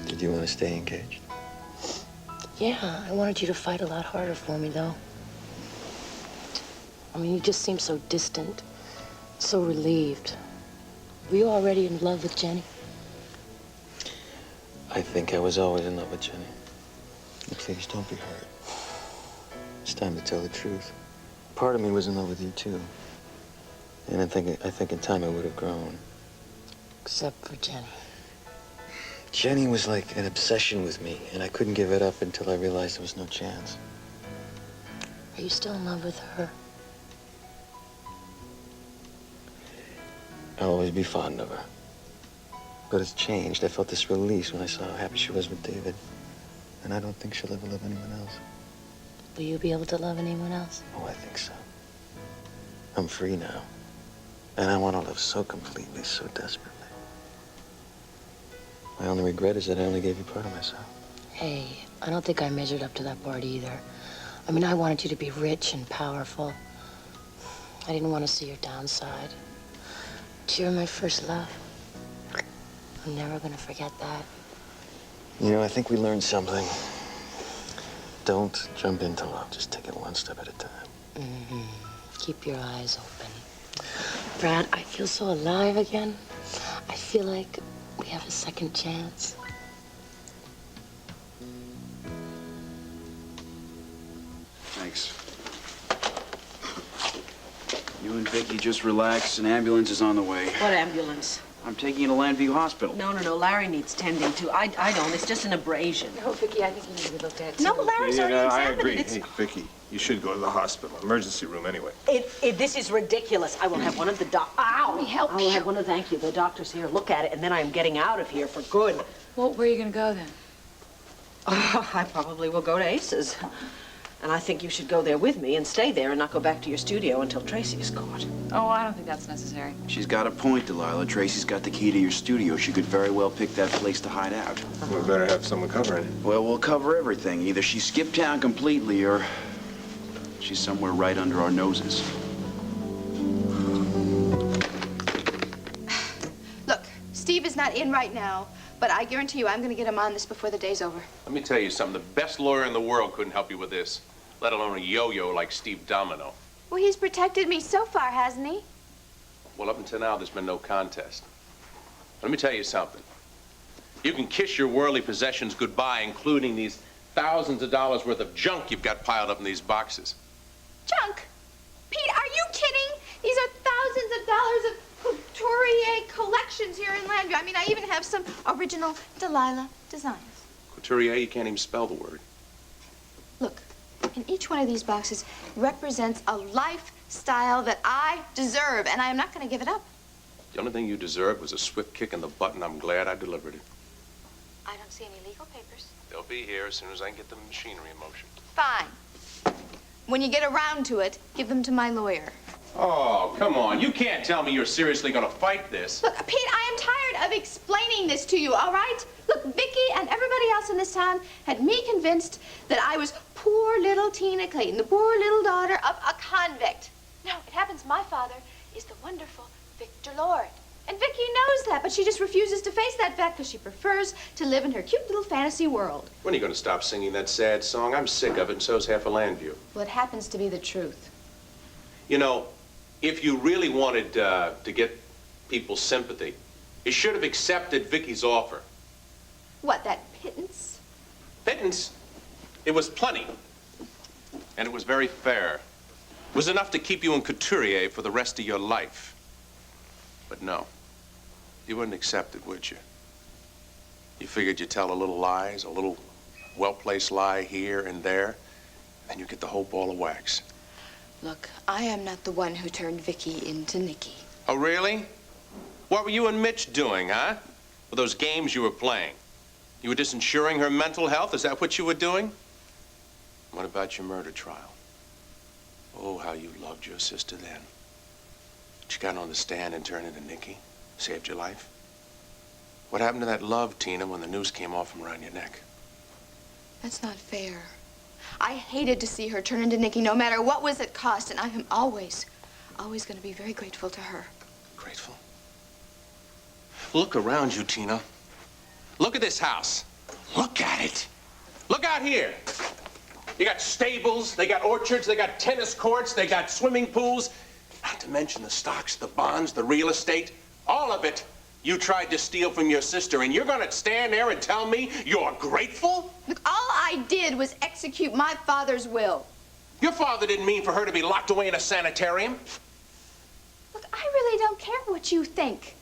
Did you want to stay engaged? Yeah, I wanted you to fight a lot harder for me, though. I mean, you just seemed so distant, so relieved. Were you already in love with Jenny? I think I was always in love with Jenny. Please, don't be hurt. It's time to tell the truth. Part of me was in love with you, too. And I think in time I would have grown. Except for Jenny. Jenny was like an obsession with me, and I couldn't give it up until I realized there was no chance. Are you still in love with her? I'll always be fond of her. But it's changed. I felt this release when I saw how happy she was with David. And I don't think she'll ever love anyone else. Will you be able to love anyone else? Oh, I think so. I'm free now. And I want to love so completely, so desperately. My only regret is that I only gave you part of myself. Hey, I don't think I measured up to that part either. I mean, I wanted you to be rich and powerful. I didn't want to see your downside. But you're my first love. I'm never gonna forget that. You know, I think we learned something. Don't jump into love. Just take it one step at a time. Mm-hmm. Keep your eyes open. Brad, I feel so alive again. I feel like we have a second chance. Thanks. You and Vicky just relax. An ambulance is on the way. What ambulance? I'm taking you to Landview Hospital. No. Larry needs tending to. I don't. It's just an abrasion. Oh, Vicky, I think you need to be looked at, too. No, Larry's already I examined agree. it. It's... Hey, Vicky, you should go to the hospital, emergency room anyway. This is ridiculous. I will have one of the Ow! Let me help you. I will have one of thank you. The doctors here look at it, and then I am getting out of here for good. Well, where are you going to go then? I probably will go to Ace's. And I think you should go there with me and stay there and not go back to your studio until Tracy is caught. Oh, I don't think that's necessary. She's got a point, Delilah. Tracy's got the key to your studio. She could very well pick that place to hide out. We better have someone covering it. Well, we'll cover everything. Either she skipped town completely or she's somewhere right under our noses. Look, Steve is not in right now, but I guarantee you I'm going to get him on this before the day's over. Let me tell you something. The best lawyer in the world couldn't help you with this, let alone a yo-yo like Steve Domino. Well, he's protected me so far, hasn't he? Well, up until now, there's been no contest. Let me tell you something. You can kiss your worldly possessions goodbye, including these thousands of dollars worth of junk you've got piled up in these boxes. Junk? Pete, are you kidding? These are thousands of dollars of couturier collections here in Landview. I mean, I even have some original Delilah designs. Couturier, you can't even spell the word. Look, and each one of these boxes represents a lifestyle that I deserve, and I am not going to give it up. The only thing you deserved was a swift kick in the butt, and I'm glad I delivered it. I don't see any legal papers. They'll be here as soon as I can get the machinery in motion. Fine. When you get around to it, give them to my lawyer. Oh, come on. You can't tell me you're seriously going to fight this. Look, Pete, I am tired of explaining this to you, all right? Look, Vicky and everybody else in this town had me convinced that I was poor little Tina Clayton, the poor little daughter of a convict. Now, it happens my father is the wonderful Victor Lord. And Vicky knows that, but she just refuses to face that fact because she prefers to live in her cute little fantasy world. When are you going to stop singing that sad song? I'm sick of it, and so's half of Landview. Well, it happens to be the truth. You know, if you really wanted to get people's sympathy, you should have accepted Vicky's offer. What, that pittance? Pittance? It was plenty. And it was very fair. It was enough to keep you in couturier for the rest of your life. But no, you wouldn't accept it, would you? You figured you'd tell a little lies, a little well-placed lie here and there, and you get the whole ball of wax. Look, I am not the one who turned Vicky into Nikki. Oh, really? What were you and Mitch doing, huh? With those games you were playing? You were just ensuring her mental health? Is that what you were doing? What about your murder trial? Oh, how you loved your sister then. She got on the stand and turned into Nikki. Saved your life. What happened to that love, Tina, when the noose came off from around your neck? That's not fair. I hated to see her turn into Nikki, no matter what was it cost, and I am always going to be very grateful to her. Grateful? Look around you, Tina. Look at this house. Look at it. Look out here. You got stables, they got orchards, they got tennis courts, they got swimming pools. Not to mention the stocks, the bonds, the real estate. All of it you tried to steal from your sister, and you're gonna stand there and tell me you're grateful? Look, all I did was execute my father's will. Your father didn't mean for her to be locked away in a sanitarium. Look, I really don't care what you think.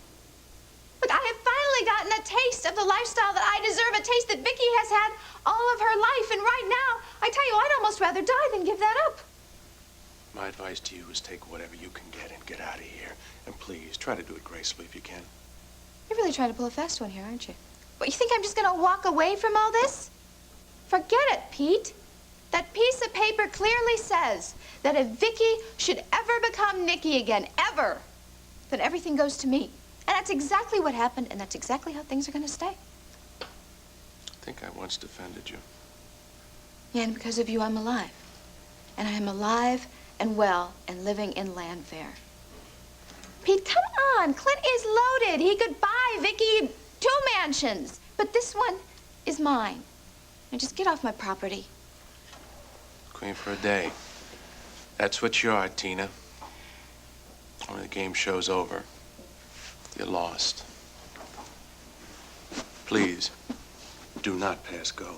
Look, I have finally gotten a taste of the lifestyle that I deserve, a taste that Vicky has had all of her life, and right now, I tell you, I'd almost rather die than give that up. My advice to you is take whatever you can get and get out of here. And please, try to do it gracefully if you can. You're really trying to pull a fast one here, aren't you? What, you think I'm just gonna walk away from all this? Forget it, Pete. That piece of paper clearly says that if Vicky should ever become Nikki again, ever, then everything goes to me. And that's exactly what happened, and that's exactly how things are gonna stay. I think I once defended you. Yeah, and because of you, I'm alive. And I am alive and well and living in Landfair. Pete, come on. Clint is loaded. He could buy Vicky 2 mansions. But this one is mine. Now just get off my property. Queen for a day. That's what you are, Tina. When the game show's over, you're lost. Please, do not pass go.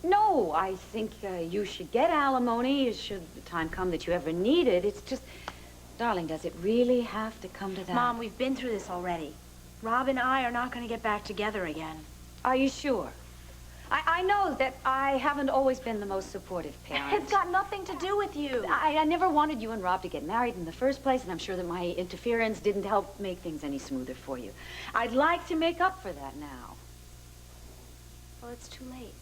No, I think you should get alimony should the time come that you ever need it. It's just, darling, does it really have to come to that? Mom, we've been through this already. Rob and I are not going to get back together again. Are you sure? I know that I haven't always been the most supportive parent. It's got nothing to do with you. I never wanted you and Rob to get married in the first place, and I'm sure that my interference didn't help make things any smoother for you. I'd like to make up for that now. Well, it's too late.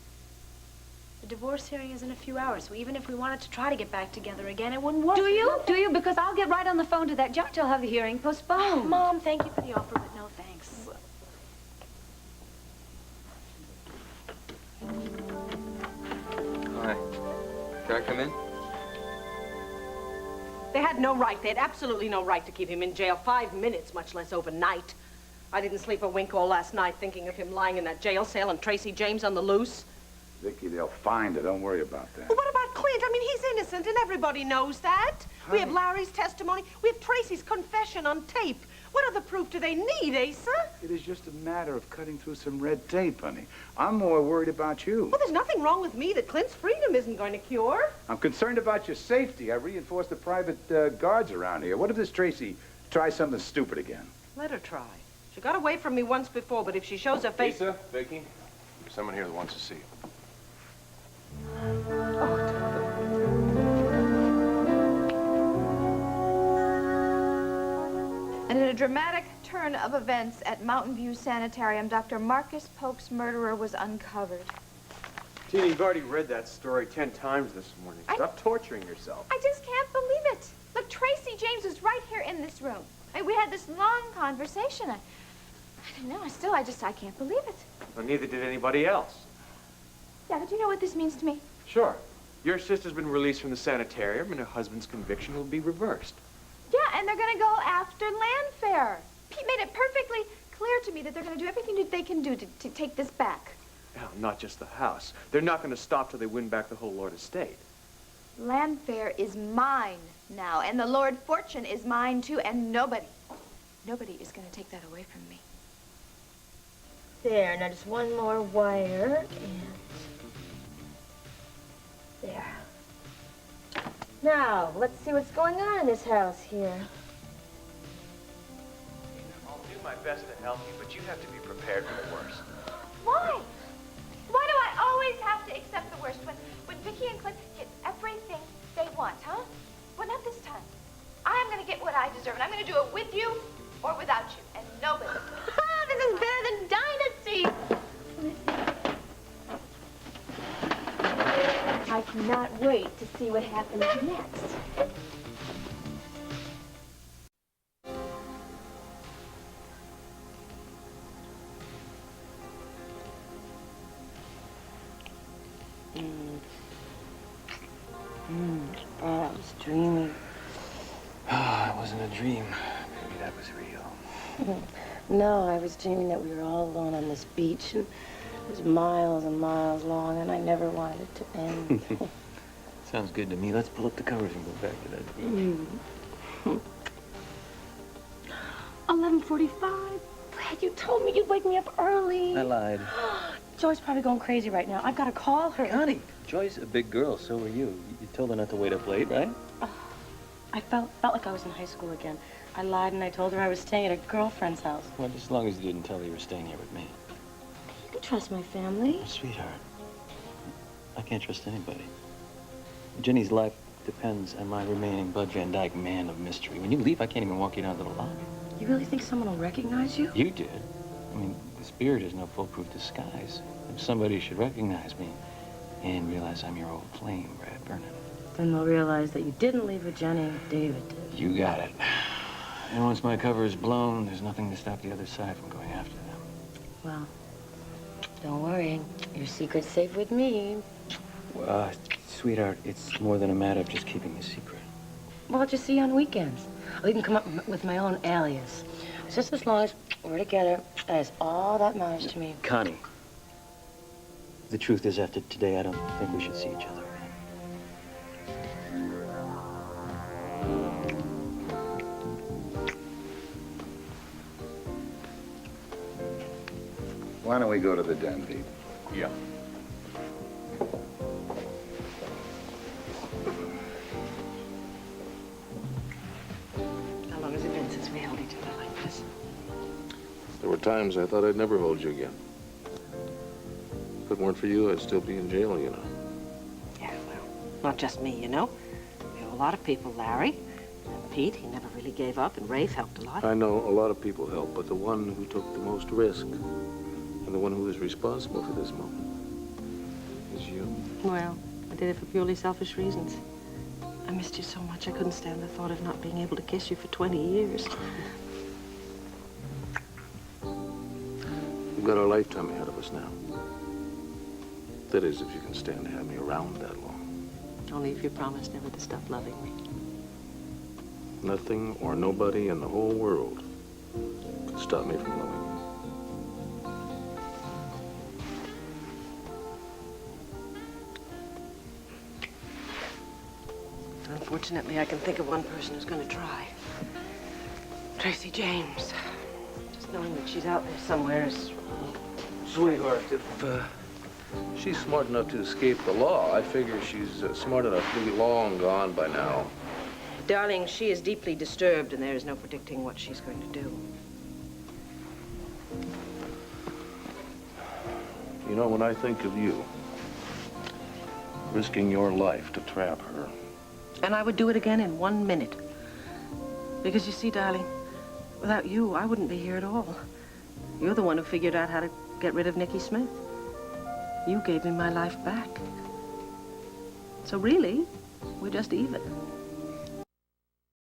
The divorce hearing is in a few hours, so even if we wanted to try to get back together again, it wouldn't work. Do you? Do you? Because I'll get right on the phone to that judge. I'll have the hearing postponed. Mom, thank you for the offer, but no thanks. Hi. Can I come in? They had no right. They had absolutely no right to keep him in jail 5 minutes, much less overnight. I didn't sleep a wink all last night thinking of him lying in that jail cell and Tracy James on the loose. Vicky, they'll find her. Don't worry about that. Well, what about Clint? I mean, he's innocent, and everybody knows that. We have Larry's testimony. We have Tracy's confession on tape. What other proof do they need, Asa? It is just a matter of cutting through some red tape, honey. I'm more worried about you. Well, there's nothing wrong with me that Clint's freedom isn't going to cure. I'm concerned about your safety. I reinforced the private guards around here. What if this Tracy tries something stupid again? Let her try. She got away from me once before, but if she shows her face... Lisa, Vicky, there's someone here that wants to see you. And in a dramatic turn of events at Mountain View Sanitarium, Dr. Marcus Polk's murderer was uncovered. Tina, you've already read that story 10 times this morning. Stop torturing yourself. I just can't believe it. Look, Tracy James was right here in this room. We had this long conversation. I don't know. I can't believe it. Well, neither did anybody else. Yeah, but you know what this means to me? Sure. Your sister's been released from the sanitarium, and her husband's conviction will be reversed. Yeah, and they're going to go after Landfair. Pete made it perfectly clear to me that they're going to do everything that they can do to take this back. Hell, not just the house. They're not going to stop till they win back the whole Lord estate. Landfair is mine now, and the Lord Fortune is mine too, and nobody is going to take that away from me. There, now just one more wire, and there. Now, let's see what's going on in this house here. I'll do my best to help you, but you have to be prepared for the worst. Why? Why do I always have to accept the worst when Vicky and Clint get everything they want, huh? Well, not this time. I am going to get what I deserve, and I'm going to do it with you or without you, and nobody. This is better than Dynasty! I cannot wait to see what happens next. Oh, I was dreaming. Ah, it wasn't a dream. Maybe that was real. No, I was dreaming that we were all alone on this beach, and it was miles and miles long, and I never wanted it to end. Sounds good to me. Let's pull up the covers and go back to that beach. 11:45. Brad, you told me you'd wake me up early. I lied. Joy's probably going crazy right now. I've got to call her. Connie, Joy's a big girl. So are you. You told her not to wait up late, right? I felt like I was in high school again. I lied and I told her I was staying at a girlfriend's house. Well, just as long as you didn't tell her you were staying here with me. You can trust my family. Sweetheart, I can't trust anybody. Jenny's life depends on my remaining Bud Van Dyke man of mystery. When you leave, I can't even walk you down to the lobby. You really think someone will recognize you? You did. I mean, the spirit is no foolproof disguise. If somebody should recognize me and realize I'm your old flame, Brad Vernon. Then they'll realize that you didn't leave with Jenny, David did. You got it. And once my cover is blown, there's nothing to stop the other side from going after them. Well, don't worry. Your secret's safe with me. Sweetheart, it's more than a matter of just keeping a secret. Well, I'll just see you on weekends. I'll even come up with my own alias. It's just as long as we're together, that is all that matters to me. Connie, the truth is, after today, I don't think we should see each other. Why don't we go to the den, Pete? Yeah. How long has it been since we held each other like this? There were times I thought I'd never hold you again. If it weren't for you, I'd still be in jail, you know. Yeah, well, not just me, you know. There were a lot of people, Larry. And Pete, he never really gave up, and Rafe helped a lot. I know a lot of people help, but the one who took the most risk and the one who is responsible for this moment is you. Well, I did it for purely selfish reasons. I missed you so much, I couldn't stand the thought of not being able to kiss you for 20 years. We've got our lifetime ahead of us now. That is, if you can stand to have me around that long. Only if you promise never to stop loving me. Nothing or nobody in the whole world could stop me from loving you. Unfortunately, I can think of one person who's going to try. Tracy James. Just knowing that she's out there somewhere is... Sweetheart, if she's smart enough to escape the law, I figure she's smart enough to be long gone by now. Darling, she is deeply disturbed, and there is no predicting what she's going to do. You know, when I think of you, risking your life to trap her. And I would do it again in 1 minute. Because you see, darling, without you, I wouldn't be here at all. You're the one who figured out how to get rid of Nicky Smith. You gave me my life back. So really, we're just even.